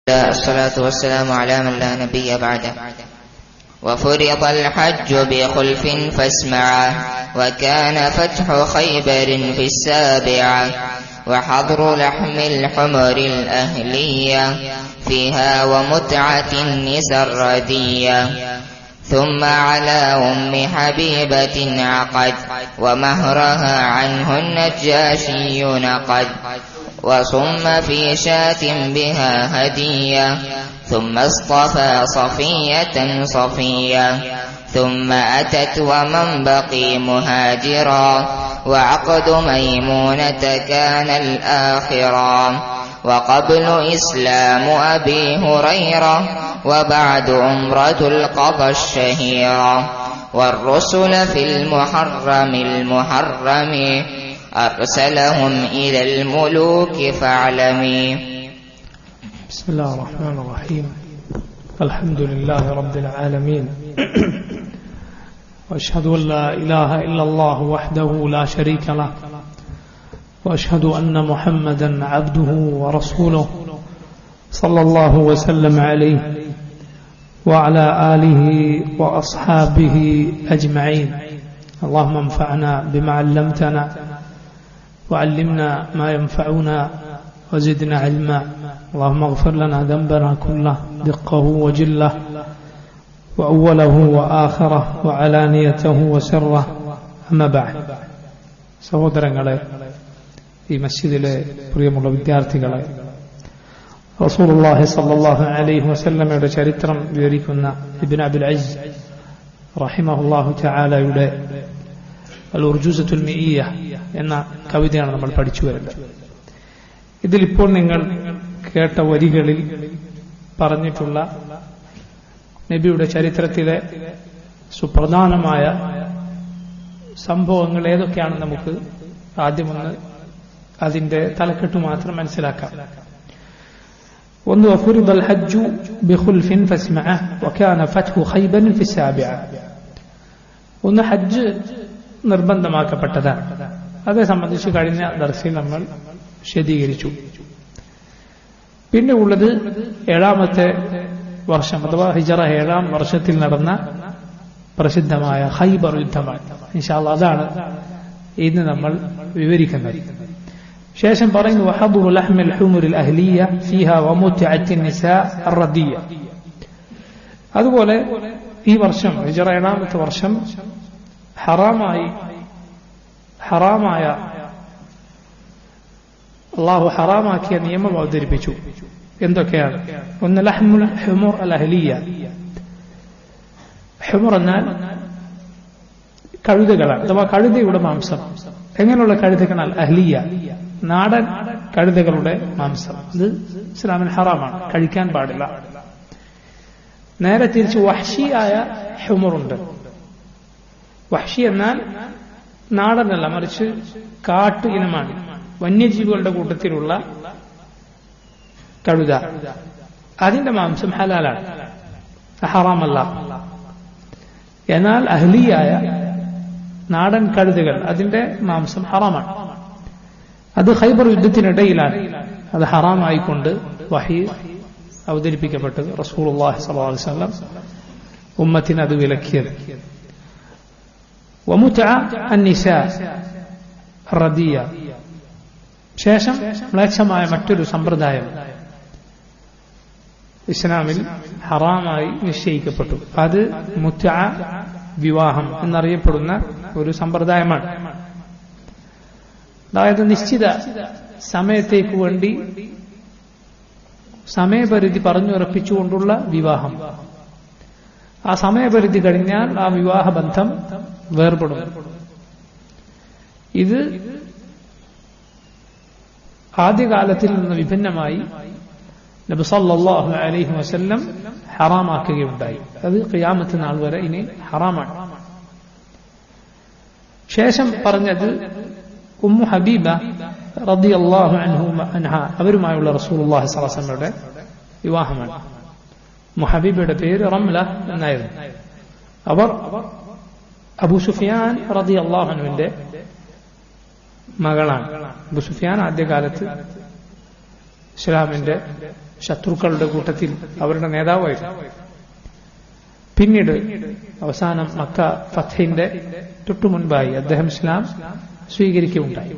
الصلاة والسلام على من لا نبي بعده. وفرض الحج بخلف فاسمعا وكان فتح خيبر في السابعة وحظر لحم الحمر الأهلية فيها ومتعة النساء الردية. ثم على أم حبيبة عقد ومهرها عنه النجاشي نقد وصم في شاة بها هدية ثم اصطفى صفية صفية ثم أتت ومن بقي مهاجرا وعقد ميمونة كان الآخرا وقبل إسلام أبي هريرة وبعد عمرة القضاء الشهيرة والرسل في المحرم أرسلهم إلى الملوك فاعلمي. بسم الله الرحمن الرحيم. الحمد لله رب العالمين وأشهد أن لا إله إلا الله وحده لا شريك له وأشهد أن محمدا عبده ورسوله صلى الله وسلم عليه وعلى آله وأصحابه أجمعين. اللهم انفعنا بما علمتنا وعلمنا ما ينفعنا وزدنا علما. اللهم اغفر لنا ذنبنا كله دقه وجله وأوله وآخره وعلانيته وسره. أما بعد. സഹോദരങ്ങളെ, ഈ മസ്ജിദിലെ പ്രിയമുള്ള വിദ്യാർത്ഥികളെ, റസൂലുള്ളാഹി സ്വല്ലല്ലാഹു അലൈഹി വസല്ലമയുടെ ചരിത്രം വിവരിക്കുന്ന ഇബ്നു അബിൽ അസ്സ് റഹിമഹുല്ലാഹു തആലയുടെ അൽ ഉർജൂസത്തുൽ മിഇയ്യ എന്ന കവിതയാണ് നമ്മൾ പഠിച്ചു വരുന്നത്. ഇതിലിപ്പോൾ നിങ്ങൾ കേട്ട വരികളിൽ പറഞ്ഞിട്ടുള്ള നബിയുടെ ചരിത്രത്തിലെ സുപ്രധാനമായ സംഭവങ്ങൾ ഏതൊക്കെയാണെന്ന് നമുക്ക് ആദ്യമൊന്ന് അതിന്റെ തലക്കെട്ട് മാത്രം മനസ്സിലാക്കാം. ഒന്ന്, വഫുരിദൽ ഹജ്ജു ബിഖുൽഫിൻ ഫസ്മഅ വകാന ഫത്ഹു ഖൈബർ ഫി السابعة. ഒന്ന്, ഹജ്ജ് നിർബന്ധമാക്കപ്പെട്ടതാണ്. അതേ സംബന്ധിച്ച് കഴിഞ്ഞ ദർസിൽ നമ്മൾ വിശദീകരിച്ചു. പിന്നെ ഉള്ളത് 7ാമത്തെ വർഷം അഥവാ ഹിജറ 7ാം വർഷത്തിൽ നടന്ന പ്രസിദ്ധമായ ഖൈബർ യുദ്ധമാണ്. ഇൻഷാ അല്ലാഹ് അതാണ് ഇന്ന് നമ്മൾ വിവരിക്കുന്നത്. ശേഷം പറയുന്നു വഹദുറു ലഹ്മിൽ ഹുമുരിൽ അഹ്ലിയ ഫീഹാ വമുതഅത്തി നിസാ അർറദിയ. അതുപോലെ ഈ വർഷം ഹിജറ 7ാമത്തെ വർഷം ഹറാമായ അള്ളാഹു ഹറാമാക്കിയ നിയമം അവതരിപ്പിച്ചു. എന്തൊക്കെയാണ്? ഒന്ന്, ലഹ്മുൽ ഹുമുർ അൽ അഹ്ലിയ. ഹുമുർ എന്നാൽ കഴുതകളാണ് അഥവാ കഴുതയുടെ മാംസം. എങ്ങനെയുള്ള കഴുതകളാൽ? അഹ്ലിയ, നാടൻ കഴുതകളുടെ മാംസം. ഇത് ഇസ്ലാമിൽ ഹറാമാണ്, കഴിക്കാൻ പാടില്ല. നേരെ തിരിച്ച് വഹ്ഷിയായ ഹുമുറുണ്ട്. വഹ്ഷി എന്നാൽ നാടനല്ല, മറിച്ച് കാട്ടു ഇനമാണ്, വന്യജീവികളുടെ കൂട്ടത്തിലുള്ള കഴുത. അതിന്റെ മാംസം ഹലാലാണ്, ഹറാമല്ല. എന്നാൽ അഹ്ലിയായ നാടൻ കഴുതകൾ അതിന്റെ മാംസം ഹറാമാണ്. അത് ഖൈബർ യുദ്ധത്തിനിടയിലാണ് അത് ഹറാമായിക്കൊണ്ട് വഹി അവതരിപ്പിക്കപ്പെട്ടത്. റസൂലുള്ളാഹി സ്വല്ലല്ലാഹു അലൈഹി വസല്ലം ഉമ്മത്തിന് അത് വിലക്കിയത്. വമുതഅ അന്നിസാ റദിയ. ശേഷം മ്ലേച്ഛമായ മറ്റൊരു സമ്പ്രദായം ഇസ്ലാമിൽ ഹറാമായി നിശ്ചയിക്കപ്പെട്ടു. അത് മുതഅ, വിവാഹം എന്നറിയപ്പെടുന്ന ഒരു സമ്പ്രദായമാണ്. അതായത് നിശ്ചിത സമയത്തേക്ക് വേണ്ടി സമയപരിധി പറഞ്ഞുറപ്പിച്ചുകൊണ്ടുള്ള വിവാഹം. ആ സമയപരിധി കഴിഞ്ഞാൽ ആ വിവാഹബന്ധം വേർപെടും. ഇത് ആദ്യകാലത്തിൽ നിന്ന് വിഭിന്നമായി നബി സല്ലല്ലാഹു അലൈഹി വസല്ലം ഹറാമാക്കുകയുണ്ടായി. അത് ഖിയാമത്ത് നാൾ വരെ ഇനി ഹറാമാണ്. ശേഷം പറഞ്ഞത് ഉമ്മു ഹബീബ റളിയല്ലാഹു അൻഹ അവരുമായുള്ള റസൂലുള്ളാഹി സ്വല്ലല്ലാഹു അലൈഹി വസല്ലമയുടെ വിവാഹമാണ്. ഉമ്മു ഹബീബയുടെ പേര് റംല എന്നായിരുന്നു. അവർ അബൂ സുഫിയാൻ റളിയല്ലാഹു അൻഹുവിന്റെ മകളാണ്. അബൂ സുഫിയാൻ ആദ്യകാലത്ത് ഇസ്ലാമിന്റെ ശത്രുക്കളുടെ കൂട്ടത്തിൽ അവരുടെ നേതാവായിരുന്നു. പിന്നീട് അവസാനം മക്ക ഫത്ഹിന്റെ തൊട്ടു മുൻപായി അദ്ദേഹം ഇസ്ലാം സ്വീകരിക്കുകയുണ്ടായി.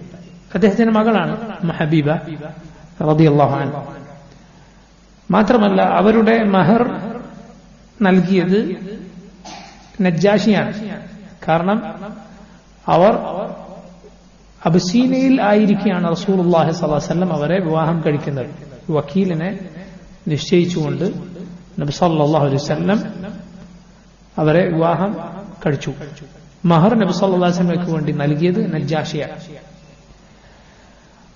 അദ്ദേഹത്തിന്റെ മകളാണ് ഹബീബ റളിയല്ലാഹു അൻഹ. മാത്രമല്ല അവരുടെ മഹർ നൽകിയത് നജ്ജാഷിയാണ്. കാരണം അവർ അബസീനയിൽ ആയിരിക്കുകയാണ് റസൂലുള്ളാഹി സ്വല്ലല്ലാഹു അലൈഹി വസല്ലം അവരെ വിവാഹം കഴിക്കുന്നത്. വക്കീലിനെ നിശ്ചയിച്ചുകൊണ്ട് നബി സല്ലല്ലാഹു അലൈഹി വസല്ലം അവരെ വിവാഹം കഴിച്ചു. മഹർ നബി സല്ലല്ലാഹു അലൈഹി വസല്ലമയ്ക്ക് വേണ്ടി നൽകിയത് നജ്ജാഷിയാണ്.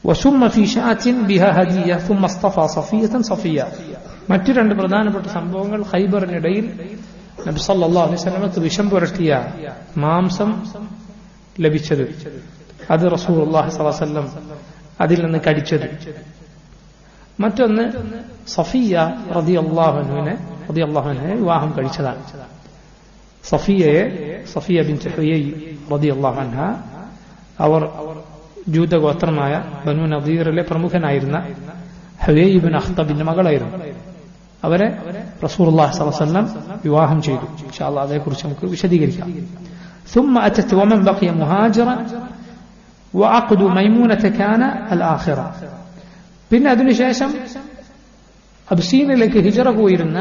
وسم في شاة بها هدية ثم اصطفى صفية صفية. മറ്റു രണ്ട് പ്രധാനപ്പെട്ട സംഭവങ്ങൾ ഖൈബറിനിടയിൽ നബി സല്ലല്ലാഹു അലൈഹി വസല്ലമക്ക് വിഷം പുരട്ടിയ മാംസം ലഭിച്ചത്, അത് റസൂലുള്ളാഹി സ്വല്ലല്ലാഹു അലൈഹി വസല്ലം അതിൽ നിന്ന് കടിച്ചത്. മറ്റൊന്ന് സഫിയ റളിയല്ലാഹു അൻഹയെ വിവാഹം കഴിച്ചതാണ്. സഫിയ ബിൻത് ഹുയൈ റളിയല്ലാഹു അൻഹ അവർ ജൂതഗോത്രമായ ബനു നദീറിലെ പ്രമുഖനായിരുന്ന ഹുയൈ ഇബ്നു അഖ്തബിന്റെ മകളായിരുന്നു. അവരെ റസൂലുള്ളാഹി സ്വല്ലല്ലാഹു അലൈഹി വസല്ലം വിവാഹം ചെയ്തു. ഇൻഷാ അല്ലാഹ് അതേക്കുറിച്ച് നമുക്ക് വിശദീകരിക്കാം. ثم أتت ومن بقي مهاجرا وعقد ميمونة كان الآخرة. പിന്നെ അതിനുശേഷം അബ്സീനിലേക്ക് ഹിജറ പോയിരുന്ന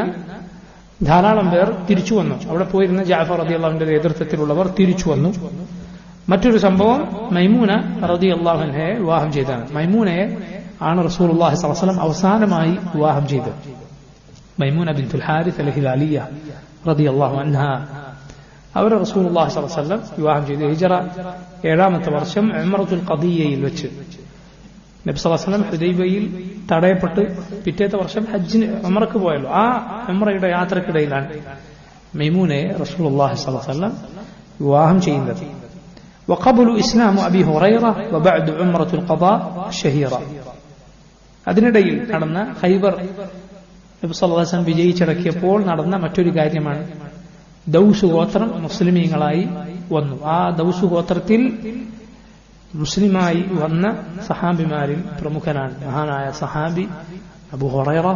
ധാരാളം പേർ തിരിച്ചു വന്നു. അവിടെ പോയിരുന്ന ജാഫർ റളിയല്ലാഹുവിന്റെ നേതൃത്വത്തിലുള്ളവർ തിരിച്ചു വന്നു. മറ്റൊരു സംഭവം മൈമൂന റളിയല്ലാഹു അൻഹയെ വിവാഹം ചെയ്തതാണ്. മൈമൂനയെ ആണ് റസൂലുള്ളാഹി സ്വല്ലല്ലാഹു അലൈഹി വസല്ലം അവസാനമായി വിവാഹം ചെയ്തത്. മൈമൂന ബിൻതുൽ ഹാരിസ് അൽ ഹിലാലിയ റളിയല്ലാഹു അൻഹ അവരെ റസൂലുള്ളാഹി സ്വല്ലല്ലാഹു അലൈഹി വസല്ലം വിവാഹം ചെയ്തു. ഹിജറ 7ാമത്തെ വർഷം ഉംറത്തുൽ ഖദിയയിൽ വെച്ച് നബി സല്ലല്ലാഹു അലൈഹി വസല്ലം ഹുദൈബിയയിൽ തടയപ്പെട്ട് പിറ്റേത്തെ വർഷം ഹജ്ജിന് ഉംറക്ക് പോയല്ലോ. ആ ഉംറയുടെ യാത്രക്കിടയിലാണ് മൈമൂനയെ റസൂലുള്ളാഹി സ്വല്ലല്ലാഹു അലൈഹി വസല്ലം വിവാഹം ചെയ്യുന്നത്. وقبل إسلام أبي هريرة وبعد عمرة القضاء الشهيرة. അതിനിടയിൽ നടന്ന ഖൈബർ നബി സല്ലല്ലാഹു അലൈഹി വസല്ലം വിജയിച്ചിറക്കിയപ്പോൾ നടന്ന മറ്റൊരു കാര്യമാണ് ദൗസ് ഗോത്രം മുസ്ലിമീങ്ങളായി വന്നു. ആ ദൗസ് ഗോത്രത്തിൽ മുസ്ലിമായി വന്ന സഹാബിമാരിൽ പ്രമുഖനാണ് മഹാനായ സഹാബി അബൂ ഹുറൈറ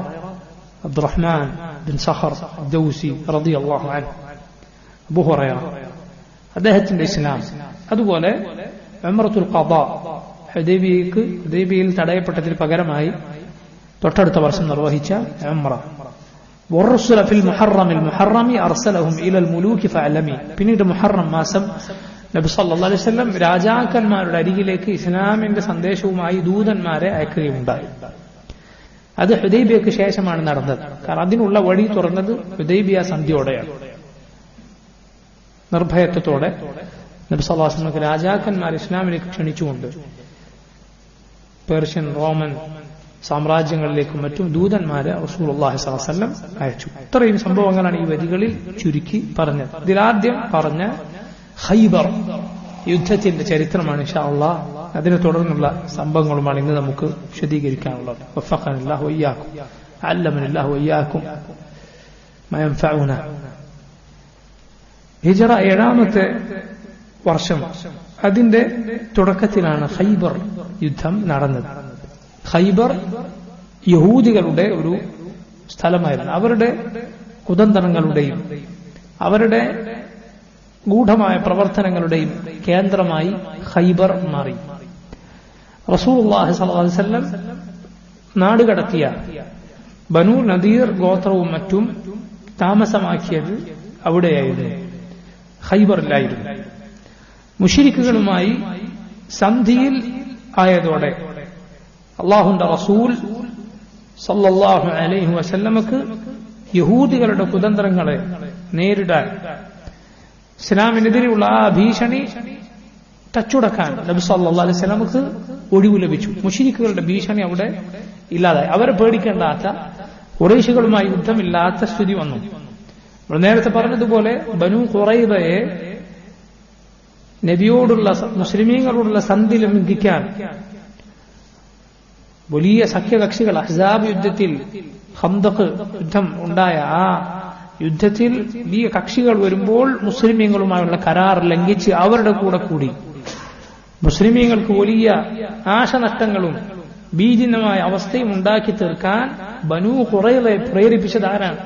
അബ്ദുറഹ്മാൻ ബിൻ സഖർ ദൗസി റളിയല്ലാഹു അൻഹു. അബൂ ഹുറൈറ അദ്ദേഹത്തിന്റെ ഇസ്ലാം. അതുപോലെ ഉംറത്തുൽ ഖദാ ഹുദൈബിയയിൽ തടയപ്പെട്ടതിന് പകരമായി തൊട്ടടുത്ത വർഷം നിർവഹിച്ച ഉംറ. والرسل في المحرم أرسلهم إلى الملوك فعلمي. പിന്നീട് മുഹറം മാസം നബി സല്ലല്ലാഹു അലൈഹി വസല്ലം രാജാക്കന്മാരുടെ അരികിലേക്ക് ഇസ്ലാമിന്റെ സന്ദേശവുമായി ദൂതന്മാരെ അയക്കുകയുണ്ടായി. അത് ഹുദൈബിയക്ക് ശേഷമാണ് നടന്നത്. കാരണം അതിനുള്ള വഴി തുറന്നത് ഹുദൈബിയ സന്ധിയോടെയാണ്. നിർഭയത്വത്തോടെ നബി സല്ലല്ലാഹു അലൈഹി വസല്ലം രാജാക്കന്മാർ ഇസ്ലാമിലേക്ക് ക്ഷണിച്ചുകൊണ്ട് പേർഷ്യൻ റോമൻ സാമ്രാജ്യങ്ങളിലേക്കും മറ്റും ദൂതന്മാരെ റസൂലുള്ളാഹി സ്വല്ലല്ലാഹു അലൈഹി വസല്ലം അയച്ചു. ഇത്രയും സംഭവങ്ങളാണ് ഈ വരികളിൽ ചുരുക്കി പറഞ്ഞത്. ഇതിലാദ്യം പറഞ്ഞ ഖൈബർ യുദ്ധത്തിന്റെ ചരിത്രമാണ്. ഇൻഷാ അല്ലാഹ് അതിനെ തുടർന്നുള്ള സംഭവങ്ങളുമാണ് ഇന്ന് നമുക്ക് വിശദീകരിക്കാനുള്ളത്. വഫഖനല്ലാഹു വഇയ്യാകും അല്ലമനല്ലാഹു വഇയ്യാകും മാ യൻഫഉനാ. ഹിജറ 7ാമത്തെ വർഷം അതിന്റെ തുടക്കത്തിലാണ് ഖൈബർ യുദ്ധം നടന്നത്. ഖൈബർ യഹൂദികളുടെ ഒരു സ്ഥലമായിരുന്നു. അവരുടെ കുതന്ത്രങ്ങളുടെയും അവരുടെ ഗൂഢമായ പ്രവർത്തനങ്ങളുടെയും കേന്ദ്രമായി ഖൈബർ മാറി. റസൂലുള്ളാഹി സ്വല്ലല്ലാഹു അലൈഹി വസല്ലം നാടുകടത്തിയ ബനൂ നദീർ ഗോത്രവും മറ്റും താമസമാക്കിയത് അവിടെയായിരുന്നു, ഖൈബറിലായിരുന്നു. മുശ്രിക്കുകളുമായി സന്ധിയിൽ ആയതോടെ അല്ലാഹുവിന്റെ റസൂൽ സല്ലല്ലാഹു അലൈഹി വസല്ലമക്ക് യഹൂദികളുടെ കുതന്ത്രങ്ങളെ നേരിടാൻ, ഇസ്ലാമിനെതിരെയുള്ള ആ ഭീഷണി തച്ചുടക്കാൻ നബി സല്ലല്ലാഹു അലൈഹി വസല്ലമക്ക് ഒഴിവ് ലഭിച്ചു. മുശ്രിക്കുകളുടെ ഭീഷണി അവിടെ ഇല്ലാതായി. അവരെ പേടിക്കേണ്ടാത്ത, ഖുറൈശികളുമായി യുദ്ധമില്ലാത്ത സ്ഥിതി വന്നു. നമ്മൾ നേരത്തെ പറഞ്ഞതുപോലെ ബനൂ ഖുറൈബയെ നബിയോടുള്ള മുസ്ലിമീങ്ങളോടുള്ള സന്ധി ലംഘിക്കാൻ വലിയ സഖ്യകക്ഷികൾ അഹ്സാബ് യുദ്ധത്തിൽ, ഖന്ദഖ് യുദ്ധം ഉണ്ടായ ആ യുദ്ധത്തിൽ വലിയ കക്ഷികൾ വരുമ്പോൾ മുസ്ലിമീങ്ങളുമായുള്ള കരാർ ലംഘിച്ച് അവരുടെ കൂടെ കൂടി മുസ്ലിമീങ്ങൾക്ക് വലിയ നാശനഷ്ടങ്ങളും ഭീതിന്നമായ അവസ്ഥയും ഉണ്ടാക്കി തീർക്കാൻ ബനൂ ഖുറൈളയെ പ്രേരിപ്പിച്ചത് ആരാണ്?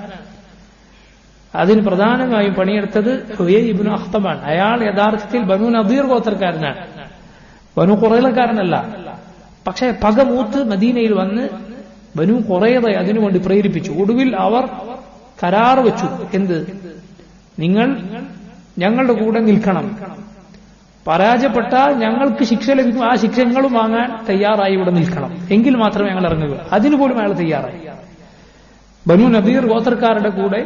അതിന് പ്രധാനമായും പണിയെടുത്തത് ഹുയൈ ഇബ്നു അഖ്തബാണ്. അയാൾ യഥാർത്ഥത്തിൽ ബനൂ നദീർ ഗോത്രക്കാരനാണ്, ബനൂ ഖുറൈളക്കാരനല്ല. പക്ഷേ പകമൂത്ത് മദീനയിൽ വന്ന് ബനൂ ഖുറൈളയെ അതിനുവേണ്ടി പ്രേരിപ്പിച്ചു. ഒടുവിൽ അവർ കരാർ വെച്ചു. എന്ത്? നിങ്ങൾ ഞങ്ങളുടെ കൂടെ നിൽക്കണം, പരാജയപ്പെട്ടാൽ ഞങ്ങൾക്ക് ശിക്ഷ ലഭിക്കും, ആ ശിക്ഷ ഞങ്ങളും വാങ്ങാൻ തയ്യാറായി ഇവിടെ നിൽക്കണം, എങ്കിൽ മാത്രമേ ഞങ്ങൾ ഇറങ്ങുക. അതിനുപോലും അയാൾ തയ്യാറായി. ബനൂ നദീർ ഗോത്രക്കാരുടെ കൂടെ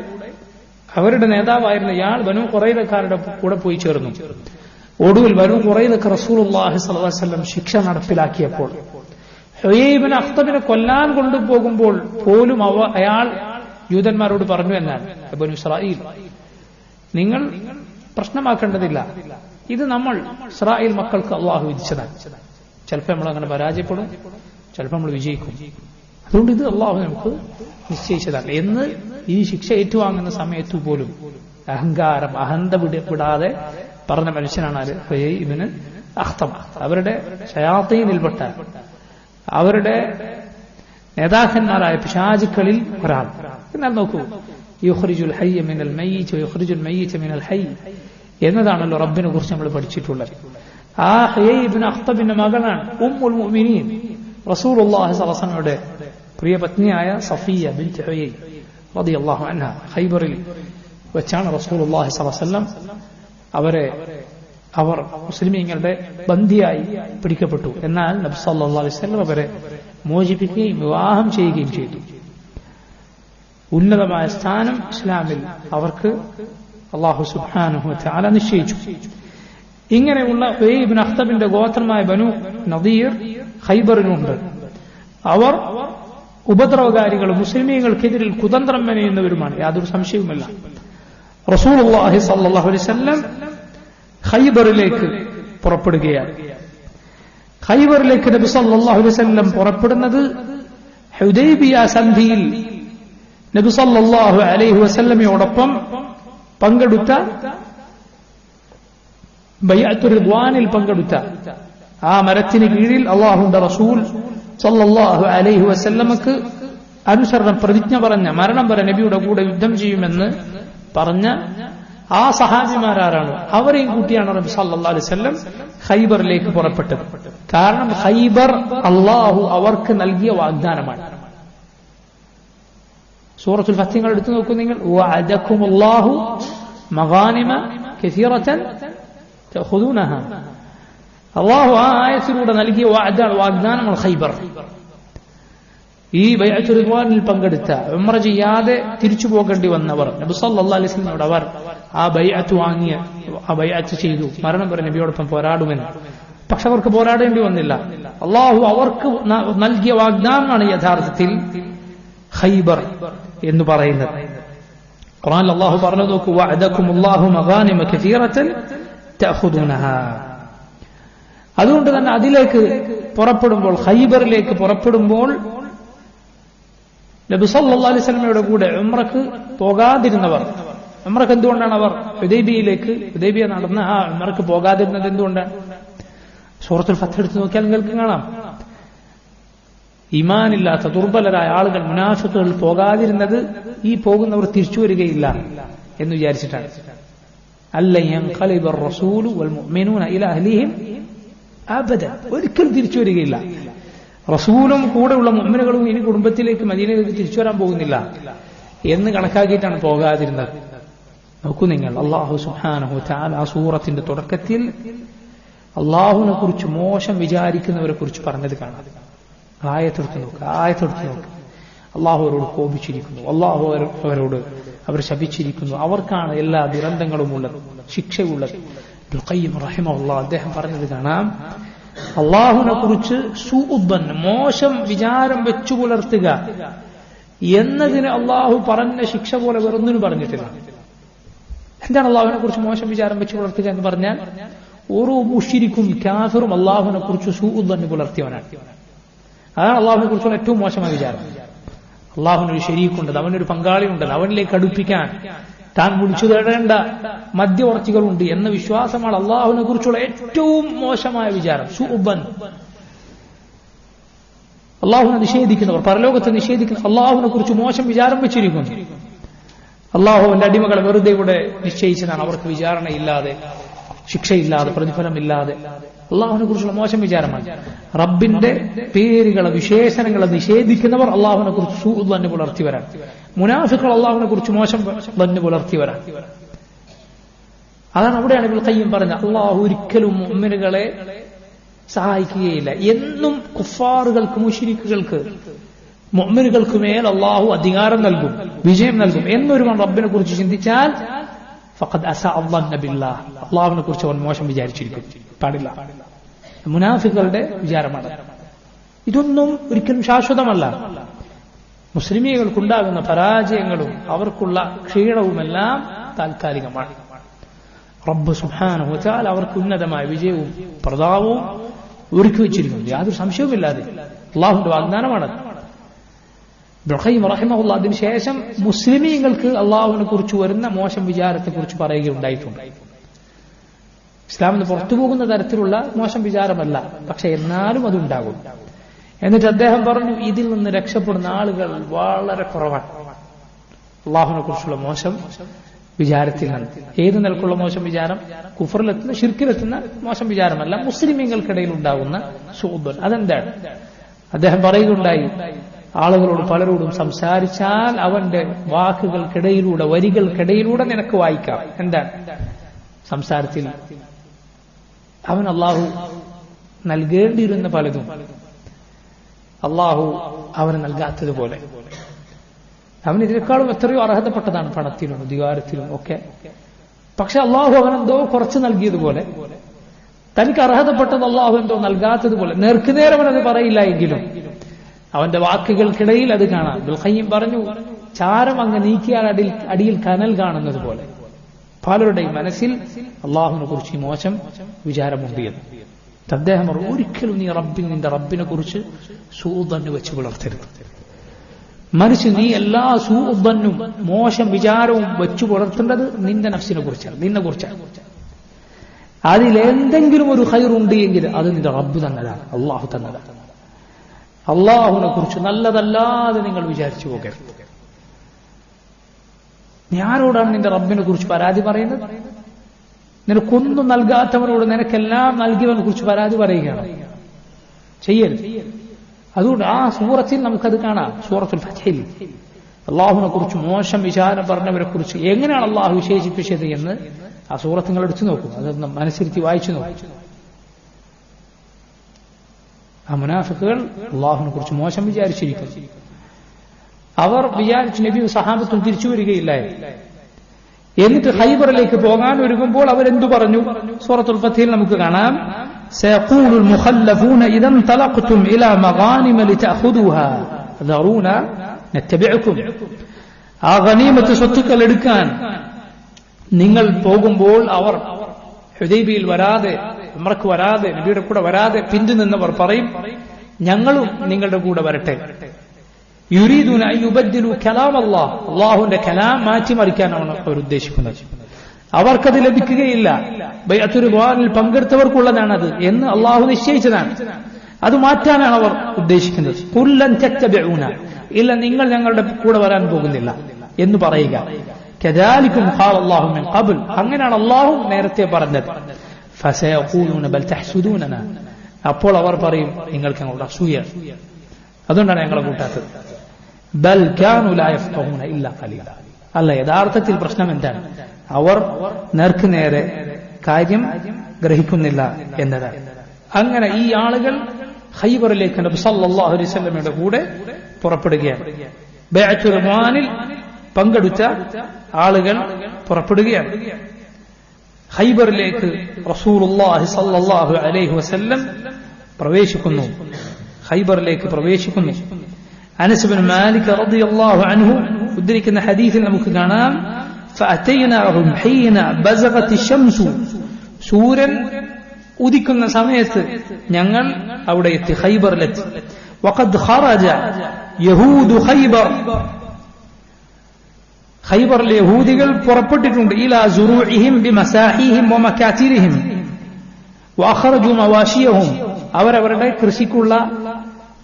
അവരുടെ നേതാവായിരുന്ന ഇയാൾ ബനൂ ഖുറൈളക്കാരുടെ കൂടെ പോയി ചേർന്നു. ഒടുവിൽ ബനൂ ഖുറൈളക്ക് റസൂലുള്ളാഹി സ്വല്ലല്ലാഹു അലൈഹി വസല്ലം ശിക്ഷ നടപ്പിലാക്കിയപ്പോൾ ഹുയൈ ഇബ്നു അഖ്തബിനെ കൊല്ലാൻ കൊണ്ടുപോകുമ്പോൾ പോലും അയാൾ യൂതന്മാരോട് പറഞ്ഞു എന്നാണ്, ബനൂ ഇസ്രായേൽ, നിങ്ങൾ പ്രശ്നമാക്കേണ്ടതില്ല, ഇത് നമ്മൾ ഇസ്രായേൽ മക്കൾക്ക് അള്ളാഹു വിധിച്ചതാണ്. ചിലപ്പോൾ നമ്മൾ അങ്ങനെ പരാജയപ്പെടും, ചിലപ്പോൾ നമ്മൾ വിജയിക്കും, അതുകൊണ്ട് ഇത് അള്ളാഹു നമുക്ക് നിശ്ചയിച്ചതാണ് എന്ന് ഈ ശിക്ഷ ഏറ്റുവാങ്ങുന്ന സമയത്തു പോലും അഹങ്കാരം, അഹന്ത വിടാതെ പറഞ്ഞ മനുഷ്യനാണ് ഹുയൈ ഇബ്നു അഖ്തബ. അവരുടെ ശയാത്തീനിൽപ്പെട്ട അവരുടെ നേതാക്കന്മാരായ പിശാചുക്കളിൽ ഒരാൾ. എന്നാൽ നോക്കൂ, യുഖ്രിജുൽ ഹയ്യ മിനൽ മയ്യിത്ത് വയുഖ്രിജുൽ മയ്യിത്ത മിനൽ ഹയ്യ് എന്നതാണല്ലോ റബ്ബിനെ കുറിച്ച് നമ്മൾ പഠിച്ചിട്ടുള്ളത്. ആ ഹുയൈ ഇബ്നു അഖ്തബിന്റെ മകളാണ് ഉമ്മുൽ മുഅ്മിനീൻ റസൂലുള്ളാഹി സ്വല്ലല്ലാഹു അലൈഹി വസല്ലമയുടെ പ്രിയ പത്നിയായ സഫിയ ബിൻത് ഹുയൈ റളിയല്ലാഹു അൻഹ. ഖൈബറിൽ വെച്ചാണ് റസൂലുള്ളാഹി സ്വല്ലല്ലാഹു അലൈഹി വസല്ലം അവർ മുസ്ലിമീങ്ങളുടെ ബന്ദിയായി പിടിക്കപ്പെട്ടു. എന്നാൽ നബി സല്ലല്ലാഹു അലൈഹി വസല്ലം അവരെ മോചിപ്പിക്കുകയും വിവാഹം ചെയ്യുകയും ചെയ്തു. ഉന്നതമായ സ്ഥാനം ഇസ്ലാമിൽ അവർക്ക് അല്ലാഹു സുബ്ഹാനഹു വ തആല നിശ്ചയിച്ചു. ഇങ്ങനെയുള്ള ഹുയൈ ഇബ്നു അഖ്തബിന്റെ ഗോത്രമായ ബനൂ നദീർ ഖൈബറിനുണ്ട്. അവർ ഉപദ്രവകാരികളും മുസ്ലിമീങ്ങൾക്കെതിരിൽ കുതന്ത്രം മെനയുന്നവരുമാണ്, യാതൊരു സംശയവുമില്ല. റസൂലുള്ളാഹി സ്വല്ലല്ലാഹു അലൈഹി വസല്ലം ഖൈബറിലേക്ക് പുറപ്പെടുകയാണ്. ഖൈബറിലേക്ക് നബി സല്ലല്ലാഹു അലൈഹി വസല്ലം പുറപ്പെടുന്നത് ഹുദൈബിയ സന്ധിയിൽ നബി സല്ലല്ലാഹു അലൈഹി വസല്ലമയോടൊപ്പം പങ്കെടുത്ത ബൈഅത്തുർ റിദ്വാനിൽ പങ്കെടുത്ത ആ മരത്തിന് കീഴിൽ അല്ലാഹുവിന്റെ റസൂൽ സല്ലല്ലാഹു അലൈഹി വസല്ലമക്ക് അനുസരണം പ്രതിജ്ഞ പറഞ്ഞ, മരണം വരെ നബിയുടെ കൂടെ യുദ്ധം ചെയ്യുമെന്ന് പറഞ്ഞ ആ സഹാബിമാരാണ്. അവരെയും കൂട്ടിയാണ് നബി സല്ലല്ലാഹു അലൈഹി വസല്ലം ഖൈബറിലേക്ക് പുറപ്പെട്ടത്. കാരണം ഖൈബർ അല്ലാഹു അവർക്ക് നൽകിയ വാഗ്ദാനമാണ്. സൂറത്തുൽ ഫത്ഹ് എടുത്തു നോക്കൂ നിങ്ങൾ. വഅദകുമുല്ലാഹു മഗാനിമ കസീറതൻ തഖുദൂനഹ. അല്ലാഹു ആ ആയത്തിലൂടെ നൽകിയ വാഗ്ദാനമാണ് ഖൈബർ. ഈ ബൈഅത്തുർ റിദ്വാനിൽ പങ്കെടുത്ത, ഉംറ ചെയ്യാതെ തിരിച്ചു പോകേണ്ടി വന്നവർ നബി സല്ലല്ലാഹു അലൈഹി വസല്ലമയോട് അവർ ആ ബൈഅത്ത് ചെയ്തു, മരണം വരെ നബിയോടൊപ്പം പോരാടുമെന്ന്. പക്ഷെ അവർക്ക് പോരാടേണ്ടി വന്നില്ല. അല്ലാഹു അവർക്ക് നൽകിയ വാഗ്ദാനമാണ് യഥാർത്ഥത്തിൽ ഖൈബർ എന്ന് പറയുന്നത്. ഖുർആനിൽ അല്ലാഹു പറഞ്ഞു നോക്കൂ, വഅദകുമുല്ലാഹു മഗാനിമ കസീറതൻ തഅഖുദൂനഹ. അതുകൊണ്ട് തന്നെ അതിലേക്ക് പുറപ്പെടുമ്പോൾ, ഖൈബറിലേക്ക് പുറപ്പെടുമ്പോൾ നബി സല്ലല്ലാഹു അലൈഹി വസല്ലമയുടെ കൂടെ ഉംറക്ക് പോകാതിരുന്നവർ, ഉംറക്ക് എന്തുകൊണ്ടാണ് അവർ ഹുദൈബിയ നടന്ന ആ ഉംറക്ക് പോകാതിരുന്നത്? എന്തുകൊണ്ടാണ്? സൂറത്തുൽ ഫത്ഹ് എടുത്ത് നോക്കിയാൽ നിങ്ങൾക്ക് കാണാം, ഈമാനില്ലാത്ത ദുർബലരായ ആളുകൾ, മുനാഫിഖുകൾ പോകാതിരുന്നത് ഈ പോകുന്നവർ തിരിച്ചു വരികയില്ല എന്ന് വിചാരിച്ചിട്ടാണ്. അല്ലൻ യൻഖലിബർ റസൂലു വൽ മുഅ്മിനൂന ഇലാ അഹ്ലിഹിം അബദൻ. ഒരിക്കലും തിരിച്ചു വരികയില്ല. റസൂലും കൂടെയുള്ള മുഅ്മിനുകളും ഇനി കുടുംബത്തിലേക്ക്, മദീനയിലേക്ക് തിരിച്ചു വരാൻ പോകുന്നില്ല എന്ന് കണക്കാക്കിയിട്ടാണ് പോകാതിരുന്നത്. നോക്കൂ നിങ്ങൾ, അല്ലാഹു സുബ്ഹാനഹു വ തആല ആ സൂറത്തിന്റെ തുടക്കത്തിൽ അല്ലാഹുവിനെ കുറിച്ച് മോശം വിചാരിക്കുന്നവരെ കുറിച്ച് പറഞ്ഞത് കാണാം. ആയത്തെടുത്ത് നോക്കുക. അല്ലാഹു അവരോട് കോപിച്ചിരിക്കുന്നു, അല്ലാഹു അവരോട് അവർ ശപിച്ചിരിക്കുന്നു, അവർക്കാണ് എല്ലാ ദുരന്തങ്ങളും ഉള്ളത്, ശിക്ഷയുള്ളത്. ഇബ്നുൽ ഖയ്യിം റഹിമഹുല്ലാഹ് അദ്ദേഹം പറഞ്ഞത് കാണാം, അല്ലാഹുവിനെ കുറിച്ച് സൂഉദ്ദൻ, മോശം വിചാരം വെച്ചു പുലർത്തുക എന്നതിന് അല്ലാഹു പറഞ്ഞ ശിക്ഷ പോലെ വേറൊന്നിനും പറഞ്ഞിട്ടില്ല. എന്താണ് അല്ലാഹുവിനെ കുറിച്ച് മോശം വിചാരം വെച്ചു പുലർത്തുക എന്ന് പറഞ്ഞാൽ? ഓരോ മുശ്രിക്കും കാഫിറും അല്ലാഹുവിനെ കുറിച്ച് സൂഉദ്ദൻ പുലർത്തിയവനാണ്. അതാണ് അല്ലാഹുവിനെ കുറിച്ചുള്ള ഏറ്റവും മോശമായ വിചാരം. അല്ലാഹുവിനൊരു ശരീക്കുണ്ട്, അവനൊരു പങ്കാളിയുണ്ട്, അവനിലേക്ക് അടുപ്പിക്കാൻ താൻ വിളിച്ചു തേടേണ്ട മധ്യവർത്തികളുണ്ട് എന്ന വിശ്വാസമാണ് അല്ലാഹുവിനെ കുറിച്ചുള്ള ഏറ്റവും മോശമായ വിചാരം, സുഉബൻ. അള്ളാഹുവിനെ നിഷേധിക്കുന്നവർ, പരലോകത്തെ നിഷേധിക്കുന്ന, അള്ളാഹുവിനെ കുറിച്ച് മോശം വിചാരം വെച്ചിരിക്കുന്നു. അള്ളാഹുവിന്റെ അടിമകളെ വെറുതെ ഇവിടെ നിശ്ചയിച്ചതാണ്, അവർക്ക് വിചാരണയില്ലാതെ, ശിക്ഷയില്ലാതെ, പ്രതിഫലമില്ലാതെ. അള്ളാഹുവിനെ കുറിച്ചുള്ള മോശം വിചാരമാണ്. റബ്ബിന്റെ പേരുകളെ, വിശേഷണങ്ങളെ നിഷേധിക്കുന്നവർ അള്ളാഹുവിനെ കുറിച്ച് സൂഅ് ദന്ന് പുലർത്തിവരാൻ. മുനാഫിഖുകൾ അള്ളാഹുവിനെ കുറിച്ച് മോശം ദന്ന് പുലർത്തിവരാൻ. അതാണ് അവിടെയാണ് ഇബ്നുൽ ഖയ്യിം പറഞ്ഞത്, അള്ളാഹു ഒരിക്കലും മുഅ്മിനുകളെ സഹായിക്കുകയില്ല. എന്നും കുഫാറുകൾക്ക്, മുശ്രിക്കുകൾക്ക്, മുഅ്മിനുകൾക്ക് മേൽ അള്ളാഹു അധികാരം നൽകും, വിജയം നൽകും എന്നൊരുവൻ റബ്ബിനെ കുറിച്ച് ചിന്തിച്ചാൽ ഫഖദ് അസഅ അദ്ദന്ന ബില്ലാഹ്, അള്ളാഹുവിനെ കുറിച്ച് അവൻ മോശം വിചാരിച്ചിരിക്കും. പാടില്ല. മുനാഫിഖുകളുടെ വിചാരമാണ്. ഇതൊന്നും ഒരിക്കലും ശാശ്വതമല്ല. മുസ്ലിമീകൾക്കുണ്ടാകുന്ന പരാജയങ്ങളും അവർക്കുള്ള ക്ഷീണവുമെല്ലാം താൽക്കാലികമാണ്. റബ്ബ് സുബ്ഹാനഹു വ തആല അവർക്ക് ഉന്നതമായ വിജയവും പ്രതാപവും ഒരുക്കി വെച്ചിരിക്കുന്നു, യാതൊരു സംശയവുമില്ലാതെ. അള്ളാഹുവിന്റെ വാഗ്ദാനമാണ്. ഇബ്നുൽ ഖയ്യിം റഹിമഹുല്ലാഹ് അതിന് ശേഷം മുസ്ലിമീങ്ങൾക്ക് അള്ളാഹുവിനെ കുറിച്ച് വരുന്ന മോശം വിചാരത്തെ കുറിച്ച് പറയുകയുണ്ടായിട്ടുണ്ട്. ഇസ്ലാമിന് പുറത്തു പോകുന്ന തരത്തിലുള്ള മോശം വിചാരമല്ല, പക്ഷെ എന്നാലും അതുണ്ടാകും. എന്നിട്ട് അദ്ദേഹം പറഞ്ഞു, ഇതിൽ നിന്ന് രക്ഷപ്പെടുന്ന ആളുകൾ വളരെ കുറവാണ്. അള്ളാഹുവിനെ കുറിച്ചുള്ള മോശം വിചാരത്തിൽ നിന്ന്. ഏത് നിലക്കുള്ള മോശം വിചാരം? കുഫറിലെത്തുന്ന, ശിർക്കിലെത്തുന്ന മോശം വിചാരമല്ല, മുസ്ലിമീങ്ങൾക്കിടയിൽ ഉണ്ടാകുന്ന സൂഅ്. അതെന്താണ്? അദ്ദേഹം പറയുകയുണ്ടായി, ആളുകളോട് പലരോടും സംസാരിച്ചാൽ അവന്റെ വാക്കുകൾക്കിടയിലൂടെ, വരികൾക്കിടയിലൂടെ നിനക്ക് വായിക്കാം. എന്താണ് സംസാരത്തിൽ? അവൻ അള്ളാഹു നൽകേണ്ടിയിരുന്ന പലതും അള്ളാഹു അവന് നൽകാത്തതുപോലെ. അവൻ ഇതിനേക്കാളും എത്രയോ അർഹതപ്പെട്ടതാണ്, പണത്തിലും അധികാരത്തിലും ഒക്കെ. പക്ഷെ അള്ളാഹു അവനെന്തോ കുറച്ച് നൽകിയതുപോലെ, തനിക്ക് അർഹതപ്പെട്ടത് അള്ളാഹു എന്തോ നൽകാത്തതുപോലെ. നേർക്കുനേരം അവനത് പറയില്ല എങ്കിലും അവന്റെ വാക്കുകൾക്കിടയിൽ അത് കാണാം. ഇബ്നുൽ ഖയ്യിം പറഞ്ഞു, ചാരം അങ്ങ് നീക്കിയാൽ അടിയിൽ കനൽ കാണുന്നത് പോലെ പലരുടെയും മനസ്സിൽ അള്ളാഹുവിനെ കുറിച്ച് മോശം വിചാരമുണ്ട് എന്ന്. അദ്ദേഹം ഒരിക്കലും നീ നിന്റെ റബ്ബിനെ കുറിച്ച് സൂഅ് ദന്ന് വെച്ച് പുലർത്തരുത്. മറിച്ച് നീ എല്ലാ സൂഅ് ദന്നും, മോശം വിചാരവും വെച്ചു പുലർത്തേണ്ടത് നിന്റെ നഫ്സിനെ കുറിച്ചാണ്, നിന്നെ കുറിച്ചാണ്. അതിലെന്തെങ്കിലും ഒരു ഖൈറുണ്ട് എങ്കിൽ അത് നിന്റെ റബ്ബ് തന്നതാണ്, അള്ളാഹു തന്നതാണ്. അള്ളാഹുവിനെ കുറിച്ച് നല്ലതല്ലാതെ നിങ്ങൾ വിചാരിച്ചു പോകരുത്. നീ ആരോടാണ് നിന്റെ റബ്ബിനെ കുറിച്ച് പരാതി പറയുന്നത്? നിനക്കൊന്നും നൽകാത്തവനോട് നിനക്കെല്ലാം നൽകിയവനെ കുറിച്ച് പരാതി പറയുകയാണ്. ചെയ്യരുത്. അതുകൊണ്ട് ആ സൂറത്തിൽ നമുക്കത് കാണാം. സൂറത്തുൽ ഫത്ഹിൽ അള്ളാഹുവിനെ കുറിച്ച് മോശം വിചാരം പറഞ്ഞവരെ കുറിച്ച് എങ്ങനെയാണ് അള്ളാഹു വിശേഷിപ്പിച്ചത് എന്ന് ആ സൂറത്ത് നിങ്ങൾ എടുത്തു നോക്കൂ. അതൊന്ന് മനസ്സിരുത്തി വായിച്ചു നോക്കൂ. ആ മുനാഫിക്കുകൾ അള്ളാഹുവിനെ കുറിച്ച് മോശം വിചാരിച്ചിരിക്കുന്നു. അവർ വിചാരിച്ചു നബിയും സഹാബത്തും തിരിച്ചു വരികയില്ലായിരുന്നു. എന്നിട്ട് ഖൈബറിലേക്ക് പോകാൻ ഒരുങ്ങുമ്പോൾ അവരെന്തു പറഞ്ഞു? സൂറത്തുൽ ഫത്ഹിൽ നമുക്ക് കാണാം, സയഖൂലുൽ മുഖല്ലഫൂന ഇദാ തലഖ്തും ഇലാ മഗാനിമ ലിതഅഖുദൂഹാ ദറൂന നത്തബിഉകും. ആ ഗനീമത്ത് സ്വത്തുക്കൾ എടുക്കാൻ നിങ്ങൾ പോകുമ്പോൾ അവർ ഹുദൈബിയിൽ വരാതെ, ഉംറക്ക് വരാതെ, നബിയുടെ കൂടെ വരാതെ പിന്തു നിന്നവർ പറയും, ഞങ്ങളും നിങ്ങളുടെ കൂടെ വരട്ടെ. യുരീദൂന അൻ യുബദ്ദിലു കലാം അല്ലാഹ്, അല്ലാഹുവിന്റെ കലാം മാറ്റിമറിക്കാനാണ് അവർ ഉദ്ദേശിക്കുന്നത്. അവർക്കത് ലഭിക്കുകയില്ല. ബൈഅത്തുർ റിദ്വാനിൽ പങ്കെടുത്തവർക്കുള്ളതാണത് എന്ന് അള്ളാഹു നിശ്ചയിച്ചതാണ്. അത് മാറ്റാനാണ് അവർ ഉദ്ദേശിക്കുന്നത്. ഖുല്ലൻ തത്തബിഊന, ഇല്ല നിങ്ങൾ ഞങ്ങളുടെ കൂടെ വരാൻ പോകുന്നില്ല എന്ന് പറയുക. കദാലികും ഖാല അല്ലാഹു മിൻ ഖബ്ൽ, അങ്ങനെയാണ് അള്ളാഹു നേരത്തെ പറഞ്ഞത്. ഫസയഖൂലൂന ബൽ തഹ്സുദൂനന, അപ്പോൾ അവർ പറയും നിങ്ങൾക്ക് ഞങ്ങളുടെ അസൂയ, അതുകൊണ്ടാണ് ഞങ്ങളെ കൂട്ടാത്തത്. ബൽ കാനൂ ലാ യഫ്ഖഹൂന ഇല്ലാ ഖലീല, അല്ല യഥാർത്ഥത്തിൽ പ്രശ്നം എന്താണ്? അവർ നേർക്കുനേരെ കാര്യം ഗ്രഹിക്കുന്നില്ല എന്നതാണ്. അങ്ങനെ ഈ ആളുകൾ ഖൈബറിലേക്ക് നബി സല്ലല്ലാഹു അലൈഹി വസല്ലമയുടെ കൂടെ പുറപ്പെടുകയാണ്. ബൈഅത്തുർ റിദ്വാനിൽ പങ്കെടുത്ത ആളുകൾ പുറപ്പെടുകയാണ്. ഖൈബറിലേക്ക് റസൂലുള്ളാഹി സല്ലല്ലാഹു അലൈഹി വസല്ലം പ്രവേശിക്കുന്നു. ഖൈബറിലേക്ക് പ്രവേശിക്കുന്നു. അനസ് ഇബ്നു മാലിക് റളിയല്ലാഹു അൻഹു ഉദ്ധരിക്കുന്ന ഹദീസിൽ നമുക്ക് കാണാം, ഫഅതൈനാഹും ഹീന ബസഗത്തി ശംസു, സൂര്യൻ ഉദിക്കുന്ന സമയത്ത് ഞങ്ങൾ അവിടെ എത്തി, ഖൈബറിലെത്തി. വഖദ് ഖറജ യഹൂദു ഖൈബർ, ഖൈബറിലെ യഹൂദികൾ പുറപ്പെട്ടിട്ടുണ്ട്. ഇലാ സുറൂഇഹിം ബിമസാഹിഹിം വമകാതിരിഹിം വഅഖറജു മവാശിയഹും, അവരവരുടെ കൃഷിക്കുള്ള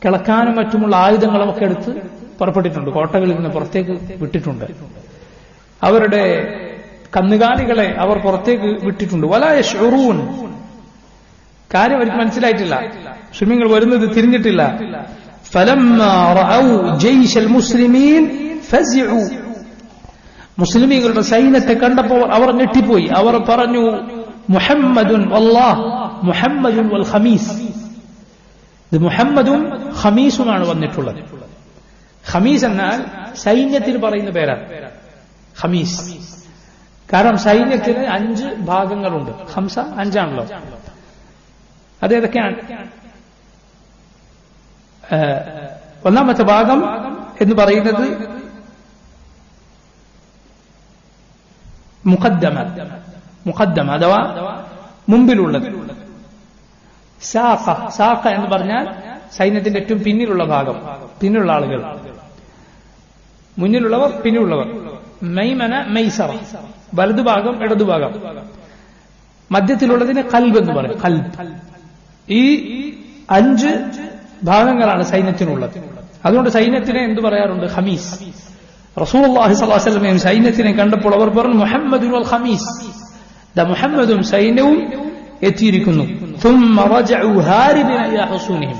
കിളക്കാനും മറ്റുമുള്ള ആയുധങ്ങളുമൊക്കെ എടുത്ത് പുറപ്പെട്ടിട്ടുണ്ട്. കോട്ടകളിൽ നിന്ന് പുറത്തേക്ക് വിട്ടിട്ടുണ്ട്. അവരുടെ കന്നുകാലികളെ അവർ പുറത്തേക്ക് വിട്ടിട്ടുണ്ട്. വലാ യശ്ഉറൂൻ, കാര്യം അവർക്ക് മനസ്സിലായിട്ടില്ല. മുസ്ലിമീങ്ങൾ വരുന്നത് തിരിഞ്ഞിട്ടില്ല. ഫലമ്മാ റഅൗ ജയ്ശൽ മുസ്ലിമീൻ ഫസിഉ, മുസ്ലിമീങ്ങളുടെ സൈന്യത്തെ കണ്ടപ്പോൾ അവർ ഞെട്ടിപ്പോയി. അവർ പറഞ്ഞു, മുഹമ്മദുൻ വല്ലാഹ് മുഹമ്മദുൻ വൽ ഖമീസ്, ഇത് മുഹമ്മദും ഖമീസുമാണ് വന്നിട്ടുള്ളത്. ഖമീസ് എന്നാൽ സൈന്യത്തിന് പറയുന്ന പേരാണ് ഖമീസ്. കാരണം സൈന്യത്തിന് 5 ഭാഗങ്ങളുണ്ട്. ഹംസ 5ആണല്ലോ. അതേതൊക്കെയാണ്? ഒന്നാമത്തെ ഭാഗം എന്ന് പറയുന്നത് മുഖദ്ദമ അഥവാ മുമ്പിലുള്ളത്. സാഖ എന്ന് പറഞ്ഞാൽ സൈന്യത്തിന്റെ ഏറ്റവും പിന്നിലുള്ള ഭാഗം, പിന്നിലുള്ള ആളുകൾ. മുന്നിലുള്ളവർ, പിന്നിലുള്ളവർ. മൈമന, മൈസറ, വലതുഭാഗം, ഇടതുഭാഗം. മധ്യത്തിലുള്ളതിന് ഖൽബ് എന്ന് പറയും. ഖൽബ്. ഈ 5 ഭാഗങ്ങളാണ് സൈന്യത്തിനുള്ളത്. അതുകൊണ്ട് സൈന്യത്തിനെ എന്ത് പറയാറുണ്ട്? ഖമീസ്. റസൂലുള്ളാഹി സ്വല്ലല്ലാഹു അലൈഹി വസല്ലം സൈന്യത്തിനെ കണ്ടപ്പോൾ അവർ പറഞ്ഞു, മുഹമ്മദുൻ വൽ ഖമീസ്, ദാ മുഹമ്മദും സൈന്യവും എത്തിയിരിക്കുന്നു. ثم رجعوا هاربين الى حصونهم,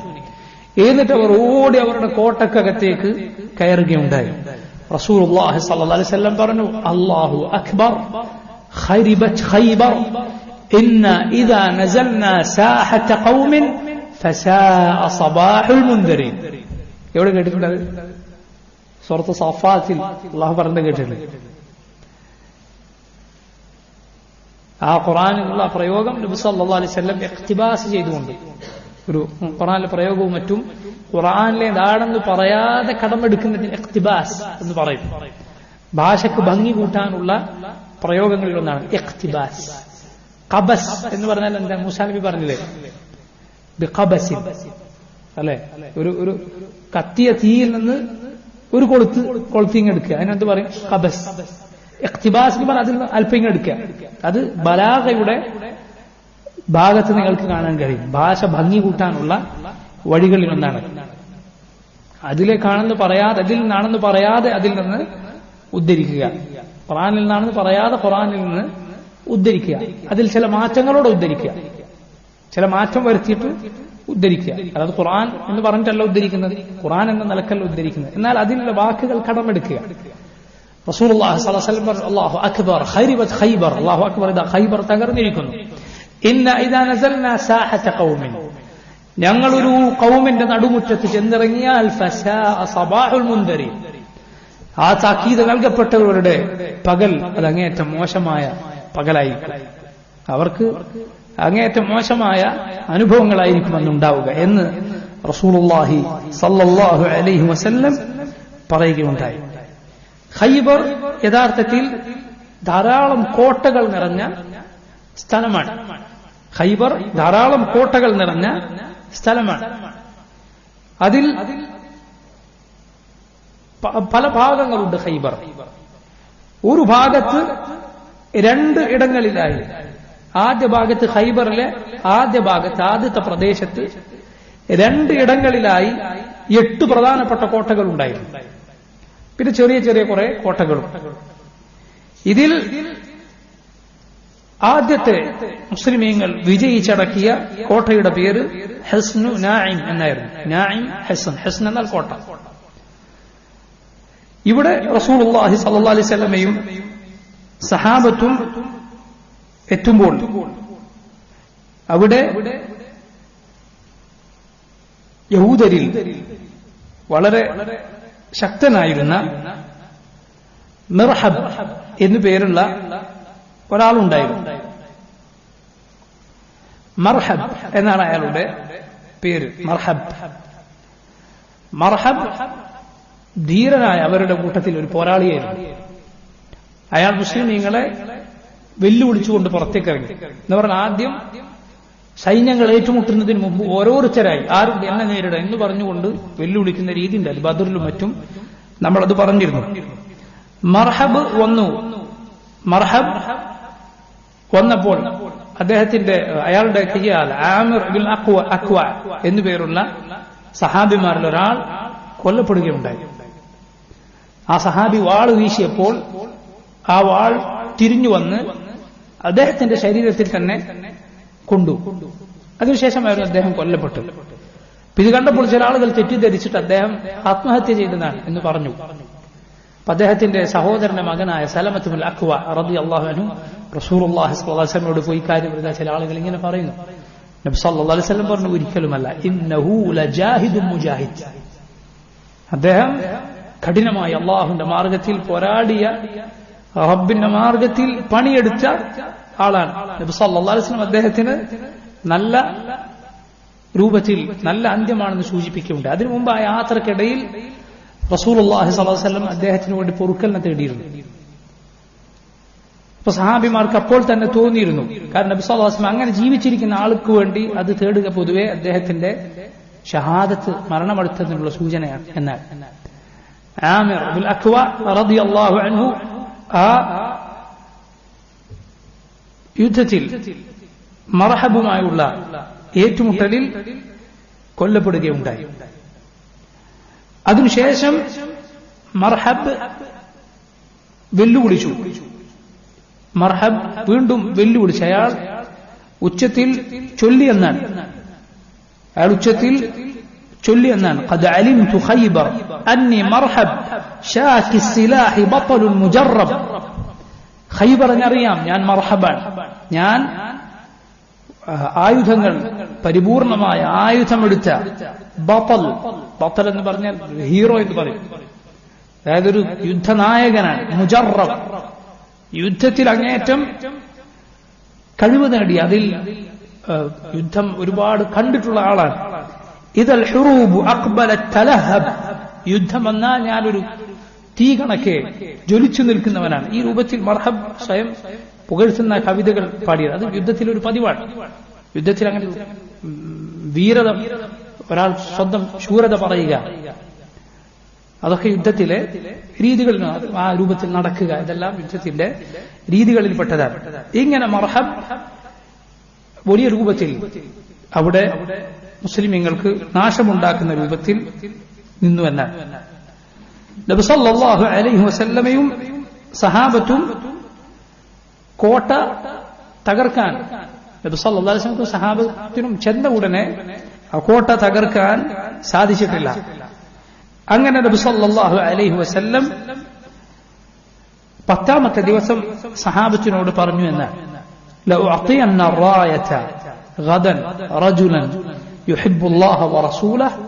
എന്നിട്ട് അവർ ഓടി അവരുടെ കോട്ടക്കകത്തേക്ക് കയറുകയുണ്ടായി. റസൂലുള്ളാഹി സ്വല്ലല്ലാഹു അലൈഹി വസല്ലം പറഞ്ഞു, അല്ലാഹു അക്ബർ, ഖരിബത് ഖൈബർ, ഇന്ന ഇദാ നസൽനാ സാഹത ഖൗമിൻ ഫസാഅ സബാഹുൽ മുൻദരീൻ. എവിടെ കേട്ടിട്ടുണ്ട്? സൂറത്ത് സഫാത്തിൽ അല്ലാഹു പറഞ്ഞത് കേട്ടിട്ടുണ്ട്. ആ ഖുർആനിലുള്ള പ്രയോഗം നബി സല്ലല്ലാഹു അലൈഹി വസല്ലം ഇഖ്തിബാസ് ചെയ്തുകൊണ്ട്, ഒരു ഖുർആനിലെ പ്രയോഗവും മറ്റും ഖുർആനിലെ എന്താണെന്ന് പറയാതെ കടമെടുക്കുന്നതിന് ഇഖ്തിബാസ് എന്ന് പറയും. ഭാഷയ്ക്ക് ഭംഗി കൂട്ടാനുള്ള പ്രയോഗങ്ങളിൽ ഒന്നാണ് ഇഖ്തിബാസ്. ഖബസ് എന്ന് പറഞ്ഞാൽ എന്താ? മൂസാ നബി പറഞ്ഞില്ലേ, ബിഖബസിൻ, അല്ലെ? ഒരു കത്തിയ തീയിൽ നിന്ന് ഒരു കൊളുത്തിങ്ങെടുക്കുക, അതിനെന്ത് പറയും? ഖബസ്. ഇഖ്തിബാസ് എന്ന് പറഞ്ഞാൽ അതിൽ നിന്ന് അല്പം എടുക്കുക. അത് ബലാഗയുടെ ഭാഗത്ത് നിങ്ങൾക്ക് കാണാൻ കഴിയും. ഭാഷ ഭംഗി കൂട്ടാനുള്ള വഴികളിൽ ഒന്നാണ്. അതിലേക്കാണെന്ന് പറയാതെ, അതിൽ നിന്നാണെന്ന് പറയാതെ അതിൽ നിന്ന് ഉദ്ധരിക്കുക. ഖുർആനിൽ നിന്നാണെന്ന് പറയാതെ ഖുർആനിൽ നിന്ന് ഉദ്ധരിക്കുക. അതിൽ ചില മാറ്റങ്ങളോടെ ഉദ്ധരിക്കുക, ചില മാറ്റം വരുത്തിയിട്ട് ഉദ്ധരിക്കുക. അതായത് ഖുർആൻ എന്ന് പറഞ്ഞിട്ടല്ല ഉദ്ധരിക്കുന്നത്, ഖുർആൻ എന്ന നിലക്കല്ല ഉദ്ധരിക്കുന്നത്. എന്നാൽ അതിലുള്ള വാക്കുകൾ കടമെടുക്കുക. റസൂലുള്ളാഹി സ്വല്ലല്ലാഹു അലൈഹി വസല്ലം പറഞ്ഞു, അല്ലാഹു അക്ബർ, ഖരിബത് ഖൈബർ, അല്ലാഹു അക്ബർ, ഇദാ ഖൈബർ തകർന്നിരിക്കുന്നു. ഇന്ന ഇദാ നസൽനാ സാഹത ഖൗമിൻ, ഞങ്ങളൊരു ഖൗമിന്റെ നടുമുറ്റത്ത് ചെന്നിറങ്ങിയാൽ ഫസാഅ സബാഹുൽ മുൻദരീൻ, ആ താക്കീത് നൽകപ്പെട്ടവരുടെ പകൽ അത് അങ്ങേയറ്റം മോശമായ പകലായിരിക്കും. അവർക്ക് അങ്ങേയറ്റം മോശമായ അനുഭവങ്ങളായിരിക്കും അന്നുണ്ടാവുക എന്ന് റസൂലുള്ളാഹി സ്വല്ലല്ലാഹു അലൈഹി വസല്ലം പറയുകയുണ്ടായി. ഖൈബർ യഥാർത്ഥത്തിൽ ധാരാളം കോട്ടകൾ നിറഞ്ഞ സ്ഥലമാണ്. ഖൈബർ ധാരാളം കോട്ടകൾ നിറഞ്ഞ സ്ഥലമാണ്. അതിൽ പല ഭാഗങ്ങളുണ്ട്. ഖൈബർ ഒരു ഭാഗത്ത് 2 ഇടങ്ങളിലായി. ആദ്യ ഭാഗത്ത്, ഖൈബറിലെ ആദ്യത്തെ പ്രദേശത്ത് 2 ഇടങ്ങളിലായി 8 പ്രധാനപ്പെട്ട കോട്ടകൾ ഉണ്ടായിരുന്നു. പിന്നെ ചെറിയ ചെറിയ കുറെ കോട്ടകളും. ഇതിൽ ആദ്യത്തെ മുസ്ലിമീങ്ങൾ വിജയിച്ചടക്കിയ കോട്ടയുടെ പേര് ഹസ്നു നായിം എന്നായിരുന്നു. നായിം, ഹസൻ. ഹസൻ എന്നാൽ കോട്ട. ഇവിടെ റസൂലുള്ളാഹി സ്വല്ലല്ലാഹു അലൈഹി വസല്ലമയും സഹാബത്തും എത്തുമ്പോൾ അവിടെ യഹൂദരിൽ വളരെ ശക്തനായിരുന്ന മിർഹബ് എന്നു പേരുള്ള ഒരാളുണ്ടായിരുന്നു. മർഹബ് എന്നാണ് അയാളുടെ പേര്. മർഹബ് ധീരനായ അവരുടെ കൂട്ടത്തിൽ ഒരു പോരാളിയായിരുന്നു. അയാൾ മുസ്ലിമീങ്ങളെ വെല്ലുവിളിച്ചുകൊണ്ട് പുറത്തേക്ക് ഇറങ്ങി. എന്ന് പറഞ്ഞാൽ ആദ്യം സൈന്യങ്ങൾ ഏറ്റുമുട്ടുന്നതിന് മുമ്പ് ഓരോരുത്തരായി ആരും എന്നെ നേരിടുക എന്ന് പറഞ്ഞുകൊണ്ട് വെല്ലുവിളിക്കുന്ന രീതി ഉണ്ടായിരുന്നു. ബദറിലും മറ്റും നമ്മളത് പറഞ്ഞിരുന്നു. മർഹബ് മർഹബ് വന്നപ്പോൾ അയാളുടെ കയ്യാൽ ആമിർ ബിൻ അക്വ എന്നു പേരുള്ള സഹാബിമാരിൽ ഒരാൾ കൊല്ലപ്പെടുകയുണ്ടായി. ആ സഹാബി വാള് വീശിയപ്പോൾ ആ വാൾ തിരിഞ്ഞു വന്ന് അദ്ദേഹത്തിന്റെ ശരീരത്തിൽ തന്നെ കൊണ്ടു. അതിനുശേഷമായിരുന്നു അദ്ദേഹം കൊല്ലപ്പെട്ടു. ഇത് കണ്ടപ്പോൾ ചില ആളുകൾ തെറ്റിദ്ധരിച്ചിട്ട് അദ്ദേഹം ആത്മഹത്യ ചെയ്തതാണ് എന്ന് പറഞ്ഞു. അപ്പൊ അദ്ദേഹത്തിന്റെ സഹോദരന്റെ മകനായ സലമത്ത് ബിൻ അക്വ റളിയല്ലാഹു അൻഹു റസൂലുള്ളാഹി സ്വല്ലല്ലാഹു അലൈഹി വസല്ലമയോട് പോയി കാര്യം പറഞ്ഞ ചില ആളുകൾ ഇങ്ങനെ പറയുന്നു. നബി സല്ലല്ലാഹു അലൈഹി വസല്ലം പറഞ്ഞു, ഒരിക്കലുമല്ല, ഇന്നഹു ലജാഹിദുൻ മുജാഹിദ്, അദ്ദേഹം കഠിനമായി അള്ളാഹുവിന്റെ മാർഗത്തിൽ പോരാടിയ, റബ്ബിന്റെ മാർഗത്തിൽ പണിയെടുത്ത ആളാണ്. നബി സല്ലല്ലാഹു അലൈഹി വസല്ലം അദ്ദേഹത്തിന് നല്ല രൂപത്തിൽ നല്ല അന്ത്യമാണെന്ന് സൂചിപ്പിക്കുന്നുണ്ട്. അതിനു മുമ്പ് ആ യാത്രക്കിടയിൽ റസൂലുള്ളാഹി സ്വല്ലല്ലാഹു അലൈഹി വസല്ലം അദ്ദേഹത്തിന് വേണ്ടി പൊറുക്കലിനെ തേടിയിരുന്നു. അപ്പൊ സഹാബിമാർക്ക് അപ്പോൾ തന്നെ തോന്നിയിരുന്നു, കാരണം നബി സല്ലല്ലാഹു അലൈഹി വസല്ലം അങ്ങനെ ജീവിച്ചിരിക്കുന്ന ആൾക്ക് വേണ്ടി അത് തേടുക പൊതുവെ അദ്ദേഹത്തിന്റെ ഷഹാദത്ത് മരണമടുത്തതിനുള്ള സൂചനയാണ്. എന്നാൽ ആമിർ ബിൻ അക്വ റളിയല്ലാഹു അൻഹു ആ യുദ്ധത്തിൽ മർഹബുമായുള്ള ഏറ്റുമുട്ടലിൽ കൊല്ലപ്പെടുകയുണ്ടായി. അതിനുശേഷം മർഹബ് വെല്ലുവിളിച്ചു. മർഹബ് വീണ്ടും വെല്ലുവിളിച്ചു. അയാൾ ഉച്ചത്തിൽ ചൊല്ലിയെന്നാണ് ഖദ് അലിംതു ഖൈബർ അന്നി മർഹബ് ശാഖി സിലാഹി ബطل മുജറബ്. ഖൈബറിനറിയാം ഞാൻ മർഹബാണ്, ഞാൻ ആയുധങ്ങൾ പരിപൂർണമായ ആയുധമെടുത്ത ബطൽ എന്ന് പറഞ്ഞാൽ ഹീറോ എന്ന് പറയും, അതായത് ഒരു യുദ്ധനായകനാണ്. മുജറബ്, യുദ്ധത്തിൽ അങ്ങേറ്റം കഴിവ് നേടി, അതിൽ യുദ്ധം ഒരുപാട് കണ്ടിട്ടുള്ള ആളാണ്. ഇദൽ ഹുറൂബു അഖ്ബലത് തലഹബ്, യുദ്ധം വന്നാൽ ഞാനൊരു തീ കണക്കെ ജ്വലിച്ചു നിൽക്കുന്നവനാണ്. ഈ രൂപത്തിൽ മർഹബ് സ്വയം പുകഴ്ത്തുന്ന കവിതകൾ പാടിയത് അത് യുദ്ധത്തിൽ ഒരു പതിവാണ്. യുദ്ധത്തിൽ അങ്ങനെ വീരത, ഒരാൾ സ്വന്തം ശൂരത പറയുക, അതൊക്കെ യുദ്ധത്തിലെ രീതികളിൽ ആ രൂപത്തിൽ നടക്കുക, ഇതെല്ലാം യുദ്ധത്തിന്റെ രീതികളിൽപ്പെട്ടതാണ്. ഇങ്ങനെ മർഹബ് വലിയ രൂപത്തിൽ അവിടെ മുസ്ലിമീങ്ങൾക്ക് നാശമുണ്ടാക്കുന്ന രൂപത്തിൽ നിന്നു എന്നാണ്. നബി സല്ലല്ലാഹു അലൈഹി വസല്ലമയും സഹാബത്തും കോട്ട തകർക്കാൻ, നബി സല്ലല്ലാഹു അലൈഹി വസല്ലം സഹാബത്തിനും ചെന്ന ഉടനെ ആ കോട്ട തകർക്കാൻ സാധിച്ചിട്ടില്ല. അങ്ങനെ നബി സല്ലല്ലാഹു അലൈഹി വസല്ലം 10ാമത്തെ ദിവസം സഹാബത്തിനോട് പറഞ്ഞു എന്നാണ്, ലഉഅതിയന്ന റായത ഗദൻ റജുലൻ യുഹിബ്ബു അല്ലാഹ വറസൂലഹു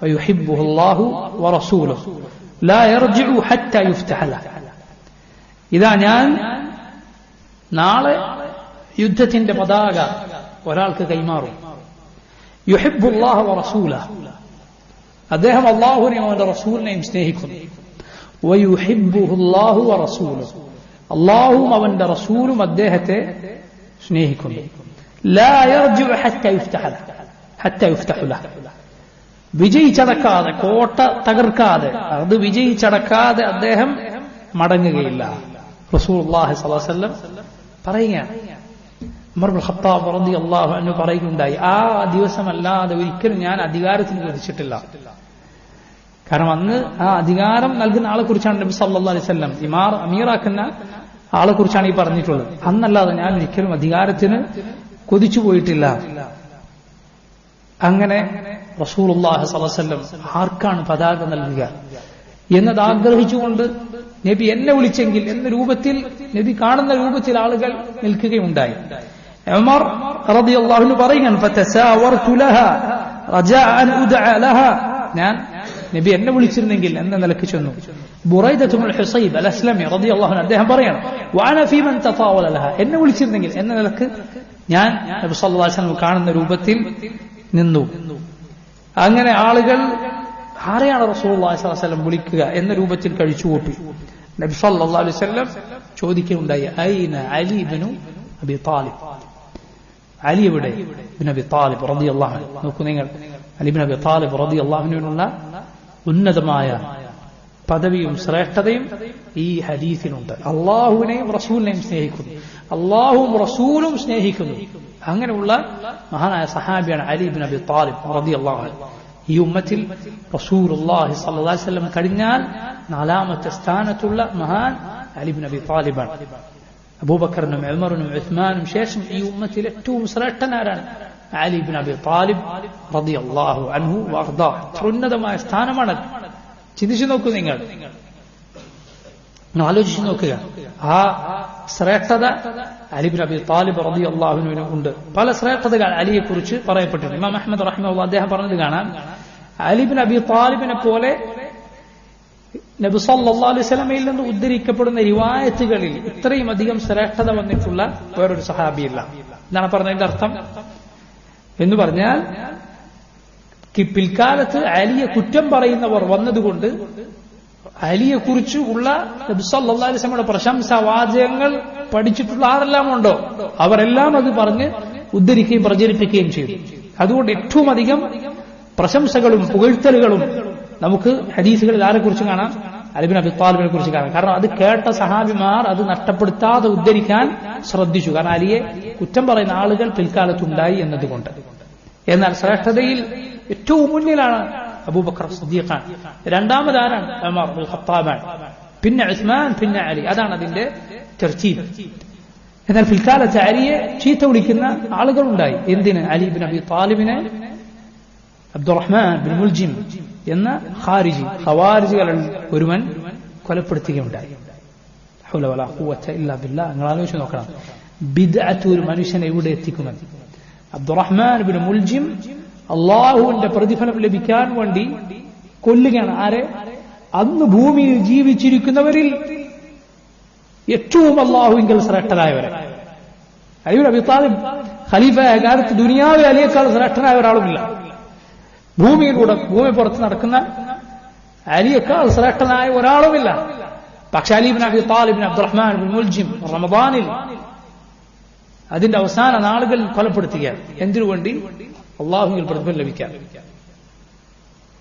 വയുഹിബ്ബുഹു അല്ലാഹു വറസൂലുഹു ലാ യർജിഉ ഹത്താ യുഫ്തഹ ലഹു. ഇതാ ഞാൻ നാളെ യുദ്ധത്തിന്റെ പതാക ഒരാൾക്ക് കൈമാറും. യുഹിബ്ബു അല്ലാഹ വറസൂലഹു, അദ്ദേഹം അല്ലാഹുവിനെയും അവന്റെ റസൂലിനെയും സ്നേഹിക്കുന്നു. വയുഹിബ്ബുഹു അല്ലാഹു വറസൂലുഹു, അല്ലാഹുവും അവന്റെ റസൂലും അദ്ദേഹത്തെ സ്നേഹിക്കുന്നു. ലാ യർജിഉ ഹത്താ യുഫ്തഹ ലഹു, വിജയിച്ചടക്കാതെ, കോട്ട തകർക്കാതെ, അത് വിജയിച്ചടക്കാതെ അദ്ദേഹം മടങ്ങുകയില്ല. റസൂലുള്ളാഹി സ്വല്ലല്ലാഹു അലൈഹി വസല്ലം പറയുകയാണ്. ഉമർ ഇബ്നുൽ ഖത്താബ് റളിയല്ലാഹു അൻഹു പറയുകയുണ്ടായി, ആ ദിവസമല്ലാതെ ഒരിക്കലും ഞാൻ അധികാരത്തിന് ചോദിച്ചിട്ടില്ല. കാരണം അന്ന് ആ അധികാരം നൽകുന്ന ആളെ കുറിച്ചാണ് നബി സല്ലല്ലാഹു അലൈഹി വസല്ലം, അമീറാക്കുന്ന ആളെ കുറിച്ചാണ് ഈ പറഞ്ഞിട്ടുള്ളത്. അന്നല്ലാതെ ഞാൻ ഒരിക്കലും അധികാരത്തിന് കൊതിച്ചു പോയിട്ടില്ല. അങ്ങനെ റസൂലുള്ളാഹി സ്വല്ലല്ലാഹു അലൈഹി വസല്ലം ആർക്കാണ് പതാക നൽകുക എന്നത് ആഗ്രഹിച്ചുകൊണ്ട് നബി എന്നെ വിളിച്ചെങ്കിൽ എന്ന രൂപത്തിൽ, നബി കാണുന്ന രൂപത്തിൽ ആളുകൾ നിൽക്കുകയുണ്ടായി. ഉമർ റളിയല്ലാഹു അൻഹു പറയുകയാണ്, ഫതസാവർതു ലഹാ റജാഅ അൻ ഉദ്അ ലഹാ, ഞാൻ നബി എന്നെ വിളിച്ചിരുന്നെങ്കിൽ എന്ന നിലയ്ക്ക് ചെന്നു. ബുറൈദത്ത് ബിൻ ഹുസൈബ് അൽ അസ്ലമി റളിയല്ലാഹു അൻഹു അദ്ദേഹം പറയാണ്, വഅന ഫീ മൻ തതാവല ലഹാ, എന്നെ വിളിച്ചിരുന്നെങ്കിൽ എന്ന നിലയ്ക്ക് ഞാൻ നബി സല്ലല്ലാഹു അലൈഹി വസല്ലം കാണുന്ന രൂപത്തിൽ നിന്നു. അങ്ങനെ ആളുകൾ ആരെയാണ് റസൂലുള്ളാഹി സ്വല്ലല്ലാഹു അലൈഹി വസല്ലം വിളിക്കുക എന്ന രൂപത്തിൽ കഴിച്ചുകൂട്ടി. നബി സല്ലല്ലാഹു അലൈഹി വസല്ലം ചോദിക്കുകയുണ്ടായി, ഐന അലി ഇബ്നു അബി താലിബ്, അലി എവിടെ? ഇബ്നു അബി താലിബ് റളിയല്ലാഹു അൻഹു. നോക്കൂ നിങ്ങൾ, അലി ഇബ്നു അബി താലിബ് റളിയല്ലാഹു അൻഹുവിനുള്ള ഉന്നതമായ പദവിയും ശ്രേഷ്ഠതയും ഈ ഹദീസിനുണ്ട്. അള്ളാഹുവിനെയും റസൂലിനെയും സ്നേഹിക്കുന്നു, അള്ളാഹുവും റസൂലും സ്നേഹിക്കുന്നു. അങ്ങനെയുള്ള മഹാനായ സഹാബിയാണ് അലി ഇബ്നു അബി താലിബ് റളിയല്ലാഹു അൻഹു. ഈ ഉമ്മത്തിൽ റസൂലുള്ളാഹി സ്വല്ലല്ലാഹു അലൈഹി വസല്ലം കഴിഞ്ഞാൽ നാലാമത്തെ സ്ഥാനത്തുള്ള മഹാൻ അലി ഇബ്നു അബി താലിബാണ്. അബൂബക്കറിനും ഉമറിനും ഉസ്മാനും ശേഷം ഈ ഉമ്മത്തിൽ ഏറ്റവും ശ്രേഷ്ഠനാരാണ്? അലി ഇബ്നു അബി താലിബ് റളിയല്ലാഹു അൻഹു വഅർദാ. ഉന്നതമായ സ്ഥാനമാണ്. ചിന്തിച്ചു നോക്കൂ, നിങ്ങൾ ആലോചിച്ചു നോക്കുക. ആ ശ്രേഷ്ഠത അലി ഇബ്നു അബി താലിബ് റളിയല്ലാഹു അൻഹുവിന് ഉണ്ട്. പല ശ്രേഷ്ഠതകൾ അലിയെ കുറിച്ച് പറയപ്പെട്ടിട്ടുണ്ട്. ഇമാം അഹ്മദ് റഹിമഹുല്ലാഹ് അദ്ദേഹം പറഞ്ഞത് കാണാം, അലി ഇബ്നു അബി താലിബിനെ പോലെ നബി സല്ലല്ലാഹു അലൈഹി വസല്ലമയിൽ നിന്ന് ഉദ്ധരിക്കപ്പെടുന്ന റിവായത്തുകളിൽ ഇത്രയും അധികം ശ്രേഷ്ഠത വന്നിട്ടുള്ള വേറൊരു സഹാബിയില്ല. എന്താണ് പറഞ്ഞതിന്റെ അർത്ഥം എന്ന് പറഞ്ഞാൽ, പിൽക്കാലത്ത് അലിയെ കുറ്റം പറയുന്നവർ വന്നതുകൊണ്ട് അലിയെ കുറിച്ച് ഉള്ള നബി സല്ലല്ലാഹു അലൈഹി വസല്ലമയുടെ പ്രശംസാ വാചകങ്ങൾ പഠിച്ചിട്ടുള്ള ആരെല്ലാം ഉണ്ടോ അവരെല്ലാം അത് പറഞ്ഞ് ഉദ്ധരിക്കുകയും പ്രചരിപ്പിക്കുകയും ചെയ്തു. അതുകൊണ്ട് ഏറ്റവും അധികം പ്രശംസകളും പുകഴ്ത്തലുകളും നമുക്ക് ഹദീസുകളിൽ ആരെക്കുറിച്ച് കാണാം? അലി ഇബ്നു അബി താലിബിനെ കുറിച്ച് കാണാം. കാരണം അത് കേട്ട സഹാബിമാർ അത് നഷ്ടപ്പെടുത്താതെ ഉദ്ധരിക്കാൻ ശ്രദ്ധിച്ചു. കാരണം അലിയെ കുറ്റം പറയുന്ന ആളുകൾ പിൽക്കാലത്തുണ്ടായി എന്നതുകൊണ്ട്. എന്നാൽ ശ്രേഷ്ഠതയിൽ ഏറ്റവും മുന്നിലാണ് അബൂബക്കർ സിദ്ദീഖാൻ. രണ്ടാമതാരാണ്? ഉമർ ഇബ്നുൽ ഖത്താബാൻ. പിന്നെ ഉസ്മാൻ, പിന്നെ അലി. അതാണ് അതിന്റെ തർത്തീബ്. എന്നാൽ പിൽക്കാലത്ത് അലിയെ ചീത്ത വിളിക്കുന്ന ആളുകളുണ്ടായി. എന്തിന്? അലി ഇബ്നു അബി താലിബിനെ അബ്ദുറഹ്മാൻ ബിൻ മുൽജിം എന്ന ഖവാരിജികളിൽ ഒരുവൻ കൊലപ്പെടുത്തുകയുണ്ടായി. ഹൗല വലാ ഖുവത ഇല്ലാ ബില്ലാഹ്. നിങ്ങൾ ആലോചിച്ച് നോക്കണം, ബിദ്അത്ത് ഒരു മനുഷ്യനെ എവിടെ എത്തിക്കുമെന്ന്. അബ്ദുറഹ്മാൻ ബിൻ മുൽജിം അള്ളാഹുവിന്റെ പ്രതിഫലം ലഭിക്കാൻ വേണ്ടി കൊല്ലുകയാണ്. ആരെ? അന്ന് ഭൂമിയിൽ ജീവിച്ചിരിക്കുന്നവരിൽ ഏറ്റവും അള്ളാഹുവിങ്കൽ ശ്രേഷ്ഠരായവരെ. അലി ഇബ്നു അബി താലിബ് ഖലീഫയായ കാലത്ത് ദുനിയാവിൽ അലിയേക്കാൾ ശ്രേഷ്ഠനായ ഒരാളുമില്ല. ഭൂമി പുറത്ത് നടക്കുന്ന അലിയേക്കാൾ ശ്രേഷ്ഠനായ ഒരാളുമില്ല. പക്ഷെ അലി ഇബ്നു അബി താലിബിന് അബ്ദുറഹ്മാൻ ബിൻ മുൽജിം റമദാനിൽ അതിന്റെ അവസാന നാളുകളിൽ കൊലപ്പെടുത്തുകയാണ്. എന്തിനുവേണ്ടി? അള്ളാഹുവിൽ പ്രതിഫലം ലഭിക്കാൻ.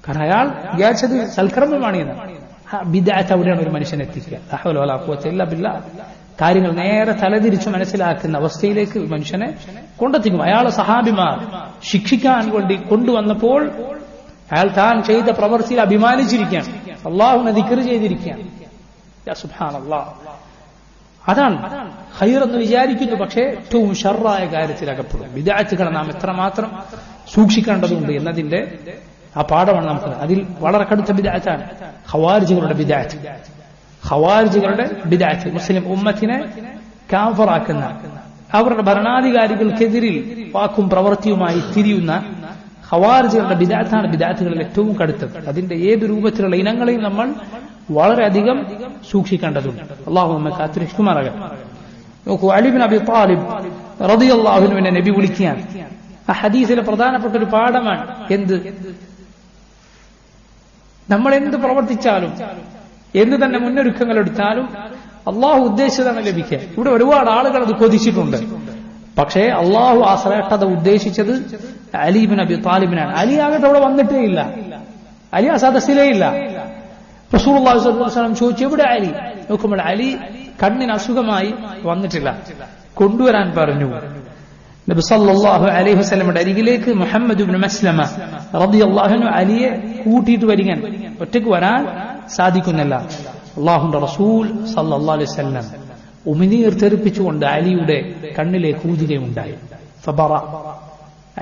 കാരണം അയാൾ വിചാരിച്ചത് സൽക്കർമ്മമാണ് എന്ന്. ബിദ്അത്ത് അവിടെയാണ് ഒരു മനുഷ്യനെ എത്തിക്കുക. ലാ ഹൗല വലാ ഖുവത ഇല്ലാ ബില്ലാഹ്. കാര്യങ്ങൾ നേരെ തലതിരിച്ച് മനസ്സിലാക്കുന്ന അവസ്ഥയിലേക്ക് മനുഷ്യനെ കൊണ്ടെത്തിക്കും. അയാളെ സഹാബിമാർ ശിക്ഷിക്കാൻ വേണ്ടി കൊണ്ടുവന്നപ്പോൾ അയാൾ താൻ ചെയ്ത പ്രവൃത്തിയിൽ അഭിമാനിച്ചിരിക്കുകയാണ്, അള്ളാഹുവിനെ ദിക്ർ ചെയ്തിരിക്കുകയാണ്. യാ സുബ്ഹാനല്ലാഹ്. അതാണ് ഖൈറെന്ന് വിചാരിക്കുന്നു, പക്ഷേ ഏറ്റവും ഷർറായ കാര്യത്തിൽ അകപ്പെടും. ബിദ്അത്തുകൾ നാം എത്രമാത്രം സൂക്ഷിക്കേണ്ടതുണ്ട് എന്നതിന്റെ ആ പാഠമാണ് നമുക്ക്. അതിൽ വളരെ കടുത്ത ബിദ്അത്താണ് ഖവാരിജികളുടെ ബിദ്അത്ത്. ഖവാരിജികളുടെ ബിദ്അത്ത് മുസ്ലിം ഉമ്മത്തിനെ കാഫറാക്കുന്ന, അവരുടെ ഭരണാധികാരികൾക്കെതിരിൽ വാക്കും പ്രവൃത്തിയുമായി തിരിയുന്ന ഖവാരിജികളുടെ ബിദ്അത്താണ് ബിദ്അത്തുകളിൽ ഏറ്റവും കടുത്തത്. അതിന്റെ ഏത് രൂപത്തിലുള്ള ഇനങ്ങളെയും നമ്മൾ വളരെയധികം സൂക്ഷിക്കേണ്ടതുണ്ട്. അള്ളാഹു നമ്മെ കാത്തിരക്ഷിക്കുമാറാകട്ടെ. നോക്കൂ, അലി ഇബ്നു അബി താലിബ് റളിയല്ലാഹു അൻഹുവിനെ നബി വിളിക്കുകയാണ്. ആ ഹദീസിലെ പ്രധാനപ്പെട്ട ഒരു പാഠമാണ്. എന്ത്? നമ്മൾ എന്ത് പ്രവർത്തിച്ചാലും എന്ത് തന്നെ മുന്നൊരുക്കങ്ങൾ എടുത്താലും അള്ളാഹു ഉദ്ദേശിച്ചതാണ് ലഭിക്കുക. ഇവിടെ ഒരുപാട് ആളുകൾ അത് കൊതിച്ചിട്ടുണ്ട്. പക്ഷേ അള്ളാഹു ആ ശ്രേഷ്ഠത ഉദ്ദേശിച്ചത് അലി ഇബ്നു അബി താലിബിനാണ്. അലി ആകട്ടെ അവിടെ വന്നിട്ടേ ഇല്ല. അലി ആ സദസ്സിലേ ഇല്ല. റസൂലുള്ളാഹി സ്വല്ലല്ലാഹു അലൈഹി വസല്ലം ചോദിച്ചു, എവിടെ അലി? നോക്കുമ്പോൾ അലി കണ്ണിന് അസുഖമായി വന്നിട്ടില്ല. കൊണ്ടുവരാൻ പറഞ്ഞു. നബി സല്ലല്ലാഹു അലൈഹി വസല്ലമയുടെ അരികിലേക്ക് മുഹമ്മദ് ഇബ്നു മസ്ലമ റളിയല്ലാഹു അൻഹു അലിയെ കൂട്ടിയിട്ട് വരികൻ. ഒറ്റയ്ക്ക് വരാൻ സാധിക്കുന്നില്ല. അല്ലാഹുവിന്റെ റസൂൽ സല്ലല്ലാഹു അലൈഹി വസല്ലം ഉമിനീർ തെറിപ്പിച്ചുകൊണ്ട് അലിയുടെ കണ്ണിലേക്ക് ഊതുകയുണ്ടായി. ഫബറ,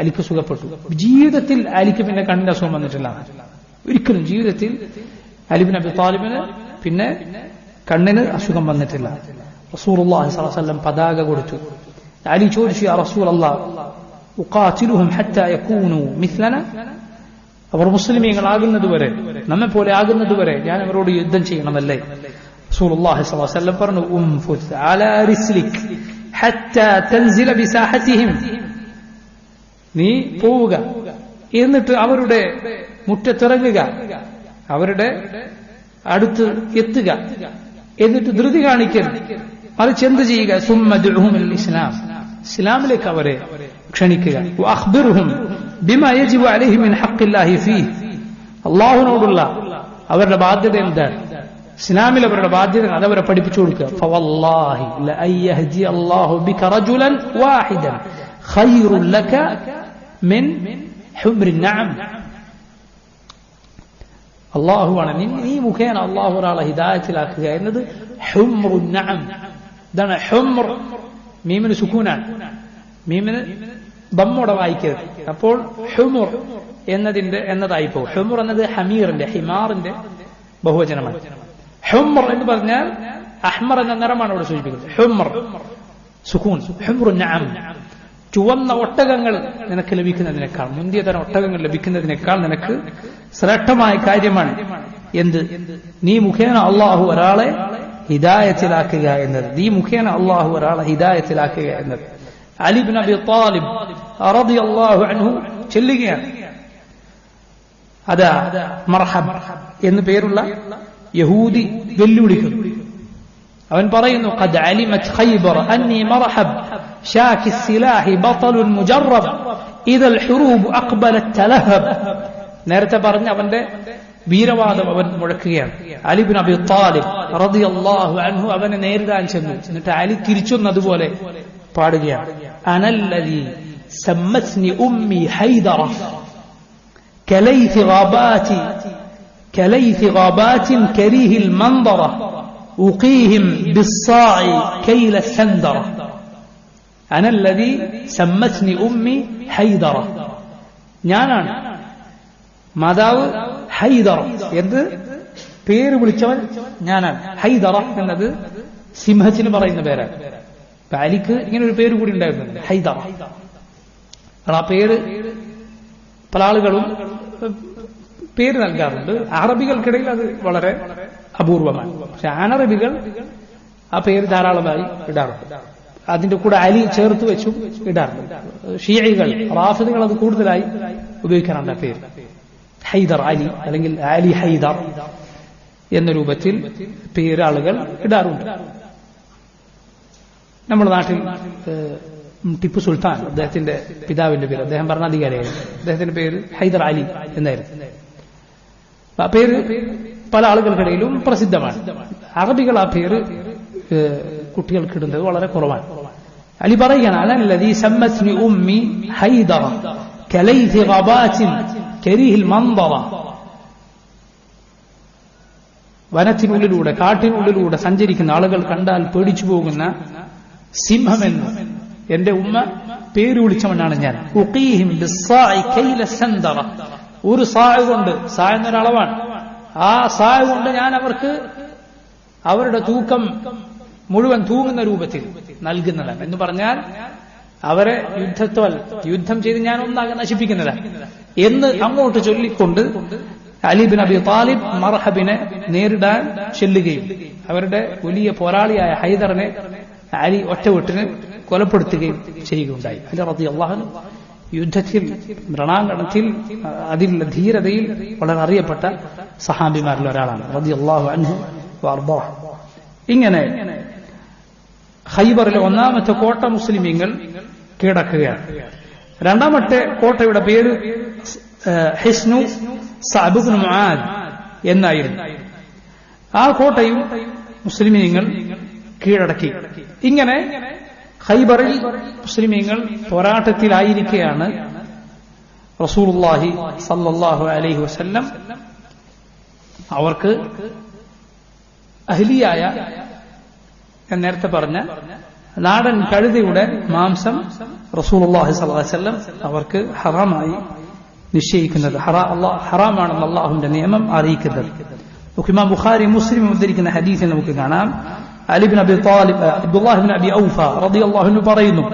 അലിക്ക് സുഖപ്പെട്ടു. ജീവിതത്തിൽ അലിക്ക് പിന്നെ കണ്ണിന്റെ അസുഖം വന്നിട്ടില്ല. ഒരിക്കലും ജീവിതത്തിൽ അലി ഇബ്നു അബി താലിബിന് പിന്നെ കണ്ണിന് അസുഖം വന്നിട്ടില്ല. റസൂലുള്ളാഹി സ്വല്ലല്ലാഹു അലൈഹി വസല്ലം പതാക കൊടുത്തു. അലി ചോദിച്ചു, യാ റസൂലല്ലാഹ്, ഉഖാതിലുഹും ഹത്താ യകൂനു മിസ്ലന, അവർ മുസ്ലിമീങ്ങളാകുന്നതുവരെ, നമ്മെ പോലെ ആകുന്നതുവരെ ഞാൻ അവരോട് യുദ്ധം ചെയ്യണമല്ലേ? റസൂലുള്ളാഹി സ്വല്ലല്ലാഹു അലൈഹി വസല്ലം പറഞ്ഞു, ഉംഫുസ് അലാ റിസ്ലിക് ഹത്താ തൻസില ബിസാഹതിഹിം, നീ പോവുക, എന്നിട്ട് അവരുടെ മുറ്റത്തിറങ്ങുക, അവരുടെ അടുത്ത് എത്തുക, എന്നിട്ട് ധൃതി കാണിക്കരുത്. മറിച്ച് എന്ത് ചെയ്യുക? സുമ്മ ദുഉഹും ഇലൽ ഇസ്ലാം, ഇസ്ലാമിലേക്ക് അവരെ ക്ഷണിക്കുക. വഅഖ്ബിർഹും ബിമാ യജിബു അലൈഹി മിൻ ഹഖ്ഖില്ലാഹി ഫീഹി, അല്ലാഹുവിനോടുള്ള അവരുടെ ബാധ്യത എന്താണ്, ഇസ്ലാമിൽ അവരുടെ ബാധ്യത അതവരെ പഠിപ്പിച്ചു കൊടുക്കുക. ഫവല്ലാഹി ലഅൻ യഹ്ദി അല്ലാഹു ബിക റജുലൻ വാഹിദൻ ഖൈറുൻ ലക മിൻ ഹുംറിൻ നഅം, അള്ളാഹുവാണ്. നീ മുഖേന അള്ളാഹു ഒരാളെ ഹിദായത്തിലാക്കുക എന്നത് ഹുംറുൻ നഅം. ഇതാണ് ഹുംർ. മീമിന് സുക്കൂനാണ്, മീമിന് ദമ്മോടെ വായിക്കരുത്. അപ്പോൾ ഹുമുർ എന്നതായിപ്പോ. ഹുമുർ എന്നത് ഹമീറിന്റെ ഹിമാറിന്റെ ബഹുവചനമാണ്. ഹുമർ എന്ന് പറഞ്ഞാൽ അഹ്മർ എന്ന നിറമാണ് ഇവിടെ സൂചിപ്പിക്കുന്നത്. ഹുമർ സുക്കൂൻ. ഹുംറുൻ നഅം. ചുവന്ന ഒട്ടകങ്ങൾ നിനക്ക് ലഭിക്കുന്നതിനേക്കാൾ, മുന്തിയ തരം ഒട്ടകങ്ങൾ ലഭിക്കുന്നതിനേക്കാൾ നിനക്ക് ശ്രേഷ്ഠമായ കാര്യമാണ് എന്ത്? നീ മുഖേന അള്ളാഹു ഒരാളെ ഹിദായത്തിലാക്കുക എന്നത്. നീ മുഖേന അള്ളാഹു ഒരാളെ ഹിദായത്തിലാക്കുക എന്നത്. അലി ഇബ്നു അബി ത്വാലിബ് റളിയല്ലാഹു അൻഹു ചൊല്ലുകയാണ്. അതാ മർഹബ് എന്ന് പേരുള്ള യഹൂദി വെല്ലുവിളിക്കുന്നു. അവൻ പറയുന്നു, ഖദ് അലിമത് ഖൈബർ അന്നി മർഹബ് ഷാകി സിലാഹി ബതലുൻ മുജറബ് ഇദൽ ഹുറൂബ് അഖ്ബലത് തലഹബ്. നേരത്തെ പറഞ്ഞ അവന്റെ വീരവാദം അവൻ മുഴക്കുകയാണ്. അലി ഇബ്നു അബി ത്വാലിബ് റളിയല്ലാഹു അൻഹു അവനെ നേരിടാൻ ചെന്നു. എന്നിട്ട് അലി തിരിച്ചൊന്നതുപോലെ പാടുകയാണ്. അനല്ലദീ സമ്മത്നി ഉമ്മി ഹൈദറ കലൈഥി ഗാബാത്തിൻ കരീഹിൽ മൻദറ ഉഖീഹിം ബിസ്സാഇ കൈല സൻദറ. അനല്ലദീ സമ്മത്നി ഉമ്മി ഹൈദറ. ഞാനാണ് മാതാവ് ഹൈദർ എന്ന് പേര് വിളിച്ചവൻ ഞാനാണ്. ഹൈദറ എന്നത് സിംഹത്തിന് പറയുന്ന പേരാണ്. അലിക്ക് ഇങ്ങനെ ഒരു പേര് കൂടി ഉണ്ടായിരുന്നു, ഹൈദർ. ആ പേര് പല ആളുകളും പേര് നൽകാറുണ്ട്. അറബികൾക്കിടയിൽ അത് വളരെ അപൂർവമാണ്. പക്ഷെ അനറബികൾ ആ പേര് ധാരാളമായി ഇടാറുണ്ട്. അതിന്റെ കൂടെ അലി ചേർത്ത് വെച്ചും ഇടാറുണ്ട്. ഷിയകൾ, റാഫിദുകൾ അത് കൂടുതലായി ഉപയോഗിക്കാറുണ്ട് ആ പേര്. ഹൈദർ അലി അല്ലെങ്കിൽ അലി ഹൈദർ എന്ന രൂപത്തിൽ പേരാളുകൾ ഇടാറുണ്ട്. നമ്മുടെ നാട്ടിൽ ടിപ്പു സുൽത്താൻ, അദ്ദേഹത്തിന്റെ പിതാവിന്റെ പേര്, അദ്ദേഹം ഭരണാധികാരിയായിരുന്നു. അദ്ദേഹത്തിന്റെ പേര് ഹൈദർ അലി എന്നായിരുന്നു. ആ പേര് പല ആളുകൾക്കിടയിലും പ്രസിദ്ധമാണ്. അറബികൾ ആ പേര് കുട്ടികൾക്ക് ഇടുന്നത് വളരെ കുറവാണ്. അലി പറയുകയാണ്, അനല്ലദീ സമ്മത്നി ഉമ്മി ഹൈദറ കലൈഥി ഗബാത്തിൻ കരീഹിൽ മൻദറ. വനത്തിനുള്ളിലൂടെ, കാട്ടിനുള്ളിലൂടെ സഞ്ചരിക്കുന്ന ആളുകൾ കണ്ടാൽ പേടിച്ചു പോകുന്ന സിംഹമെന്ന് എന്റെ ഉമ്മ പേര് വിളിച്ചവനാണ് ഞാൻ. ഉഖീഹിം ബിസ്സാഇ കൈല സൻദറ. ഒരു സായ കൊണ്ട്, സായ എന്നൊരളവാണ്, ആ സായ കൊണ്ട് ഞാൻ അവർക്ക് അവരുടെ തൂക്കം മുഴുവൻ തൂങ്ങുന്ന രൂപത്തിൽ നൽകുന്നതാണ്. എന്ന് പറഞ്ഞാൽ അവരെ യുദ്ധം ചെയ്ത് ഞാൻ ഒന്നാകെ നശിപ്പിക്കുന്നതാണ് എന്ന് അങ്ങോട്ട് ചൊല്ലിക്കൊണ്ട് അലി ബിൻ അബി താലിബ് മർഹബിനെ നേരിടാൻ ചെല്ലുകയും അവരുടെ വലിയ പോരാളിയായ ഹൈദറിനെ അലി ഒറ്റവെട്ടിന് കൊലപ്പെടുത്തുകയും ചെയ്യുകയുണ്ടായി. അലി റളിയല്ലാഹു അൻഹു യുദ്ധത്തിൽ, രണാങ്കണത്തിൽ, അതിലുള്ള ധീരതയിൽ വളരെ അറിയപ്പെട്ട സഹാബിമാരിൽ ഒരാളാണ് റളിയല്ലാഹു അൻഹു വഅർദാഹു. ഇങ്ങനെ ഖൈബറിലെ ഒന്നാമത്തെ കോട്ട മുസ്ലിമീങ്ങൾ കീഴടക്കുകയാണ്. രണ്ടാമത്തെ കോട്ടയുടെ പേര് ഹിസ്നു സഅബ് ഇബ്നു മുആദ് എന്നായിരുന്നു. ആ കോട്ടയും മുസ്ലിമീങ്ങൾ കീഴടക്കി. ഇങ്ങനെ ഖൈബറിൽ മുസ്ലിമീങ്ങൾ പോരാട്ടത്തിലായിരിക്കെയാണ് റസൂലുള്ളാഹി സല്ലല്ലാഹു അലൈഹി വസല്ലം അവർക്ക് അഹ്ലിയായ, ഞാൻ നേരത്തെ പറഞ്ഞ നാടൻ കഴുതയുടെ മാംസം റസൂലുള്ളാഹി സ്വല്ലല്ലാഹു അലൈഹി വസല്ലം അവർക്ക് ഹറാമായി നിശ്ചയിക്കുന്നത്, ഹറാമാണെന്ന് അള്ളാഹുവിന്റെ നിയമം അറിയിക്കുന്നത്. ഇമാം ബുഖാരി മുസ്ലിം ഉദ്ധരിക്കുന്ന ഹദീസിൽ നമുക്ക് കാണാം, Ali bin Abi Talib Abdullah bin Abi Awfa റളിയല്ലാഹു അൻഹു പറയുന്നു,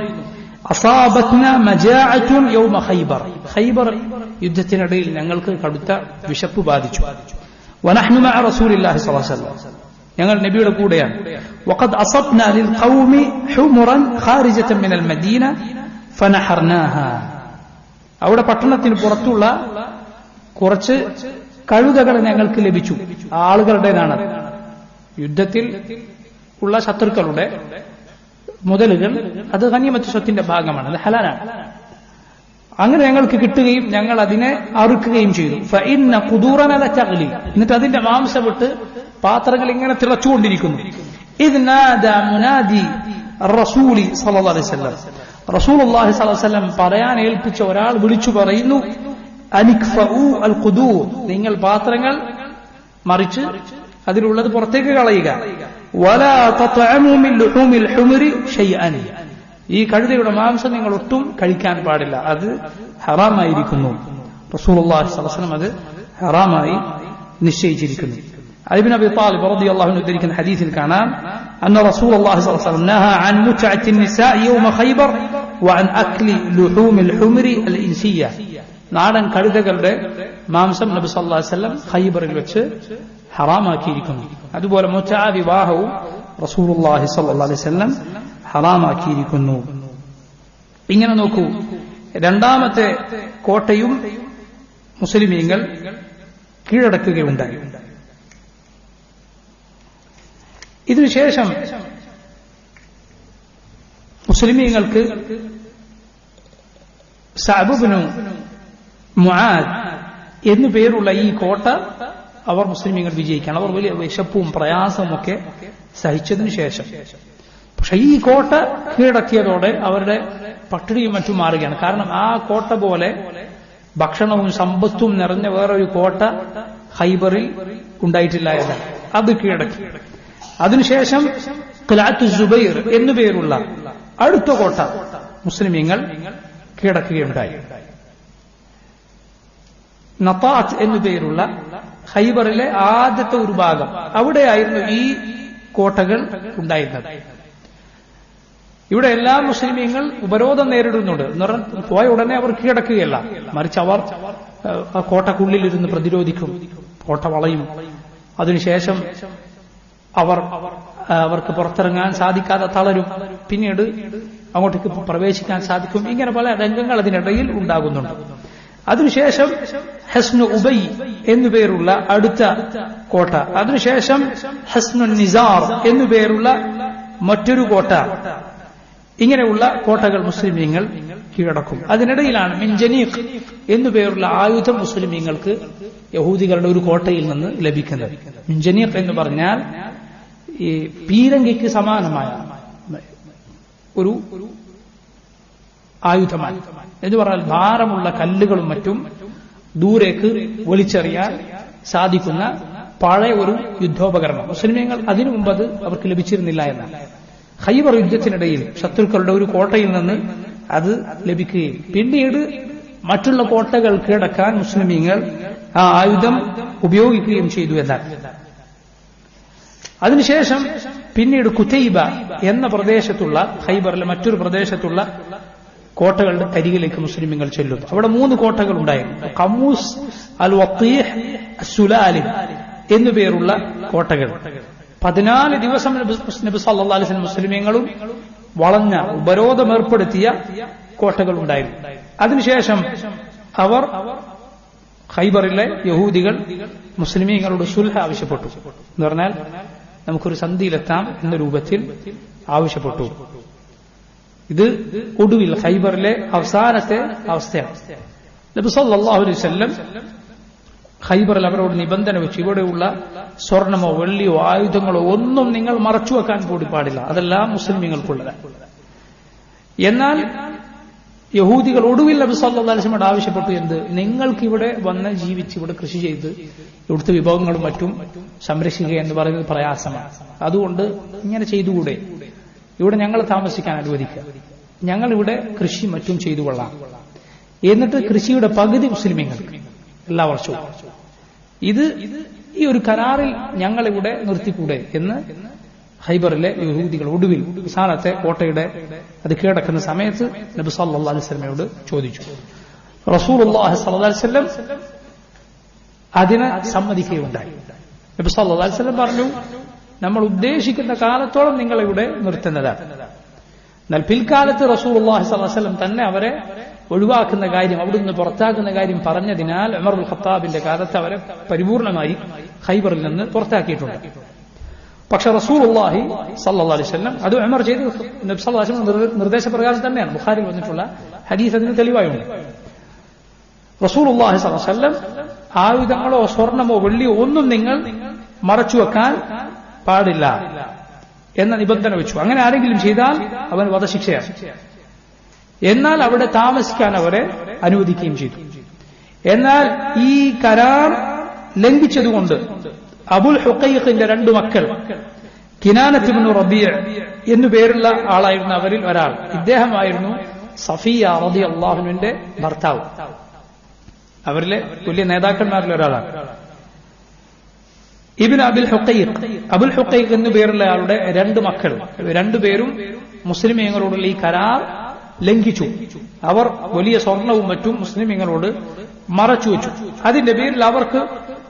അസാബത്നാ മജാഅത്തുൻ യൗമ ഖൈബർ. ഖൈബർ യുദ്ധത്തിനിടയിൽ ഞങ്ങൾക്ക് കടുത്ത വിശപ്പ് ബാധിച്ചു. വനഹ്നു മഅ റസൂലില്ലാഹി സ്വല്ലല്ലാഹു അലൈഹി വസല്ലം, ഞങ്ങൾ നബിയുടെ കൂടെയാണ്. വഖദ് അസബ്നാ ലിൽ ഖൗമി ഹുമറൻ ഖാരിജതൻ മിനൽ മദീന ഫനഹർനാഹാ. അവിടെ പട്ടണത്തിന് പുറത്തുള്ള കുറച്ച് കഴുതകളെ ഞങ്ങൾക്ക് ലഭിച്ചു. ആളുകളുടേതാണ്. യുദ്ധത്തിൽ ഉള്ള ശത്രുക്കളുടെ മുതലുകൾ അത് ഗനീമത്ത് സ്വത്തിന്റെ ഭാഗമാണ്, അത് ഹലാലാണ്. അങ്ങനെ ഞങ്ങൾക്ക് കിട്ടുകയും ഞങ്ങൾ അതിനെ അറുക്കുകയും ചെയ്തു. ഫഇന്ന ഖുദൂറന ലതഗ്ലി. എന്നിട്ട് അതിന്റെ മാംസം വിട്ട് പാത്രങ്ങൾ ഇങ്ങനെ തിളച്ചുകൊണ്ടിരിക്കുന്നു. ഇദ് നാദാ മുനാദി റസൂലി സ്വല്ലല്ലാഹു അലൈഹി വസല്ലം. റസൂലുള്ളാഹി സ്വല്ലല്ലാഹു അലൈഹി വസല്ലം പറയാൻ ഏൽപ്പിച്ച ഒരാൾ വിളിച്ചു പറയുന്നു, അനിക്ഫഉ അൽ ഖുദൂർ. നിങ്ങൾ പാത്രങ്ങൾ മറിച്ച് അതിലുള്ളത് പുറത്തേക്ക് കളയുക. വലാ തത്അമു മിൻ ലുഹൂമിൽ ഹുമരി ഷൈഅൻ, ഈ കഴുതയുടെ മാംസം നിങ്ങൾ ഒട്ടും കഴിക്കാൻ പാടില്ല, അത് ഹറാമായിരിക്കുന്നു. റസൂലുള്ളാഹി സ്വല്ലല്ലാഹു അലൈഹി വസല്ലം അത് ഹറാമായി നിശ്ചയിച്ചിരിക്കുന്നു. അലി ഇബ്നു അബീ ത്വാലിബ് റളിയല്ലാഹു അൻഹു ഉദ്ധരിക്കുന്ന ഹദീസിൽ കാണാം, അന്ന റസൂലുള്ളാഹി സ്വല്ലല്ലാഹു അലൈഹി വസല്ലം നഹാ അൻ മുത്അത്തിൻ നിസാഇ യൗമ ഖൈബർ വഅൻ അക്ലി ലുഹൂമിൽ ഹുമരി അൽ ഇൻസിയ, നാടൻ കഴുതകളുടെ മാംസം നബി സല്ലല്ലാഹു അലൈഹി വസല്ലം ഖൈബറിൽ വെച്ച് ഹറാമാക്കിയിരിക്കുന്നു. അതുപോലെ മുത്അ വിവാഹവും റസൂലുള്ളാഹി സ്വല്ലല്ലാഹു അലൈഹി വസല്ലം ഹറാമാക്കിയിരിക്കുന്നു. ഇങ്ങനെ നോക്കൂ, രണ്ടാമത്തെ കോട്ടയും മുസ്ലിമീങ്ങൾ കീഴടക്കുകയുണ്ടായി. ഇതിനുശേഷം മുസ്ലിമീങ്ങൾക്ക് സഅബ് ഇബ്നു മുആദ് എന്നു പേരുള്ള ഈ കോട്ട അവർ മുസ്ലിമീങ്ങൾ വിജയിക്കണം. അവർ വലിയ വിശപ്പും പ്രയാസവും ഒക്കെ സഹിച്ചതിനു ശേഷം, പക്ഷെ ഈ കോട്ട കീഴടക്കിയതോടെ അവരുടെ പട്ടിണിയും മറ്റും മാറുകയാണ്. കാരണം ആ കോട്ട പോലെ ഭക്ഷണവും സമ്പത്തും നിറഞ്ഞ വേറൊരു കോട്ട ഖൈബറിൽ ഉണ്ടായിട്ടില്ല എന്നാണ്. അത് കീഴടക്കി. അതിനുശേഷം ഖിലാഅത്തു സുബൈർ എന്നു പേരുള്ള അടുത്ത കോട്ട മുസ്ലിമീങ്ങൾ കീഴടക്കുകയുണ്ടായി. നതാത്ത് എന്നു പേരുള്ള ഖൈബറിലെ ആദ്യത്തെ ഒരു ഭാഗം, അവിടെയായിരുന്നു ഈ കോട്ടകൾ ഉണ്ടായിരുന്നത്. ഇവിടെ എല്ലാ മുസ്ലിമീങ്ങൾ ഉപരോധം നേരിടുന്നുണ്ട്. പോയ ഉടനെ അവർ കീഴടക്കുകയല്ല, മറിച്ച് അവർ ആ കോട്ടക്കുള്ളിലിരുന്ന് പ്രതിരോധിക്കും, കോട്ട വളയും. അതിനുശേഷം അവർക്ക് പുറത്തിറങ്ങാൻ സാധിക്കാതെ തളരും, പിന്നീട് അങ്ങോട്ടേക്ക് പ്രവേശിക്കാൻ സാധിക്കും. ഇങ്ങനെ പല രംഗങ്ങൾ അതിനിടയിൽ ഉണ്ടാകുന്നുണ്ട്. അതിനുശേഷം ഹസ്നു ഉബൈ എന്നുപേരുള്ള അടുത്ത കോട്ട, അതിനുശേഷം ഹസ്നു നിസാർ എന്നുപേരുള്ള മറ്റൊരു കോട്ട. ഇങ്ങനെയുള്ള കോട്ടകൾ മുസ്ലിമീങ്ങൾ കീഴടക്കും. അതിനിടയിലാണ് മിൻജനീഖ് എന്നുപേരുള്ള ആയുധം മുസ്ലിമീങ്ങൾക്ക് യഹൂദികളുടെ ഒരു കോട്ടയിൽ നിന്ന് ലഭിക്കുന്നത്. മിൻജനീഖ് എന്ന് പറഞ്ഞാൽ ഈ പീരങ്കിക്ക് സമാനമായ ഒരു ആയുധമാണ്. എന്ന് പറഞ്ഞാൽ ഭാരമുള്ള കല്ലുകളും മറ്റും ദൂരേക്ക് വലിച്ചെറിയാൻ സാധിക്കുന്ന പഴയ ഒരു യുദ്ധോപകരണം. മുസ്ലിമീങ്ങൾ അതിനു മുമ്പ് അത് അവർക്ക് ലഭിച്ചിരുന്നില്ല എന്നാണ്. ഖൈബർ യുദ്ധത്തിനിടയിൽ ശത്രുക്കളുടെ ഒരു കോട്ടയിൽ നിന്ന് അത് ലഭിക്കുകയും പിന്നീട് മറ്റുള്ള കോട്ടകൾ കീഴടക്കാൻ മുസ്ലിമീങ്ങൾ ആ ആയുധം ഉപയോഗിക്കുകയും ചെയ്തു എന്നാണ്. അതിനുശേഷം പിന്നീട് കുതൈബ എന്ന പ്രദേശത്തുള്ള ഖൈബറിലെ മറ്റൊരു പ്രദേശത്തുള്ള കോട്ടകളുടെ അരികിലേക്ക് മുസ്ലിമീങ്ങൾ ചെല്ലുന്നു. അവിടെ 3 കോട്ടകൾ ഉണ്ടായിരുന്നു. ഖമൂസ്, അൽ വത്തീഹ്, സുലാലിം എന്നുപേരുള്ള കോട്ടകൾ. 14 ദിവസം നബി സല്ലല്ലാഹു അലൈഹി വസല്ലം മുസ്ലിമീങ്ങളും വളഞ്ഞ ഉപരോധം ഏർപ്പെടുത്തിയ കോട്ടകൾ ഉണ്ടായിരുന്നു. അതിനുശേഷം അവർ ഖൈബറിലെ യഹൂദികൾ മുസ്ലിമീങ്ങളോട് സുൽഹ് ആവശ്യപ്പെട്ടു. എന്ന് പറഞ്ഞാൽ നമുക്കൊരു സന്ധിയിലെത്താം എന്ന രൂപത്തിൽ ആവശ്യപ്പെട്ടു. ഇത് ഒടുവിൽ ഖൈബറിലെ അവസാനത്തെ അവസ്ഥയാണ്. നബി സല്ലല്ലാഹു അലൈഹി വസല്ലം ഖൈബറിൽ അവരോട് നിബന്ധന വെച്ചു, ഇവിടെയുള്ള സ്വർണമോ വെള്ളിയോ ആയുധങ്ങളോ ഒന്നും നിങ്ങൾ മറച്ചു വെക്കാൻ കൂടി പാടില്ല, അതെല്ലാം മുസ്ലിമീങ്ങൾക്കുള്ളതാണ്. എന്നാൽ യഹൂദികൾ ഒടുവിൽ നബി സല്ലല്ലാഹു അലൈഹി വസല്ലം ആവശ്യപ്പെട്ടു, എന്ത്, നിങ്ങൾക്ക് ഇവിടെ വന്ന് ജീവിച്ച് ഇവിടെ കൃഷി ചെയ്ത് ഇവിടുത്തെ വിഭവങ്ങളും മറ്റും സംരക്ഷിക്കുക എന്ന് പറയുന്നത് പ്രയാസമാണ്. അതുകൊണ്ട് ഇങ്ങനെ ചെയ്തുകൂടെ, ഇവിടെ ഞങ്ങൾ താമസിക്കാൻ അനുവദിക്കുക, ഞങ്ങൾ ഇവിടെ കൃഷി മറ്റും ചെയ്തു കൊള്ളാം. എന്നിട്ട് കൃഷിയുടെ പകുതി മുസ്ലിമീങ്ങൾക്ക് എല്ലാ വർഷവും, ഇത് ഈ ഒരു കരാറിൽ ഞങ്ങളിവിടെ നിർത്തിക്കൂടെ എന്ന് ഖൈബറിലെ യഹൂദികൾ ഒടുവിൽ അവസാനത്തെ കോട്ടയുടെ അത് കീഴടക്കുന്ന സമയത്ത് നബി സല്ലല്ലാഹു അലൈഹി വസല്ലമയോട് ചോദിച്ചു. റസൂലുള്ളാഹി സ്വല്ലല്ലാഹു അലൈഹി വസല്ലം അതിനെ സമ്മതിക്കുകയുണ്ടായി. നബി സല്ലല്ലാഹു അലൈഹി വസല്ലം പറഞ്ഞു, നമ്മൾ ഉദ്ദേശിക്കുന്ന കാലത്തോളം നിങ്ങളിവിടെ നിർത്തുന്നതാണ്. എന്നാൽ പിൽക്കാലത്ത് റസൂലുള്ളാഹി സ്വല്ലല്ലാഹു അലൈഹി വസല്ലം തന്നെ അവരെ ഒഴിവാക്കുന്ന കാര്യം, അവിടുന്ന് പുറത്താക്കുന്ന കാര്യം പറഞ്ഞതിനാൽ ഉമർ ഇബ്നുൽ ഖത്താബിന്റെ കാലത്ത് അവരെ പരിപൂർണമായി ഖൈബറിൽ നിന്ന് പുറത്താക്കിയിട്ടുണ്ട്. പക്ഷെ റസൂലുള്ളാഹി സ്വല്ലല്ലാഹു അലൈഹി വസല്ലം അത് ഉമർ ചെയ്ത് നബി സല്ലല്ലാഹു അലൈഹി വസല്ലം നിർദ്ദേശപ്രകാരം തന്നെയാണ്. ബുഖാരിയിൽ വന്നിട്ടുള്ള ഹദീസ് അതിന് തെളിവായുണ്ട്. റസൂലുള്ളാഹി സ്വല്ലല്ലാഹു അലൈഹി വസല്ലം ആയുധങ്ങളോ സ്വർണമോ വെള്ളിയോ ഒന്നും നിങ്ങൾ മറച്ചുവെക്കാൻ പാടില്ല എന്ന നിബന്ധന വെച്ചു. അങ്ങനെ ആരെങ്കിലും ചെയ്താൽ അവന് വധശിക്ഷയാണ്. എന്നാൽ അവിടെ താമസിക്കാൻ അവരെ അനുവദിക്കുകയും ചെയ്തു. എന്നാൽ ഈ കരാർ ലംഘിച്ചതുകൊണ്ട് അബുൽ ഹുഖൈഖിന്റെ 2 മക്കൾ കിനാനത്ത് ഇബ്നു റബീഅ എന്നു പേരുള്ള ആളായിരുന്നു അവരിൽ ഒരാൾ. ഇദ്ദേഹമായിരുന്നു സഫിയ റളിയല്ലാഹു അൻഹയുടെ ഭർത്താവ്. അവരിലെ വലിയ നേതാക്കന്മാരിൽ ഒരാളാണ്. ഇബ്നു അബുൽ ഹുഖൈഖ് എന്നു പേരുള്ള ആളുടെ 2 മക്കൾ, 2 പേരും മുസ്ലിമീങ്ങളോടുള്ള ഈ കരാർ ലംഘിച്ചു. അവർ വലിയ സ്വർണവും മറ്റും മുസ്ലിമീങ്ങളോട് മറച്ചു വെച്ചു. അതിന്റെ പേരിൽ അവർക്ക്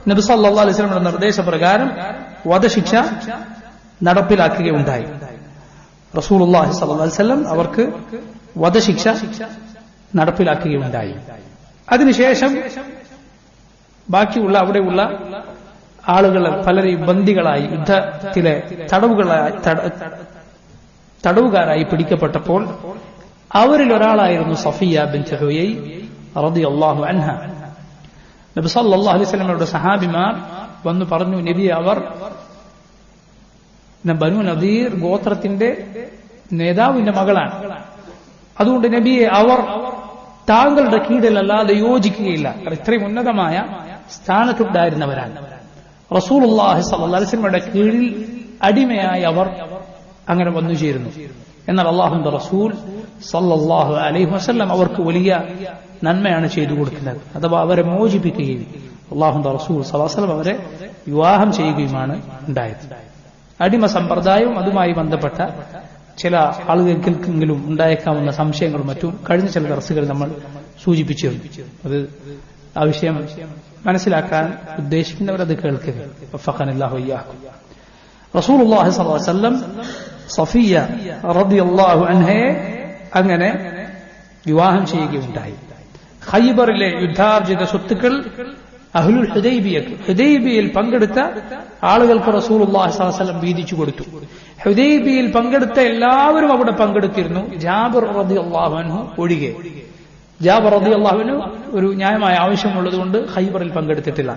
നബി സല്ലല്ലാഹു അലൈഹി വസല്ലമയുടെ നിർദ്ദേശപ്രകാരം വധശിക്ഷ നടപ്പിലാക്കുകയുണ്ടായി. റസൂലുള്ളാഹി സ്വല്ലല്ലാഹു അലൈഹി വസല്ലം അവർക്ക് വധശിക്ഷ നടപ്പിലാക്കുകയുണ്ടായി. അതിനുശേഷം ബാക്കിയുള്ള അവിടെയുള്ള ആളുകൾ പലരെയും ബന്ദികളായി യുദ്ധത്തിലെ തടവുകാരായി പിടിക്കപ്പെട്ടപ്പോൾ അവരിൽ ഒരാളായിരുന്നു സഫിയ ബിൻത് ഹുയൈ റളിയല്ലാഹു അൻഹ. നബി സല്ലല്ലാഹു അലൈഹി വസല്ലമയുടെ സഹാബിമാർ വന്നു പറഞ്ഞു, നബി അവർ ബനു നദീർ ഗോത്രത്തിന്റെ നേതാവിന്റെ മകളാണ്. അതുകൊണ്ട് നബിയെ അവർ താങ്കളുടെ കീഴിലല്ലാതെ യോജിക്കുകയില്ല. ഇത്രയും ഉന്നതമായ സ്ഥാനത്തുണ്ടായിരുന്നവരാണ്. റസൂലുള്ളാഹി സ്വല്ലല്ലാഹു അലൈഹി വസല്ലമയുടെ കീഴിൽ അടിമയായി അവർ അങ്ങനെ വന്നു ചേരുന്നു. എന്നാൽ അല്ലാഹുവിന്റെ റസൂൽ സല്ലല്ലാഹു അലൈഹി വസല്ലം അവർക്ക് വലിയ നന്മയാണ് ചെയ്തു കൊടുക്കുന്നത്. അഥവാ അവരെ മോചിപ്പിക്കുകയും അല്ലാഹുവിന്റെ റസൂൽ സല്ലല്ലാഹു അലൈഹി വസല്ലം അവരെ വിവാഹം ചെയ്യുകയുമാണ് ഉണ്ടായത്. അടിമ സമ്പ്രദായവും അതുമായി ബന്ധപ്പെട്ട ചില ആളുകൾക്കെങ്കിലും ഉണ്ടായേക്കാവുന്ന സംശയങ്ങളും മറ്റും കഴിഞ്ഞ ചില ദർസുകൾ നമ്മൾ സൂചിപ്പിച്ചിരുന്നു. അത് ആ വിഷയം മനസ്സിലാക്കാൻ ഉദ്ദേശിക്കുന്നവരത് കേൾക്കുക. റസൂലുള്ളാഹി സ്വല്ലല്ലാഹു അലൈഹി വസല്ലം സഫിയ റളിയല്ലാഹു അൻഹയെ അങ്ങനെ വിവാഹം ചെയ്യുകയുണ്ടായി. ഖൈബറിലെ യുദ്ധാർജിത സ്വത്തുക്കൾ അഹ്ലുൽ ഹുദൈബിയയിൽ പങ്കെടുത്ത ആളുകൾക്ക് റസൂലുള്ളാഹി സ്വല്ലല്ലാഹു അലൈഹി വസല്ലം വീതിച്ചു കൊടുത്തു. ഹുദൈബിയയിൽ പങ്കെടുത്ത എല്ലാവരും അവിടെ പങ്കെടുത്തിരുന്നു, ജാബിർ റളിയല്ലാഹു അൻഹു ഒഴികെ. ജാബിർ റളിയല്ലാഹു അൻഹു ഒരു ന്യായമായ ആവശ്യമുള്ളതുകൊണ്ട് ഖൈബറിൽ പങ്കെടുത്തിട്ടില്ല.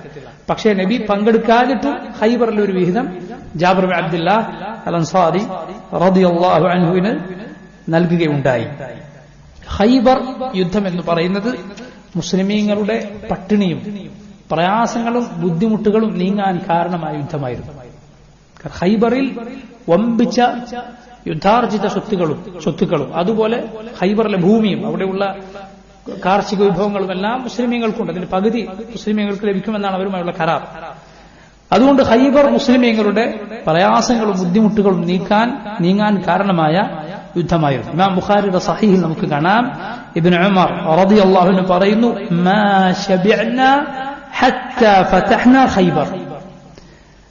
പക്ഷേ നബി പങ്കെടുക്കാതിട്ടും ഖൈബറിലെ ഒരു വിഹിതം ജാബിർ ബിൻ അബ്ദുല്ലാഹ് അൽ അൻസാരി റളിയല്ലാഹു അൻഹുവിന് നൽകുകയുണ്ടായി. ഖൈബർ യുദ്ധം എന്ന് പറയുന്നത് മുസ്ലിമീങ്ങളുടെ പട്ടിണിയും പ്രയാസങ്ങളും ബുദ്ധിമുട്ടുകളും നീങ്ങാൻ കാരണമായ യുദ്ധമായിരുന്നു. ഖൈബറിൽ വമ്പിച്ച യുദ്ധാർജിത സ്വത്തുക്കളും അതുപോലെ ഖൈബറിലെ ഭൂമിയും അവിടെയുള്ള കാർഷിക വിഭവങ്ങളും എല്ലാം മുസ്ലിമീങ്ങൾക്കുണ്ട്. അതിന് പകുതി മുസ്ലിമീങ്ങൾക്ക് ലഭിക്കുമെന്നാണ് അവരുമായുള്ള കരാർ. അതുകൊണ്ട് ഖൈബർ മുസ്ലിമീങ്ങളുടെ പ്രയാസങ്ങളും ബുദ്ധിമുട്ടുകളും നീങ്ങാൻ കാരണമായ യുദ്ധമായിരുന്നു. ഇമാം ബുഖാരിയുടെ സഹീഹിൽ നമുക്ക് കാണാം, ഇബ്നു ഉമർ റളിയല്ലാഹു അൻഹു പറയുന്നു, മാ ശബിഅനാ ഹത്താ ഫതഹ്നാ ഖൈബർ.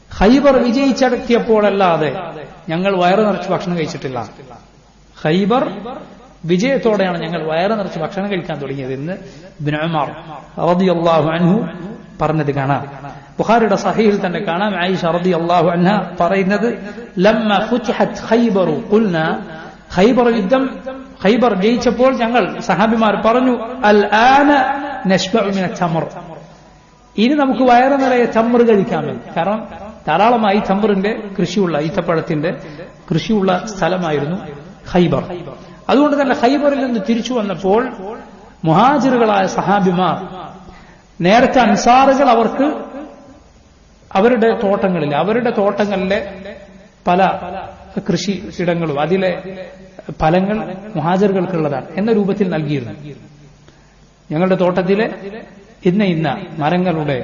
ഖൈബർ വിജയിച്ചടക്കിയപ്പോഴല്ലാതെ ഞങ്ങൾ വയറ് നിറച്ച് ഭക്ഷണം കഴിച്ചിട്ടില്ല. ഖൈബർ വിജയത്തോടെയാണ് ഞങ്ങൾ വയറ് നിറച്ച് ഭക്ഷണം കഴിക്കാൻ തുടങ്ങിയത് എന്ന് ഇബ്നു ഉമർ റളിയല്ലാഹു അൻഹു പറഞ്ഞത് കാണാം. ബുഖാരിയുടെ സഹീഹിൽ തന്നെ കാണാം, ആയിഷ റളിയല്ലാഹു അൻഹ പറയുന്നത്, ലമ്മ ഫുതിഹത് ഖൈബറു ഖുൽനാ, ഖൈബർ ജയിച്ചപ്പോൾ ഞങ്ങൾ സഹാബിമാർ പറഞ്ഞു, അൽ ആന നശ്ബഉ മിന തമർ, ഇനി നമുക്ക് വയറ് നിറയെ തമർ കഴിക്കാമെന്ന്. കാരണം ധാരാളമായി തമറിന്റെ കൃഷിയുള്ള, ഈത്തപ്പഴത്തിന്റെ കൃഷിയുള്ള സ്ഥലമായിരുന്നു ഖൈബർ. അതുകൊണ്ട് തന്നെ ഖൈബറിൽ നിന്ന് തിരിച്ചു വന്നപ്പോൾ മുഹാജിറുകളായ സഹാബിമാർ, നേരത്തെ അൻസാറുകൾ അവർക്ക് അവരുടെ തോട്ടങ്ങളിലെ പല കൃഷി ഇടങ്ങളും അതിലെ ഫലങ്ങൾ മുഹാജിറുകൾക്കുള്ളതാണ് എന്ന രൂപത്തിൽ നൽകിയിരുന്നു. ഞങ്ങളുടെ തോട്ടത്തിലെ ഇന്ന മരങ്ങളുടെ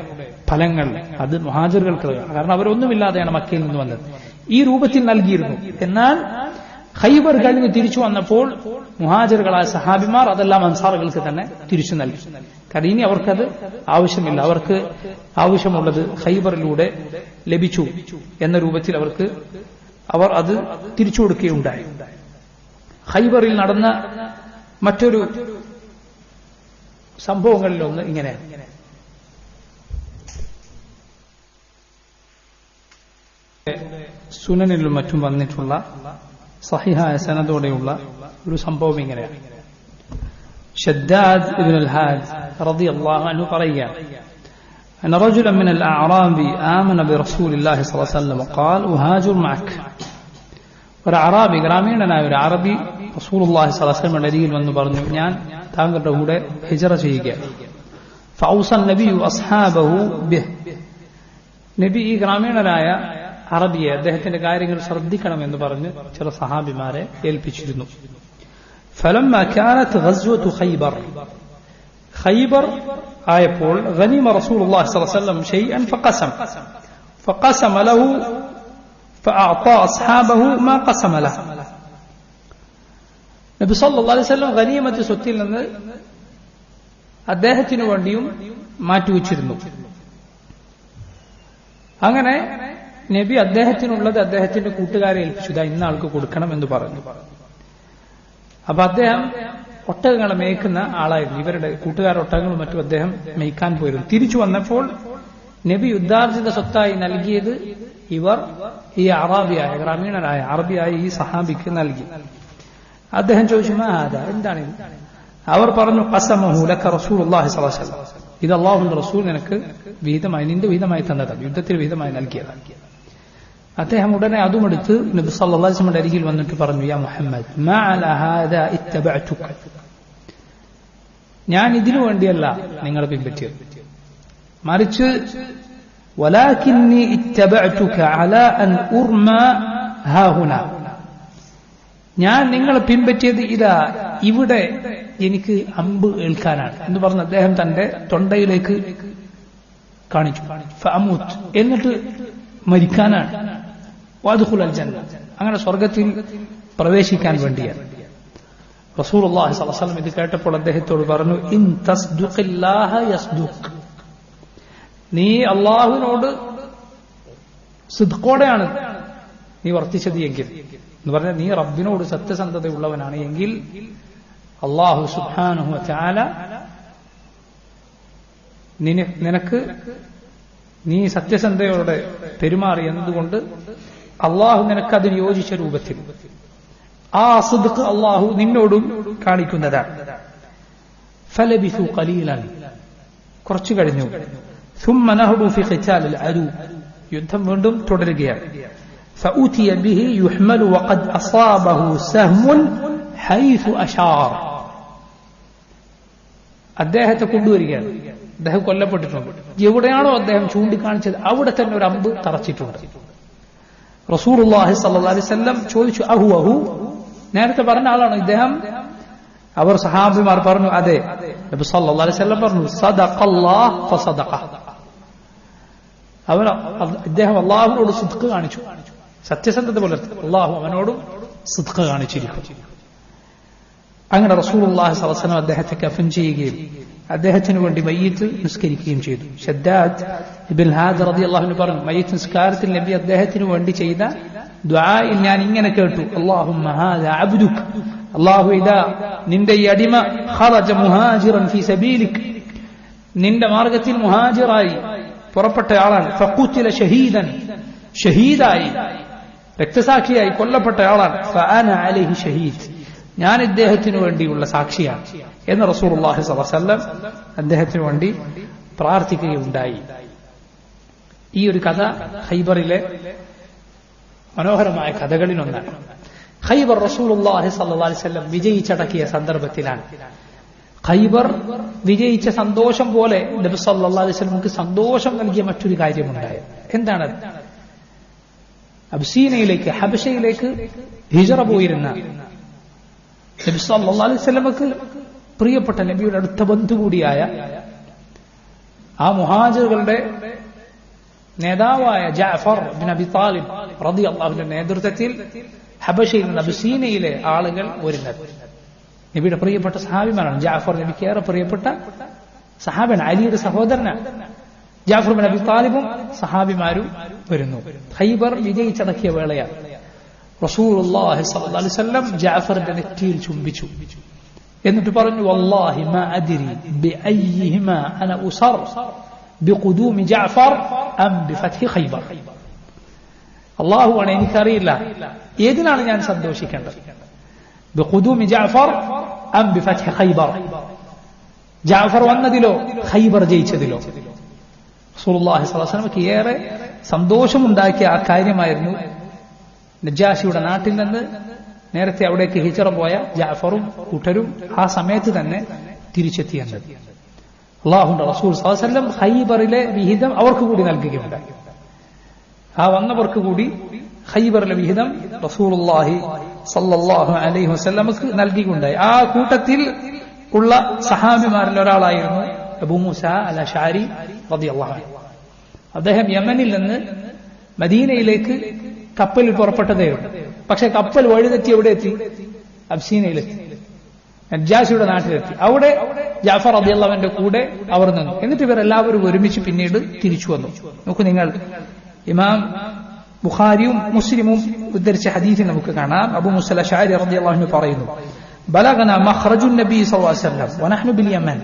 ഫലങ്ങൾ അത് മുഹാജിറുകൾക്ക്, കാരണം അവരൊന്നുമില്ലാതെയാണ് മക്കയിൽ നിന്ന് വന്നത്, ഈ രൂപത്തിൽ നൽകിയിരുന്നു. എന്നാൽ ഖൈബർ കഴിഞ്ഞ് തിരിച്ചു വന്നപ്പോൾ മുഹാജിറുകളായ സഹാബിമാർ അതെല്ലാം അൻസാറുകൾക്ക് തന്നെ തിരിച്ചു നൽകി. കാരണം ഇനി അവർക്കത് ആവശ്യമില്ല, അവർക്ക് ആവശ്യമുള്ളത് ഖൈബറിലൂടെ ലഭിച്ചു എന്ന രൂപത്തിൽ അവർ അത് തിരിച്ചു കൊടുക്കുകയുണ്ടായി. ഖൈബറിൽ നടന്ന മറ്റൊരു സംഭവങ്ങളിലൊന്ന് ഇങ്ങനെയാണ്. സുനനിലും മറ്റും വന്നിട്ടുള്ള സഹിഹായ സനദോടെയുള്ള ഒരു സംഭവം ഇങ്ങനെയാണ്. ഷദ്ദാദ് ഇബ്നു അൽ-ഹാദ് റളിയല്ലാഹു അൻഹു പറയുകയാണ്, أن رجلا من الأعراب آمن برسول الله صلى الله عليه وسلم وقال أهاجر معك. ഒരഅറാബി, ഗ്രാമീണനായ ഒരു അറബി റസൂലുള്ളാഹി സ്വല്ലല്ലാഹു അലൈഹി വസല്ലം അരികിൽ വന്നു പറഞ്ഞു, ഞാൻ താങ്കളുടെ കൂടെ ഹിജ്റ ചെയ്യുക. فأوصى النبي أصحابه به. നബി ഈ ഗ്രാമീണനായ അറബിയെ അദ്ദേഹത്തിന്റെ കാര്യങ്ങൾ ശ്രദ്ധിക്കണമെന്ന് പറഞ്ഞ് ചില സഹാബിമാരെ ഏൽപ്പിച്ചിരുന്നു. فلما كانت غزوة خيبر خيبر ആയപ്പോൾ غنم رسول الله صلى الله عليه وسلم شيئا فقسم له فأعطى أصحابه ما قسم له. നബി സല്ലല്ലാഹു അലൈഹി വസല്ലം ഗനീമത്ത് സ്വത്തിൽ നിന്ന് അദ്ദേഹത്തിനു വേണ്ടിയും മാറ്റിവെച്ചിരുന്നു. അങ്ങനെ നബി അദ്ദേഹത്തിനുള്ളത് അദ്ദേഹത്തിന്റെ കൂട്ടുകാരെ ഏൽപ്പിച്ചു, ഇന്ന ആൾക്ക് കൊടുക്കണം എന്ന് പറഞ്ഞു. അപ്പൊ അദ്ദേഹം ഒട്ടകങ്ങളെ മേയ്ക്കുന്ന ആളായിരുന്നു. ഇവരുടെ കൂട്ടുകാർ ഒട്ടകങ്ങളും മറ്റും അദ്ദേഹം മേയ്ക്കാൻ പോയിരുന്നു. തിരിച്ചു വന്നപ്പോൾ നബി യുദ്ധാർജിത സ്വത്തായി നൽകിയത് ഇവർ ഈ അറാബിയായ ഗ്രാമീണനായ അറബിയായ ഈ സഹാബിക്ക് നൽകി. അദ്ദേഹം ചോദിച്ചു, എന്താണ് ഇത്? അവർ പറഞ്ഞു, ഖസമഹു ലക റസൂലുള്ളാഹി സ്വല്ലല്ലാഹു അലൈഹി വസല്ലം, ഇത് അല്ലാഹുവിന്റെ റസൂൽ നിനക്ക് വിഹിതമായി, നിന്റെ വിഹിതമായി തന്നതാണ്, യുദ്ധത്തിൽ വിഹിതമായി നൽകിയതാണ്. അദ്ദേഹം ഉടനെ അതുമെടുത്ത് നബി സല്ലല്ലാഹു അലൈഹി വസല്ലമയുടെ അരികിൽ വന്നിട്ട് പറഞ്ഞു, യാ മുഹമ്മദ് മാ അലാ ഹാദാ ഇത്തബഅതുക, ഞാൻ ഇതിനു വേണ്ടിയല്ല നിങ്ങളെ പിൻപറ്റിയത്, മറിച്ച് വലാകിന്നി ഇത്തബഅതുക അലാ അൻ ഉർമ ഹാഹുനാ, ഞാൻ നിങ്ങളെ പിൻപറ്റിയത് ഇതാ ഇവിടെ എനിക്ക് അമ്പ് ഏൽക്കാനാണ് എന്ന് പറഞ്ഞ് അദ്ദേഹം തന്റെ തൊണ്ടയിലേക്ക് കാണിച്ചു. ഫഅമൂത്ത്, എന്നിട്ട് മരിക്കാനാണ്. വഅദ്ഖുലൽ ജന്ന, അങ്ങനെ സ്വർഗത്തിൽ പ്രവേശിക്കാൻ വേണ്ടിയാണ്. റസൂലുള്ളാഹി സ്വല്ലല്ലാഹു അലൈഹി വസല്ലം ഇത് കേട്ടപ്പോൾ അദ്ദേഹത്തോട് പറഞ്ഞു, ഇൻ തസ്ദുഖില്ലാഹ യസ്ദുഖ്, നീ അല്ലാഹുവിനോട് സിദ്ഖോടെയാണ് നീ വർത്തിച്ചത് എങ്കിൽ, എന്ന് പറഞ്ഞാൽ നീ റബ്ബിനോട് സത്യസന്ധതയുള്ളവനാണ് എങ്കിൽ അല്ലാഹു സുബ്ഹാനഹു വ തആല നിനക്ക് നീ സത്യസന്ധയോടെ പെരുമാറി എന്നതുകൊണ്ട് അള്ളാഹു നിനക്ക് അതിന് യോജിച്ച രൂപത്തിൽ ആ സിദ്ഖ് അള്ളാഹു നിന്നോടും കാണിക്കുന്നതാണ്. ഫലബിസു ഖലീലൻ, കുറച്ചു കഴിഞ്ഞു. ثم نهضوا في قتال العدو, യുദ്ധം വീണ്ടും തുടരുകയാണ്. فأتي به يحمل وقد أصابه سهم حيث أشار, അദ്ദേഹത്തെ കൊണ്ടുവരികയാണ്. അദ്ദേഹം കൊല്ലപ്പെട്ടിട്ടുണ്ട്. എവിടെയാണോ അദ്ദേഹം ചൂണ്ടിക്കാണിച്ചത് അവിടെ തന്നെ ഒരു അമ്പ് തറച്ചിട്ടുണ്ട്. റസൂലുള്ളാഹി സ്വല്ലല്ലാഹു അലൈഹി വസല്ലം ചോദിച്ചു, അഹു, നേരത്തെ പറഞ്ഞ ആളാണ് ഇദ്ദേഹം? അവർ സഹാബിമാർ പറഞ്ഞു, അതെ. നബി സല്ലല്ലാഹു അലൈഹി വസല്ലം പറഞ്ഞു, സദഖല്ലാഹ് ഫസദഖ, ഇദ്ദേഹം അള്ളാഹുവിനോട് സിദ്ഖ് കാണിച്ചു, സത്യസന്ധത പുലർത്തി, അള്ളാഹു അവനോടും സിദ്ഖ് കാണിച്ചിരിക്കും. അങ്ങനെ റസൂലുള്ളാഹി സ്വല്ലല്ലാഹു അലൈഹി വസല്ലം അദ്ദേഹത്തെ കഫൻ ചെയ്യുകയും അദ്ദേഹത്തിന് വേണ്ടി മയ്യിത്ത് നിസ്കരിക്കുകയും ചെയ്തു. ശദ്ദാദ് ഇബ്ൻ ഹാദ് റളിയല്ലാഹു അൻഹു പറഞ്ഞു, മയ്യിത്ത് നിസ്കാരത്തിൽ നബി അദ്ദേഹത്തിന് വേണ്ടി ചെയ്ത ദുആയിൽ ഞാൻ ഇങ്ങനെ കേട്ടു, അല്ലാഹുമ്മ ഹാദാ അബ്ദുക, അല്ലാഹു ഇദാ നിന്റെ ഈ അടിമ ഖറജ മുഹാജിറൻ ഫീ സബീലിക്, നിന്റെ മാർഗത്തിൽ മുഹാജിറായി പുറപ്പെട്ട ആളാണ്, ഫഖുതില ഷഹീദൻ, ഷഹീദായി രക്തസാക്ഷിയായി കൊല്ലപ്പെട്ട ആളാണ്, ഫഅന അലൈഹി ഷഹീദ്, ഞാൻ ഇദ്ദേഹത്തിന് വേണ്ടിയുള്ള സാക്ഷിയാണ് എന്ന് റസൂലുള്ളാഹി സ്വല്ലല്ലാഹു അലൈഹി വസല്ലം അദ്ദേഹത്തിന് വേണ്ടി പ്രാർത്ഥിക്കുകയുണ്ടായി. ഈ ഒരു കഥ ഖൈബറിലെ മനോഹരമായ കഥകളിലൊന്നാണ്. ഖൈബർ റസൂലുള്ളാഹി സ്വല്ലല്ലാഹു അലൈഹി വസല്ലം വിജയിച്ചടക്കിയ സന്ദർഭത്തിലാണ്. ഖൈബർ വിജയിച്ച സന്തോഷം പോലെ നബി സല്ലല്ലാഹു അലൈഹി വസല്ലമക്ക് സന്തോഷം നൽകിയ മറ്റൊരു കാര്യമുണ്ടായി. എന്താണ്? അബ്സീനയിലേക്ക്, ഹബശയിലേക്ക് ഹിജറ പോയിരുന്ന നബി സല്ലല്ലാഹു അലൈഹി വസല്ലമക്ക് പ്രിയപ്പെട്ട നബിയുടെ അടുത്ത ബന്ധു കൂടിയായ ആ മുഹാജിറുകളുടെ നേതാവായ ജഅഫർ ബിൻ അബി താലിബ് റളിയല്ലാഹു അൻഹുവിന്റെ നേതൃത്വത്തിൽ ഹബശയിൽ നിന്ന് അബ്സീനയിലെ ആളുകൾ വരുന്നത്. നബിയുടെ പ്രിയപ്പെട്ട സഹാബിമാരാണ്. ജഅഫർ നബിക്ക് ഏറെ പ്രിയപ്പെട്ട സഹാബിയാണ്, അലിയുടെ സഹോദരനാണ്. ജഅഫർ ബിൻ അബി താലിബും സഹാബിമാരും വരുന്നു. ഖൈബർ വിജയിച്ചടക്കിയ വേളയാണ്. റസൂലുള്ളാഹി സ്വല്ലല്ലാഹു അലൈഹി വസല്ലം ജഅഫറിന്റെ നെറ്റിയിൽ ചുംബിച്ചു. എന്നിട്ട് പറഞ്ഞു, വല്ലാഹി മാ അദ്രി ബിഅയ്യിഹിമാ അന ഉസർ ബിഖുദൂമി ജഅഫർ അം ബിഫത്ഹി ഖൈബർ, അല്ലാഹുവാണ്, എനിക്കറിയില്ല ഏതിനാണ് ഞാൻ സന്തോഷിക്കേണ്ടത്, ബിഖുദൂമി ജഅഫർ അം ബിഫത്ഹി ഖൈബർ, ജഅഫർ വന്നതിലോ ഖൈബർ ജയിച്ചതിലോ. റസൂലുള്ളാഹി സ്വല്ലല്ലാഹു അലൈഹി വസല്ലമക്ക് ഏറെ സന്തോഷമുണ്ടാക്കിയ ആ കാര്യമായിരുന്നു നജാശിയുടെ നാട്ടിൽ നിന്ന് നേരത്തെ അവിടേക്ക് ഹിജറ പോയ ജഅഫറും കൂട്ടരും ആ സമയത്ത് തന്നെ തിരിച്ചെത്തിയെന്നത്. അല്ലാഹുവിന്റെ റസൂൽ സ്വല്ലല്ലാഹു അലൈഹി വസല്ലം ഖൈബറിലെ വിഹിതം അവർക്ക് കൂടി നൽകുകയുണ്ടായി. ആ വന്നവർക്ക് കൂടി ഖൈബറിലെ വിഹിതം റസൂലുള്ളാഹി സല്ലല്ലാഹു അലൈഹി വസല്ലമക്ക് നൽകിയിട്ടുണ്ടായി. ആ കൂട്ടത്തിൽ ഉള്ള സഹാബിമാരിൽ ഒരാളായിരുന്നു അബൂ മൂസ അൽ അശ്അരി റളിയല്ലാഹു അൻഹു. അദ്ദേഹം യമനിൽ നിന്ന് മദീനയിലേക്ക് കപ്പലിൽ പുറപ്പെട്ടതേ ഉള്ളൂ. പക്ഷെ കപ്പൽ വഴിതെറ്റി എവിടെ എത്തി? അബ്സീനയിലെത്തി, നജ്ജാശിയുടെ നാട്ടിലെത്തി. അവിടെ ജാഫർ റളിയല്ലാഹു അൻഹുവിന്റെ കൂടെ അവർ നിന്നു. എന്നിട്ട് ഇവരെല്ലാവരും ഒരുമിച്ച് പിന്നീട് തിരിച്ചു വന്നു. നോക്കൂ നിങ്ങൾ, ഇമാം ബുഖാരിയും മുസ്ലിമും ഉദ്ധരിച്ച ഹദീസിൽ നമുക്ക് കാണാം. അബൂ മൂസ അൽ അശ്അരി റളിയല്ലാഹു അൻഹു പറയുന്നു, ബലഗന മഖ്റജുൻ നബി സല്ലല്ലാഹു അലൈഹി വസല്ലം വനഹ്നു ബിൽ യമൻ.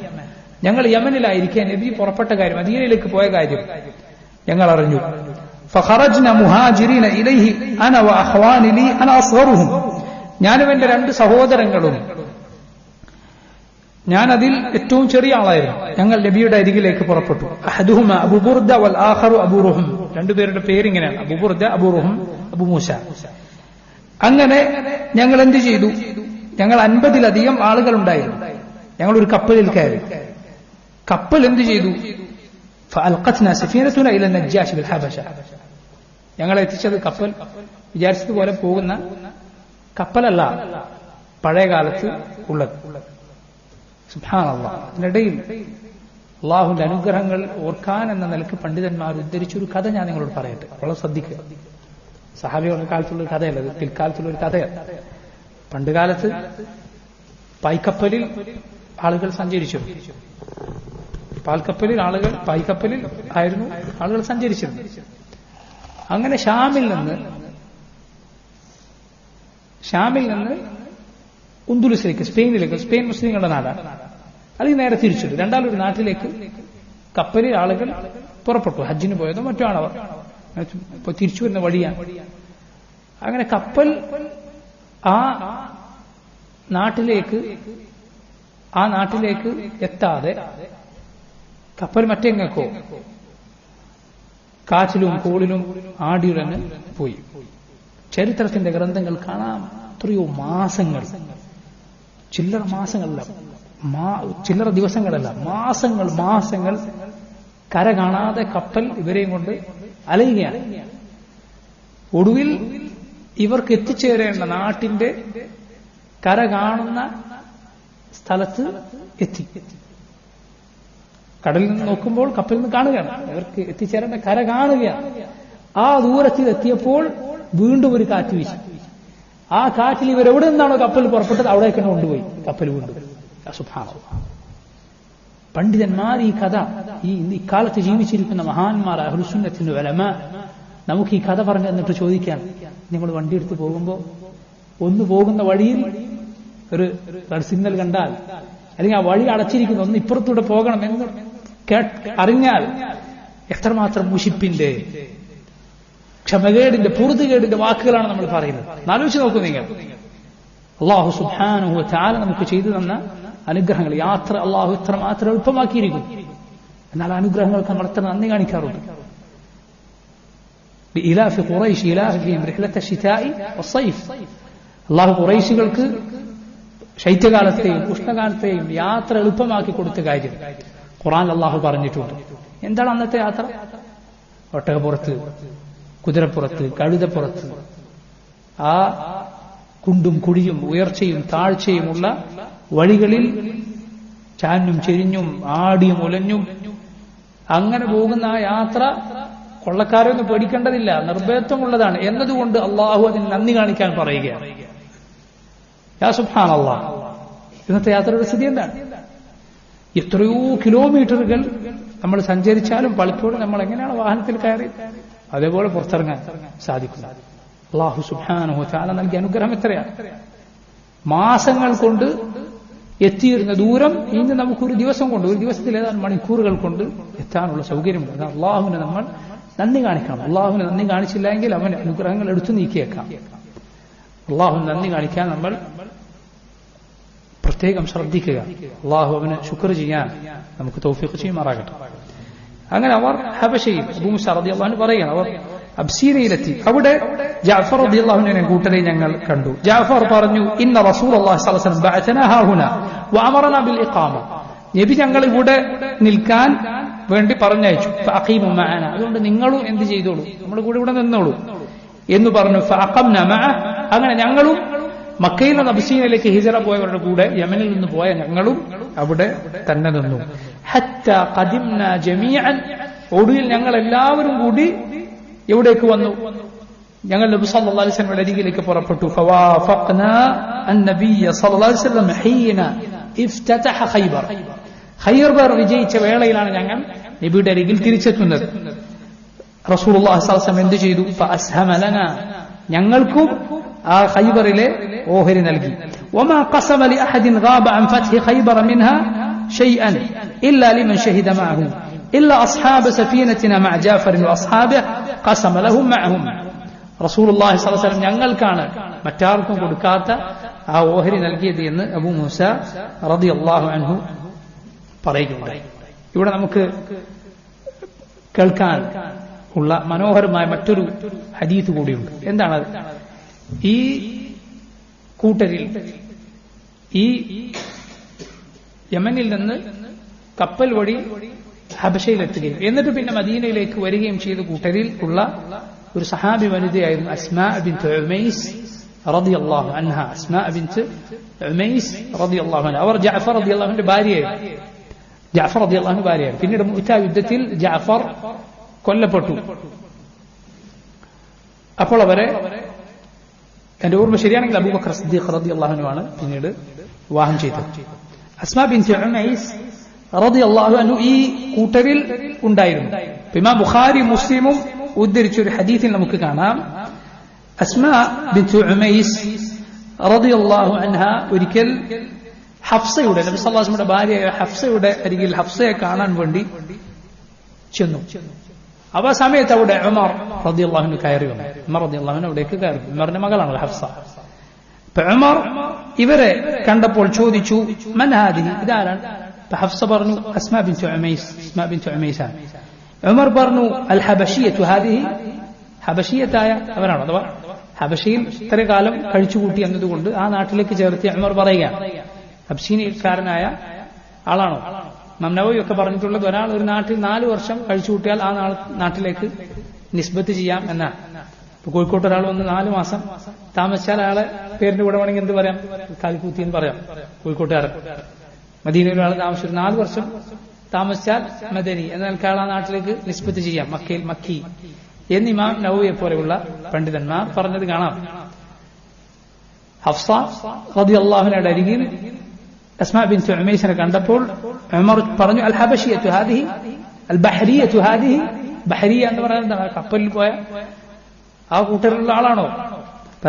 ഞങ്ങൾ യമനിലായിരിക്കെ നബി പുറപ്പെട്ട കാര്യം, മദീനയിലേക്ക് പോയ കാര്യം ഞങ്ങൾ അറിഞ്ഞു. ഫഖറജ്ന മുഹാജിരീന ഇലൈഹി അന വഅഖ്വാനി ലി അന അസ്ഗറുഹും. ഞാനും എന്റെ രണ്ട് സഹോദരങ്ങളും, ഞാൻ അതിൽ ഏറ്റവും ചെറിയ ആളായിരുന്നു. ഞങ്ങൾ നബിയുടെ അരികിലേക്ക് പുറപ്പെട്ടു. അഹദുഹുമ അബൂ ബുർദ വൽ ആഖറു അബൂ റുഹം. രണ്ടുപേരുടെ പേരിങ്ങനെയാണ്, അബൂ ബുർദ, അബൂ റുഹം, അബൂ മൂസ. അങ്ങനെ ഞങ്ങൾ എന്ത് ചെയ്തു? ഞങ്ങൾ 50-ലധികം ആളുകൾ ഉണ്ടായിരുന്നു. ഞങ്ങൾ ഒരു കപ്പലിൽ കയറി. കപ്പൽ എന്ത് ചെയ്തു? ഫഅൽഖത്നാ സഫീനതുനാ ഇല നജ്ജാശി ബിൽ ഹബശ. ഞങ്ങളെ എത്തിച്ചത് കപ്പൽ വിചാരിച്ചതുപോലെ പോകുന്ന കപ്പലല്ല, പഴയ കാലത്ത് ഉള്ളത്. സുബ്ഹാനല്ലാഹ്. അതിനിടയിൽ അള്ളാഹുവിന്റെ അനുഗ്രഹങ്ങൾ ഓർക്കാൻ എന്ന നിലക്ക് പണ്ഡിതന്മാർ ഉദ്ധരിച്ചൊരു കഥ ഞാൻ നിങ്ങളോട് പറയട്ടെ, വളരെ ശ്രദ്ധിക്കുക. സഹാബികളുടെ കാലത്തുള്ള കഥയല്ല, പിൽക്കാലത്തുള്ള ഒരു കഥയാണ്. പണ്ടുകാലത്ത് പായ്ക്കപ്പലിൽ ആളുകൾ സഞ്ചരിച്ചു. പാൽക്കപ്പലിൽ ആയിരുന്നു ആളുകൾ സഞ്ചരിച്ചിരുന്നത്. അങ്ങനെ ഷാമിൽ നിന്ന് ഉന്ദുലുസിലേക്ക്, സ്പെയിനിലേക്ക്, സ്പെയിൻ മുസ്ലിങ്ങളുടെ നാടാണ്, അല്ലെങ്കിൽ നേരെ തിരിച്ചിട്ട് രണ്ടാലൊരു നാട്ടിലേക്ക് കപ്പലിൽ ആളുകൾ പുറപ്പെട്ടു. ഹജ്ജിന് പോയതോ മറ്റോ ആണവർ. ഇപ്പൊ തിരിച്ചു വരുന്ന വഴിയാണ്. അങ്ങനെ കപ്പൽ ആ നാട്ടിലേക്ക് എത്താതെ കപ്പൽ മറ്റെങ്ങക്കോ കാറ്റിലും കോളിലും ആടിയുടനെ പോയി. ചരിത്രത്തിന്റെ ഗ്രന്ഥങ്ങൾ കാണാം, എത്രയോ മാസങ്ങൾ, ചില്ലറ മാസങ്ങളല്ല, ചില്ലറ ദിവസങ്ങളല്ല, മാസങ്ങൾ കര കാണാതെ കപ്പൽ ഇവരെയും കൊണ്ട് അലയുകയാണ്. ഒടുവിൽ ഇവർക്ക് എത്തിച്ചേരേണ്ട നാട്ടിന്റെ കര കാണുന്ന സ്ഥലത്ത് എത്തി. കടലിൽ നിന്ന് നോക്കുമ്പോൾ കപ്പലിൽ നിന്ന് കാണുകയാണ്, ഇവർക്ക് എത്തിച്ചേരേണ്ട കര കാണുകയാണ്. ആ ദൂരത്തിൽ എത്തിയപ്പോൾ വീണ്ടും ഒരു കാറ്റ് വീശി. ആ കാറ്റിൽ ഇവരെവിടെ നിന്നാണോ കപ്പൽ പുറപ്പെട്ടത് അവിടേക്ക് കൊണ്ടുപോയി കപ്പൽ വീണ്ടും. സുബ്ഹാനല്ലാഹ്. പണ്ഡിതന്മാർ ഈ കഥ, ഇക്കാലത്ത് ജീവിച്ചിരിക്കുന്ന മഹാന്മാർ അഹ്ലുസുന്നത്തിന്റെ ഉലമാ നമുക്ക് ഈ കഥ പറഞ്ഞു തന്നിട്ട് ചോദിക്കാൻ, നിങ്ങൾ വണ്ടി എടുത്ത് പോകുമ്പോൾ ഒന്ന് പോകുന്ന വഴിയിൽ ഒരു സിഗ്നൽ കണ്ടാൽ, അല്ലെങ്കിൽ ആ വഴി അടച്ചിരിക്കുന്നു, ഒന്ന് ഇപ്പുറത്തൂടെ പോകണം എന്ന് അറിഞ്ഞാൽ എത്രമാത്രം മുഷിപ്പിന്റെ, ക്ഷമകേടിന്റെ, പൊറുതുകേടിന്റെ വാക്കുകളാണ് നമ്മൾ പറയുന്നത്. ആലോചിച്ച് നോക്കൂ നിങ്ങൾ. അല്ലാഹു സുബ്ഹാനഹു വ തആല നമുക്ക് ചെയ്തു തന്ന അനുഗ്രഹങ്ങൾ, യാത്ര അല്ലാഹു എത്രമാത്രം എളുപ്പമാക്കിയിരിക്കുന്നു. എന്നാൽ അനുഗ്രഹങ്ങൾക്ക് നമ്മൾ എത്ര നന്ദി കാണിക്കാറുണ്ട്. ബിഇലാഫി ഖുറൈശ് ഇലാഫിഹിം റിഹ്ലത ശിതാഇ വസ്സൈഫ്. അല്ലാഹു ഖുറൈശികൾക്ക് ശൈത്യകാലത്തെയും ഉഷ്ണകാലത്തെയും യാത്ര എളുപ്പമാക്കി കൊടുത്ത കാര്യം ഖുർആനിൽ അല്ലാഹു പറഞ്ഞിട്ടുണ്ട്. എന്താണ് അന്നത്തെ യാത്ര? ഒട്ടകപ്പുറത്ത്, കുതിരപ്പുറത്ത്, കഴുതപ്പുറത്ത്, ആ കുണ്ടും കുഴിയും ഉയർച്ചയും താഴ്ചയുമുള്ള വഴികളിൽ ചാഞ്ഞും ചെരിഞ്ഞും ആടിയും ഉലഞ്ഞും അങ്ങനെ പോകുന്ന ആ യാത്ര കൊള്ളക്കാരൊന്നും പേടിക്കേണ്ടതില്ല, നിർഭയത്വമുള്ളതാണ് എന്നതുകൊണ്ട് അള്ളാഹു അതിന് നന്ദി കാണിക്കാൻ പറയുകയാണ്. യാ സുബ്ഹാനല്ലാഹ്. ഇന്നത്തെ യാത്രയുടെ സ്ഥിതി എന്താണ്? എത്രയോ കിലോമീറ്ററുകൾ നമ്മൾ സഞ്ചരിച്ചാലും പലപ്പോഴും നമ്മൾ എങ്ങനെയാണ് വാഹനത്തിൽ കയറി അതേപോലെ പുറത്തിറങ്ങാൻ സാധിക്കും. അല്ലാഹു സുബ്ഹാനഹു വ തആല നൽകിയ അനുഗ്രഹം എത്രയാണ്! മാസങ്ങൾ കൊണ്ട് എത്തിയിരുന്ന ദൂരം ഇന്ന് നമുക്കൊരു ദിവസം കൊണ്ട്, ഒരു ദിവസത്തിൽ ഏതാനും മണിക്കൂറുകൾ കൊണ്ട് എത്താനുള്ള സൗകര്യമുണ്ട്. അള്ളാഹുവിനെ നമ്മൾ നന്ദി കാണിക്കണം. അള്ളാഹുവിനെ നന്ദി കാണിച്ചില്ല എങ്കിൽ അവൻ അനുഗ്രഹങ്ങൾ എടുത്തു നീക്കിയേക്കാം. അള്ളാഹുവിന് നന്ദി കാണിക്കാൻ നമ്മൾ പ്രത്യേകം ശ്രദ്ധിക്കുക. അള്ളാഹു അവന് ശുക്ർ ചെയ്യാൻ നമുക്ക് തൗഫീഖ് ചെയ്യുമാറാകട്ടെ. അങ്ങനെ അവർ ഹബശയിൽ അബൂ മൂസ റളിയല്ലാഹു അൻഹു പറയുകയാണ്, അവർ അബ്സീനയിലെത്തി. അവിടെ ജഅഫർ റളിയല്ലാഹു അൻഹുവിനെ കൂട്ടരെ ഞങ്ങൾ കണ്ടു. ജഅഫർ പറഞ്ഞു, ഇന്ന റസൂലുള്ളാഹി സ്വല്ലല്ലാഹു അലൈഹി വസല്ലം ബഅതനാ ഹാഹുന വഅമറനാ ബിൽ ഇഖാമ. നബി ഞങ്ങൾ ഇവിടെ നിൽക്കാൻ വേണ്ടി പറഞ്ഞയച്ചു. ഫഅഖീമു മഅന, അതുകൊണ്ട് നിങ്ങളും എന്ത് ചെയ്തോളൂ, നമ്മുടെ കൂടെ ഇവിടെ നിന്നോളൂ എന്ന് പറഞ്ഞു. ഫഅഖംന മഅ, അങ്ങനെ ഞങ്ങളും മക്കയിൽ നിന്ന് അബിസീനയിലേക്ക് ഹിജറ പോയവരുടെ കൂടെ യമനിൽ നിന്ന് പോയ ഞങ്ങളും അവിടെ തന്നെ നിന്നു. ഹത്താ ഖദിംന ജമീഅൻ, ഒടുവിൽ ഞങ്ങൾ എല്ലാവരും കൂടി എവിടേക്ക് വന്നു? ഞങ്ങൾ നബി സല്ലല്ലാഹു അലൈഹി വസല്ലമയുടെ അരികിലേക്ക് പുറപ്പെട്ടു. ഫവാഫഖ്നാ അൻ-നബിയ്യ സല്ലല്ലാഹു അലൈഹി വസല്ലം ഹീന ഇഫ്തതഹ ഖൈബർ, ഖൈബർ വിജയിച്ച വേളയിലാണ് ഞങ്ങൾ നബിയുടെ അരികിൽ തിരിച്ചെത്തുന്നത്. റസൂലുള്ളാഹി സ്വല്ലല്ലാഹു അലൈഹി വസല്ലം എന്ത് ചെയ്തു? ഫഅസ്ഹമ ലനാ, ഞങ്ങൾക്കും ആ ഖൈബറിലെ ഓഹരി നൽകി. വമാ ഖസമ ലിഅഹദിൻ ഗാബ അൻ ഫത്ഹി ഖൈബർ മിൻഹാ ഷൈഅൻ ഇല്ലാ ലിമൻ ഷഹിദ മഅഹു ഇല്ലാ അസ്ഹാബ സഫീനത്തിന മഅ ജാഫർ വഅസ്ഹാബിഹി ഖസമ ലഹും മഅഹും. റസൂലുള്ളാഹി സ്വല്ലല്ലാഹു അലൈഹി വസല്ലം ഞങ്ങൾക്കാണ് മറ്റാർക്കും കൊടുക്കാത്ത ആ ഓഹരി നൽകിയത് എന്ന് അബൂ മൂസ റളിയല്ലാഹു അൻഹു പറയുകയുണ്ടായി. ഇവിടെ നമുക്ക് കേൾക്കാൻ ഉള്ള മനോഹരമായ മറ്റൊരു ഹദീസ് കൂടിയുണ്ട്. എന്താണ്? ഈ കൂട്ടരിൽ ഈ യമനിൽ നിന്ന് കപ്പൽ വഴി ഹബശയിലെത്തുകയും എന്നിട്ട് പിന്നെ മദീനയിലേക്ക് വരികയും ചെയ്ത കൂട്ടരിൽ ഉള്ള ഒരു സഹാബി വനിതയായിരുന്നു അസ്മാ ബിൻത് ഉമൈസ് റളിയല്ലാഹു അൻഹ. അസ്മാ ബിൻത് ഉമൈസ് റളിയല്ലാഹു അൻഹ, അവർ ജഅഫർ റളിയല്ലാഹു അൻഹുവിന്റെ ഭാര്യയായിരുന്നു. ജഅഫർ റളിയല്ലാഹു അൻഹു ഭാര്യയായിരുന്നു. പിന്നീട് മുഅ്ത യുദ്ധത്തിൽ ജഅഫർ കൊല്ലപ്പെട്ടു. അപ്പോൾ അവരെ, എന്റെ ഓർമ്മ ശരിയാണെങ്കിൽ അബൂബക്കർ സിദ്ദീഖ് റളിയല്ലാഹു അൻഹു ആണ് പിന്നീട് വിവാഹം ചെയ്തത്. അസ്മാ ബിൻത് ഉമൈസ് റളിയല്ലാഹു അൻഹു ഈ കൂട്ടരിൽ ഉണ്ടായിരുന്നു. ഇമാം ബുഖാരി മുസ്ലിമും ഉദ്ധരിച്ച ഒരു ഹദീസിൽ നമുക്ക് കാണാം, അസ്മാ ബിൻത് ഉമൈസ് റളിയല്ലാഹു അൻഹ ഒരിക്കൽ ഹഫ്സയുടെ, നബി സല്ലല്ലാഹു അലൈഹി വസല്ലമയുടെ ഭാര്യയായ ഹഫ്സയുടെ അരികിൽ ഹഫ്സയെ കാണാൻ വേണ്ടി ചെന്നു. അപ്പൊ ആ സമയത്ത് അവിടെ ഉമർ റളിയല്ലാഹു അൻഹു കയറി വന്നു. ഉമർ റളിയല്ലാഹു അൻഹു അവിടേക്ക് കയറി. ഉമറിന്റെ മകളാണല്ലോ ഹഫ്സ. അപ്പൊ ഉമർ ഇവരെ കണ്ടപ്പോൾ ചോദിച്ചു, മൻ ഹാദിഹി, ഇതാരാണ്? അപ്പൊ ഹഫ്സ പറഞ്ഞു, അസ്മാ ബിൻത് ഉമൈസ്, അസ്മാ ബിൻത് ഉമൈസ്. ഉമർ പറഞ്ഞു, അൽ ഹബശിയത്തു ഹാദിഹി, ഹബശിയത്തായ അവരാണ്, അഥവാ ഹബശയിൽ ഇത്ര കാലം കഴിച്ചുകൂട്ടി എന്നതുകൊണ്ട് ആ നാട്ടിലേക്ക് ചേർത്തി ഉമർ പറയുകയാണ്. ഹബ്ശീനിക്കാരനായ ആളാണോ? ഇമാം നവവി ഒക്കെ പറഞ്ഞിട്ടുള്ളത്, ഒരാൾ ഒരു നാട്ടിൽ 4 വർഷം കഴിച്ചുകൂട്ടിയാൽ ആ നാട്ടിലേക്ക് നിസ്ബത്ത് ചെയ്യാം എന്നാണ്. ഇപ്പൊ കോഴിക്കോട്ട് ഒരാൾ വന്ന് 4 മാസം താമസിച്ചാൽ അയാളെ പേരിന്റെ കൂടെ വേണമെങ്കിൽ എന്ത് പറയാം? കാലിക്കൂത്തി എന്ന് പറയാം കോഴിക്കോട്ടുകാരൻ. മദീനയിൽ ഒരാൾ താമസിച്ചു 4 വർഷം താമസിച്ചാൽ മദനി എന്നാൽ അയാൾ ആ നാട്ടിലേക്ക് നിസ്ബത്ത് ചെയ്യാം, മക്കയിൽ മക്കി എന്ന് ഇമാം നവവിയെ പോലെയുള്ള പണ്ഡിതന്മാർ പറഞ്ഞത് കാണാം. ഹഫ്സ റളിയല്ലാഹു അൻഹയുടെ അരികിൽ അസ്മാ ബിൻത് ഉമൈസിനെ കണ്ടപ്പോൾ ഉമർ പറഞ്ഞു, അൽ ഹബശിയത്തു ഹാദിഹി അൽ ബഹരിയത്തു ഹാദിഹി, ബഹരിയ എന്ന് പറയുന്നത് കപ്പലിൽ പോയ ആ കൂട്ടരിലുള്ള ആളാണോ?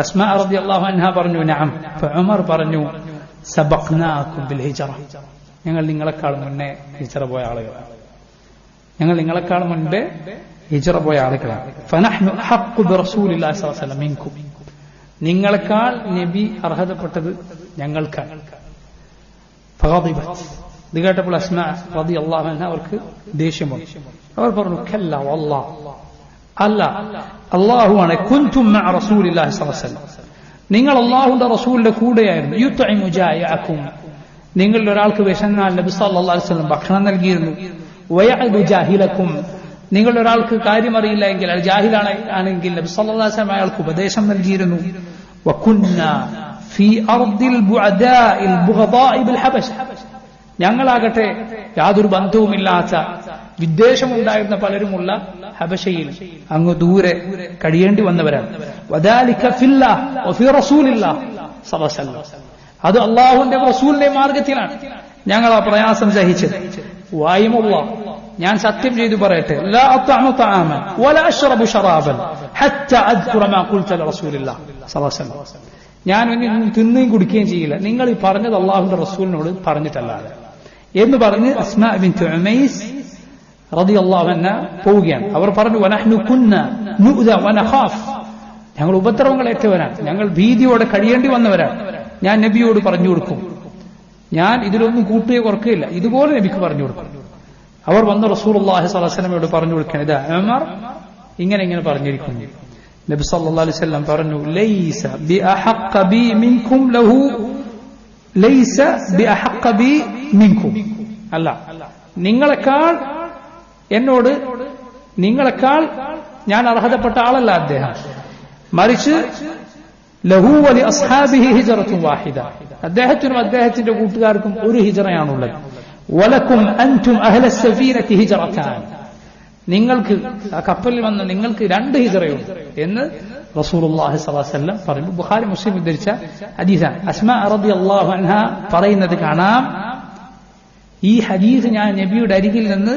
അസ്മാ റളിയല്ലാഹു അൻഹ പറഞ്ഞു, നഅം. ഉമർ പറഞ്ഞു, സബഖ്നാകും ബിൽ ഹിജ്റ, ഞങ്ങൾ നിങ്ങളെക്കാൾ മുന്നേ ഹിജ്റ പോയ ആളുകളാണ്, ഞങ്ങൾ നിങ്ങളെക്കാൾ മുൻപേ ഹിജ്റ പോയ ആളുകളാണ്. ഫനഹ്നു അഹഖു ബിറസൂലില്ലാഹി സ്വല്ലല്ലാഹു അലൈഹി വസല്ലം മിൻകും, നിങ്ങളെക്കാൾ നബി അർഹതപ്പെട്ടത് ഞങ്ങൾക്കാണ്. ഇത് കേട്ടപ്പോൾ അസ്മാ റളിയല്ലാഹു അൻഹ അവർക്ക് ദേഷ്യം വന്നു. അവർ പറഞ്ഞു, കല്ല വല്ലാഹ്, അല്ല, അല്ലാഹുവാണ്, കുൻതും മഅ റസൂലില്ലാഹി സ്വല്ലല്ലാഹു അലൈഹി വസല്ലം, നിങ്ങൾ അല്ലാഹുവിന്റെ റസൂലിന്റെ കൂടെയായിരുന്നു. യുത്ഇമു ജായിഅകും, നിങ്ങളിൽ ഒരാൾക്ക് വിശന്നാൽ നബി സല്ലല്ലാഹു അലൈഹി വസല്ലം ഭക്ഷണം നൽകിയിരുന്നു. വയഅദു ജാഹിലകും, നിങ്ങളുടെ ഒരാൾക്ക് കാര്യമറിയില്ല എങ്കിൽ, അത് ജാഹിലാണെങ്കിൽ നബി സല്ലല്ലാഹു അലൈഹി വസല്ലം അയാൾക്ക് ഉപദേശം നൽകിയിരുന്നു. വകുന്നാ ഫീ അർദിൽ ബുഅദാഇൽ ബുഗദാഇ ബിൽ ഹബശ, ഞങ്ങളാകട്ടെ യാതൊരു ബന്ധവുമില്ലാത്ത വിദ്വേഷമുണ്ടായിരുന്ന പലരുമുള്ള ഹബശയിൽ അങ്ങ് ദൂരെ കഴിയേണ്ടി വന്നവരാണ്. വദാലിക ഫില്ലാഹ് വഫി റസൂലില്ലാഹ് സ്വല്ലല്ലാഹു അലൈഹി വസല്ലം, അത് അല്ലാഹുവിന്റെ റസൂലിന്റെ മാർഗത്തിലാണ് ഞങ്ങൾ ആ പ്രയാസം സഹിച്ചത്. വായിമുല്ലാഹ്, ഞാൻ സത്യം ചെയ്തു പറയട്ടെ, ലാ അത്അമു തആമൻ വലാ അശ്റബു ശറാബൻ ഹത്താ അദ്കുറ മാ ഖുൽത ലറസൂലില്ലാഹ് സ്വല്ലല്ലാഹു അലൈഹി വസല്ലം, ഞാൻ ഒന്നും തിന്നുകയും കുടിക്കുകയും ചെയ്യില്ല നിങ്ങൾ ഈ പറഞ്ഞത് അല്ലാഹുവിന്റെ റസൂലിനോട് പറഞ്ഞിട്ടല്ലാതെ എന്ന് പറഞ്ഞ് അസ്മാ ബിൻത് ഉമൈസ് റളിയല്ലാഹു അൻഹ പോവുകയാണ്. അവർ പറഞ്ഞു, വനഹ്നു കുന്ന നുഅദ വനഖാഫ്, ഞങ്ങൾ ഉപദ്രവങ്ങൾ ഏറ്റവരാണ്, ഞങ്ങൾ ഭീതിയോടെ കഴിയേണ്ടി വന്നവരാണ്. ഞാൻ നബിയോട് പറഞ്ഞു കൊടുക്കും, ഞാൻ ഇതിലൊന്നും കൂട്ടുകയോ കുറക്കുകയില്ല, ഇതുപോലെ നബിക്ക് പറഞ്ഞു കൊടുക്കും. അവർ വന്ന് റസൂലുള്ളാഹി സ്വല്ലല്ലാഹു അലൈഹി വസല്ലമയോട് പറഞ്ഞു കൊടുക്കാൻ, ഇതാ ഉമർ ഇങ്ങനെ പറഞ്ഞിരിക്കുന്നു. നബി സല്ലല്ലാഹു അലൈഹി വസല്ലം പറഞ്ഞു, ലൈസ ബിഅഹഖ ബി മിൻകും ലഹു, ലൈസ ബിഅഹഖ ബി മിൻകും, അല്ല, നിങ്ങളെക്കാൾ എന്നോട് നിങ്ങളെക്കാൾ ഞാൻ അർഹതപ്പെട്ട ആളല്ല അദ്ദേഹം. മറിച്ച് ലഹു വലി അസ്ഹാബിഹി ഹിജ്റത്തുൻ വാഹിദ, അദ്ദേഹത്തിനും അദ്ദേഹത്തിന്റെ കൂട്ടുകാർക്കും ഒരു ഹിജ്റയാണുള്ളത്. വലക്കും അൻതും അഹ്ലസ് സഫീനതി ഹിജ്റതാൻ, നിങ്ങൾക്ക് ആ കപ്പലിൽ വന്ന നിങ്ങൾക്ക് 2 ഹിജ്റയുണ്ട് എന്ന് റസൂലുള്ളാഹി സ്വല്ലല്ലാഹു അലൈഹി വസല്ലം പറഞ്ഞു. ബുഖാരി മുസ്ലിം ഉദ്ധരിച്ച ഹദീസാണ്. അസ്മാ റളിയല്ലാഹു അൻഹ പറയുന്നത് കാണാം, ഈ ഹദീസ് ഞാൻ നബിയുടെ അരികിൽ നിന്ന്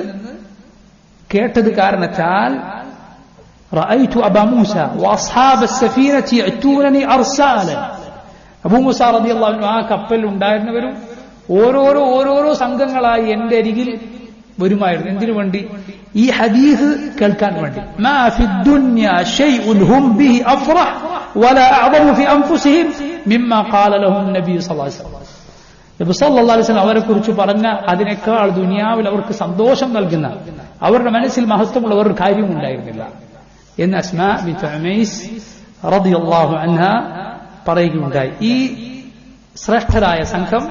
കേട്ടത് കാരണത്താൽ റഅയ്തു അബൂ മൂസ വഅസ്ഹാബ السفينة يأتونني أرسالا, അബൂ മൂസ റളിയല്ലാഹു അൻഹു ആ കപ്പലിൽ ഉണ്ടായിരുന്നവരും ഓരോരോ സംഘങ്ങളായി എന്റെ അരികിൽ വരുമായിരുന്നു. എന്തിനു വേണ്ടി? ഈ ഹദീസ് കേൾക്കാൻ വേണ്ടി. മാ ഫി ദുനിയ ശൈഉൻ ഹും ബിഹി അഫ്റഹ് വലാ അഅദമു ഫി അൻഫുസിഹിം മിമ്മാ ഖാല ലഹും നബി സ്വല്ലല്ലാഹു അലൈഹി വസല്ലം. നബി സല്ലല്ലാഹു അലൈഹി വസല്ലം അവരെ കുറിച്ച് പറഞ്ഞ അതിനേക്കാൾ ദുനിയാവിൽ അവർക്ക് സന്തോഷം നൽകുന്ന, അവരുടെ മനസ്സിൽ മഹത്വമുള്ള ഒരു കാര്യമുണ്ടായിരുന്നില്ല എന്ന് അസ്മാ ബിൻത് ഉമൈസ് റളിയല്ലാഹു അൻഹ പറയുകയുണ്ടായി. ഈ ശ്രേഷ്ഠരായ സംഘം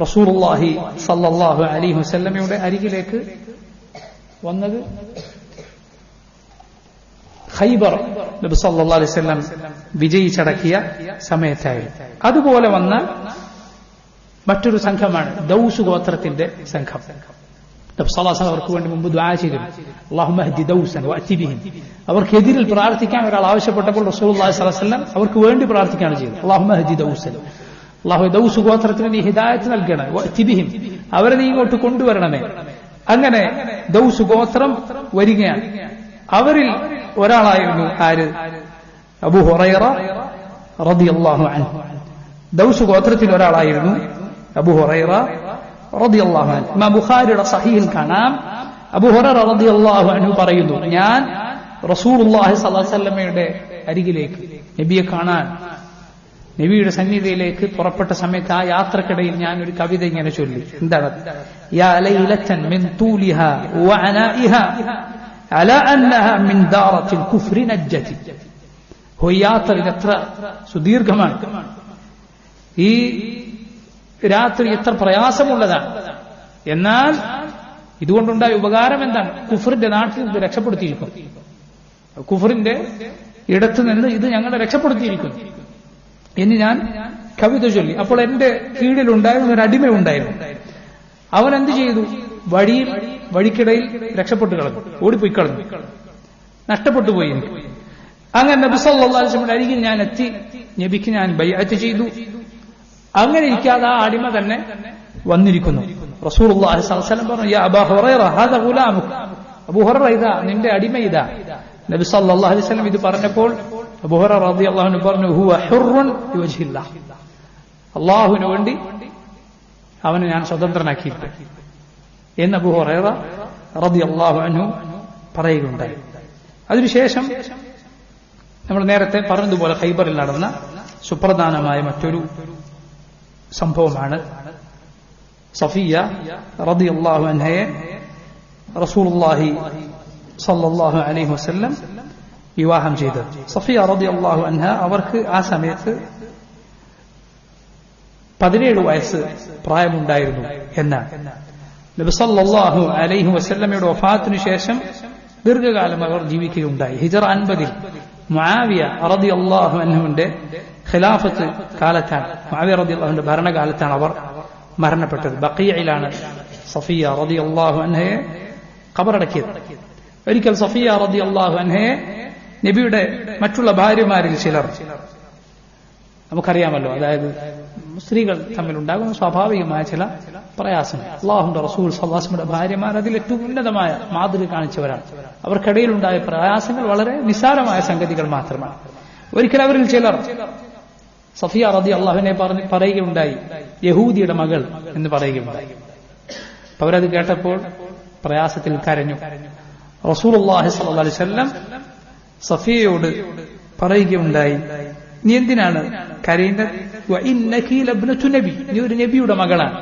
റസൂലുള്ളാഹി സല്ലല്ലാഹു അലൈഹി വസല്ലമയുടെ അരികിലേക്ക് വന്നത് ഖൈബർ നബി സല്ലല്ലാഹു അലൈഹി വസല്ലം വിജയിച്ചടക്കിയ സമയത്തായിരുന്നു. അതുപോലെ വന്ന മറ്റൊരു സംഘമാണ് ദൗസ് ഗോത്രത്തിന്റെ സംഘം. നബി സല്ലല്ലാഹു അലൈഹി വസല്ലം അവർക്ക് വേണ്ടി മുമ്പ് ദുആ ചെയ്തിരുന്നു, അല്ലാഹുമ്മ ഹ്ദി ദൗസൻ വഅതി ബിഹിം. അവർക്കെതിരിൽ പ്രാർത്ഥിക്കാൻ ഒരാൾ ആവശ്യപ്പെട്ടപ്പോൾ റസൂലുള്ളാഹി സ്വല്ലല്ലാഹു അലൈഹി വസല്ലം അവർക്ക് വേണ്ടി പ്രാർത്ഥിക്കുകയാണ് ചെയ്തത്. അല്ലാഹുമ്മ ഹ്ദി ദൗസൻ, അല്ലാഹു ദൗസ് ഗോത്രത്തിന് നീ ഹിദായത്ത് നൽകണമേ, വഅതി ബിഹിം, അവരെ നീ ഇങ്ങോട്ട് കൊണ്ടുവരണമേ. അങ്ങനെ ദൗസ് ഗോത്രം വരികയാണ്. അവരിൽ ഒരാളായിരുന്നു ആര്? അബൂ ഹുറൈറ റളിയല്ലാഹു അൻഹു. ദൗസ് ഗോത്രത്തിൽ ഒരാളായിരുന്നു അബൂ ഹുറൈറ റളിയല്ലാഹു അൻഹു. ഇമാം ബുഖാരിയുടെ സഹീഹിൽ കാണാം, അബൂ ഹുറൈറ റളിയല്ലാഹു അൻഹു പറയുന്നു, ഞാൻ റസൂലുള്ളാഹി സ്വല്ലല്ലാഹു അലൈഹി വസല്ലമയുടെ അരികിലേക്ക് നബിയെ കാണാൻ നബിയുടെ സന്നിധിയിലേക്ക് പുറപ്പെട്ട സമയത്ത് ആ യാത്രക്കിടയിൽ ഞാൻ ഒരു കവിത ഇങ്ങനെ ചൊല്ലി. എന്താണ്? യാ ലൈലതൻ മിൻ തൂലിഹാ വഅനാഇഹാ അലാ അന്നഹാ മിൻ ദാറത്തിൽ കുഫ്രി നജ്ജതി. ഈ യാത്ര എത്ര സുദീർഘമാണ്, ഈ രാത്രി എത്ര പ്രയാസമുള്ളതാണ്. എന്നാൽ ഇതുകൊണ്ടുണ്ടായ ഉപകാരം എന്താണ്? കുഫറിന്റെ നാട്ടിൽ നിന്ന് രക്ഷപ്പെടുത്തിയിരിക്കും. കുഫറിന്റെ ഇടത്ത് നിന്ന് ഇത് ഞങ്ങളെ രക്ഷപ്പെടുത്തിയിരിക്കുന്നു എന്ന് ഞാൻ കവിത ചൊല്ലി. അപ്പോൾ എന്റെ കീഴിലുണ്ടായിരുന്ന ഒരു അടിമ ഉണ്ടായിരുന്നു. അവൻ എന്ത് ചെയ്തു? വഴിക്കിടയിൽ രക്ഷപ്പെട്ടു കളഞ്ഞു, ഓടിപ്പോയി കളഞ്ഞു, നഷ്ടപ്പെട്ടു പോയി എനിക്ക്. അങ്ങനെ നബി സല്ലല്ലാഹു അലൈഹി വസല്ലം അരികിൽ ഞാൻ എത്തി, നബിക്ക് ഞാൻ ബൈഅത്ത് ചെയ്തു. അങ്ങനെ ഇരിക്കാതെ ആ അടിമ തന്നെ വന്നിരിക്കുന്നു. റസൂലുള്ളാഹി സ്വല്ലല്ലാഹു അലൈഹി വസല്ലം പറഞ്ഞു, യാ അബൂ ഹുറൈറ ഹാദാ ഗുലാമുക, അബൂ ഹുറൈറ ഇതാ നിന്റെ അടിമ ഇതാ. നബി സല്ലല്ലാഹു അലൈഹി വസല്ലം ഇത് പറഞ്ഞപ്പോൾ അബൂ ഹുറൈറ റളിയല്ലാഹു അൻഹു പറഞ്ഞു, ഹുവ ഹുർറുൻ ലിവജ്ഹില്ലാഹ്, അല്ലാഹുവിന് വേണ്ടി അവനെ ഞാൻ സ്വതന്ത്രനാക്കിയിട്ട് എന്ന് അബൂ ഹുറൈറ റളിയല്ലാഹു അൻഹു പറയുകയുണ്ടായി. അതിനുശേഷം നമ്മൾ നേരത്തെ പറഞ്ഞതുപോലെ ഖൈബറിൽ നടന്ന സുപ്രധാനമായ മറ്റൊരു സംഭവമാണ് സഫിയ റളിയല്ലാഹു അൻഹയെ റസൂലുള്ളാഹി സല്ലല്ലാഹു അലൈഹി വസല്ലം വിവാഹം ചെയ്തത്. സഫിയ റളിയല്ലാഹു അൻഹ അവർക്ക് ആ സമയത്ത് 17 വയസ്സ് പ്രായമുണ്ടായിരുന്നു എന്നാണ്. നബി സല്ലല്ലാഹു അലൈഹി വസല്ലമയുടെ വഫാത്തിനു ശേഷം ദീർഘകാലം അവർ ജീവിക്കുകയുണ്ടായി. ഹിജ്റ 50 മുആവിയ റളിയല്ലാഹു അൻഹുവിന്റെ ഖിലാഫത്ത് കാലത്താണ്, മുആവിയ റളിയല്ലാഹുവിന്റെ ഭരണകാലത്താണ് അവർ മരണപ്പെട്ടത്. ബഖീഇലാണ് സഫിയ റളിയല്ലാഹു അൻഹയെ ഖബറടക്കിയത്. ഒരിക്കൽ സഫിയ റളിയല്ലാഹു അൻഹയെ നബിയുടെ മറ്റുള്ള ഭാര്യമാരിൽ ചിലർ, നമുക്കറിയാമല്ലോ, അതായത് സ്ത്രീകൾ തമ്മിലുണ്ടാകുന്ന സ്വാഭാവികമായ ചില പ്രയാസങ്ങൾ, അല്ലാഹുവിന്റെ റസൂൽ സ്വല്ലല്ലാഹു അലൈഹി വസല്ലമയുടെ ഭാര്യമാർ അതിൽ ഏറ്റവും ഉന്നതമായ മാതൃക കാണിച്ചവരാണ്. അവർക്കിടയിലുണ്ടായ പ്രയാസങ്ങൾ വളരെ നിസ്സാരമായ സംഗതികൾ മാത്രമാണ്. ഒരിക്കൽ അവരിൽ ചിലർ സഫിയ റളിയല്ലാഹുവിനെ പറയുകയുണ്ടായി, യഹൂദിയുടെ മകൾ എന്ന് പറയുകയുണ്ടായി. അപ്പൊ അവരത് കേട്ടപ്പോൾ പ്രയാസത്തിൽ കരഞ്ഞു. റസൂലുള്ളാഹി സ്വല്ലല്ലാഹു അലൈഹി വസല്ലം സഫിയയോട് പറയുകയുണ്ടായി, നീ എന്തിനാണ് കരയുന്നത്? വഇന്നകി ലബ്നതു നബി, നീ ഒരു നബിയുടെ മകളാണ്.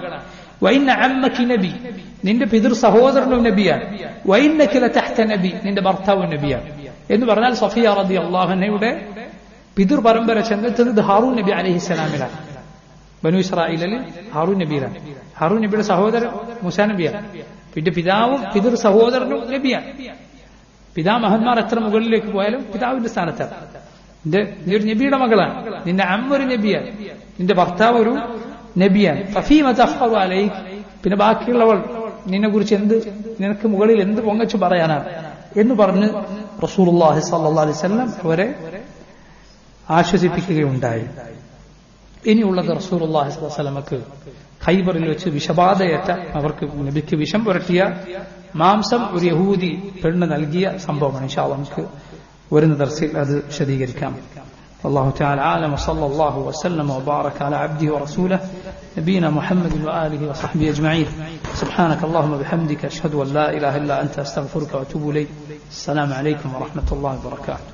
വഇന്ന അമ്മകി നബി, നിന്റെ പിതൃ സഹോദരനും നബിയാണ്. വഇന്നക ലതഹ്ത നബി, നിന്റെ ഭർത്താവ് നബിയാണ്. എന്ന് പറഞ്ഞാൽ സഫിയ റളിയല്ലാഹു അൻഹയുടെ പിതൃ പരമ്പര ചെന്നെത്തുന്നത് ഹാറൂൻ നബി അലൈഹിസ്സലാമിലാണ്. ബനു ഇസ്രായേലിൽ ഹാറൂൻ നബിയാണ്. ഹാറൂൻ നബിയുടെ സഹോദരൻ മൂസാ നബിയാണ്. പിന്നെ പിതാവും പിതൃ സഹോദരനും നബിയാണ്. പിതാമഹന്മാർ എത്ര മുകളിലേക്ക് പോയാലും പിതാവിന്റെ സ്ഥാനത്താണ്. നീ ഒരു നബിയുടെ മകളാണ്, നിന്റെ അമ്മ ഒരു നബിയാണ്, നിന്റെ ഭർത്താവ് ഒരു നബിയാണ്. ഫഫീമ തഫ്ഖറു അലൈക, പിന്നെ ബാക്കിയുള്ളവൾ നിന്നെ കുറിച്ച് നിനക്ക് മുകളിൽ എന്ത് പൊങ്ങച്ചു പറയാനാണ് എന്ന് പറഞ്ഞ് റസൂലുള്ളാഹി സ്വല്ലല്ലാഹു അലൈഹി വസല്ലം അവരെ ആശ്വസിപ്പിക്കുകയുണ്ടായി. ഇനിയുള്ളത് റസൂലുള്ളാഹി സ്വല്ലല്ലാഹു അലൈഹി വസല്ലമക്ക് ഖൈബറിൽ വെച്ച് വിഷബാധയേറ്റ, അവർക്ക് നബിക്ക് വിഷം പുരട്ടിയ മാംസം ഒരു യഹൂദി പെണ്ണ് നൽകിയ സംഭവമാണ്. ഇൻഷാ അല്ലാഹ് നമുക്ക് വരുന്ന ദർസിൽ അത് വിശദീകരിക്കാം. والله تعالى أعلم وصلى الله وسلم وبارك على عبده ورسوله نبينا محمد وآله وصحبه أجمعين. سبحانك اللهم وبحمدك أشهد أن لا إله إلا أنت أستغفرك وأتوب إليك. السلام عليكم ورحمة الله وبركاته.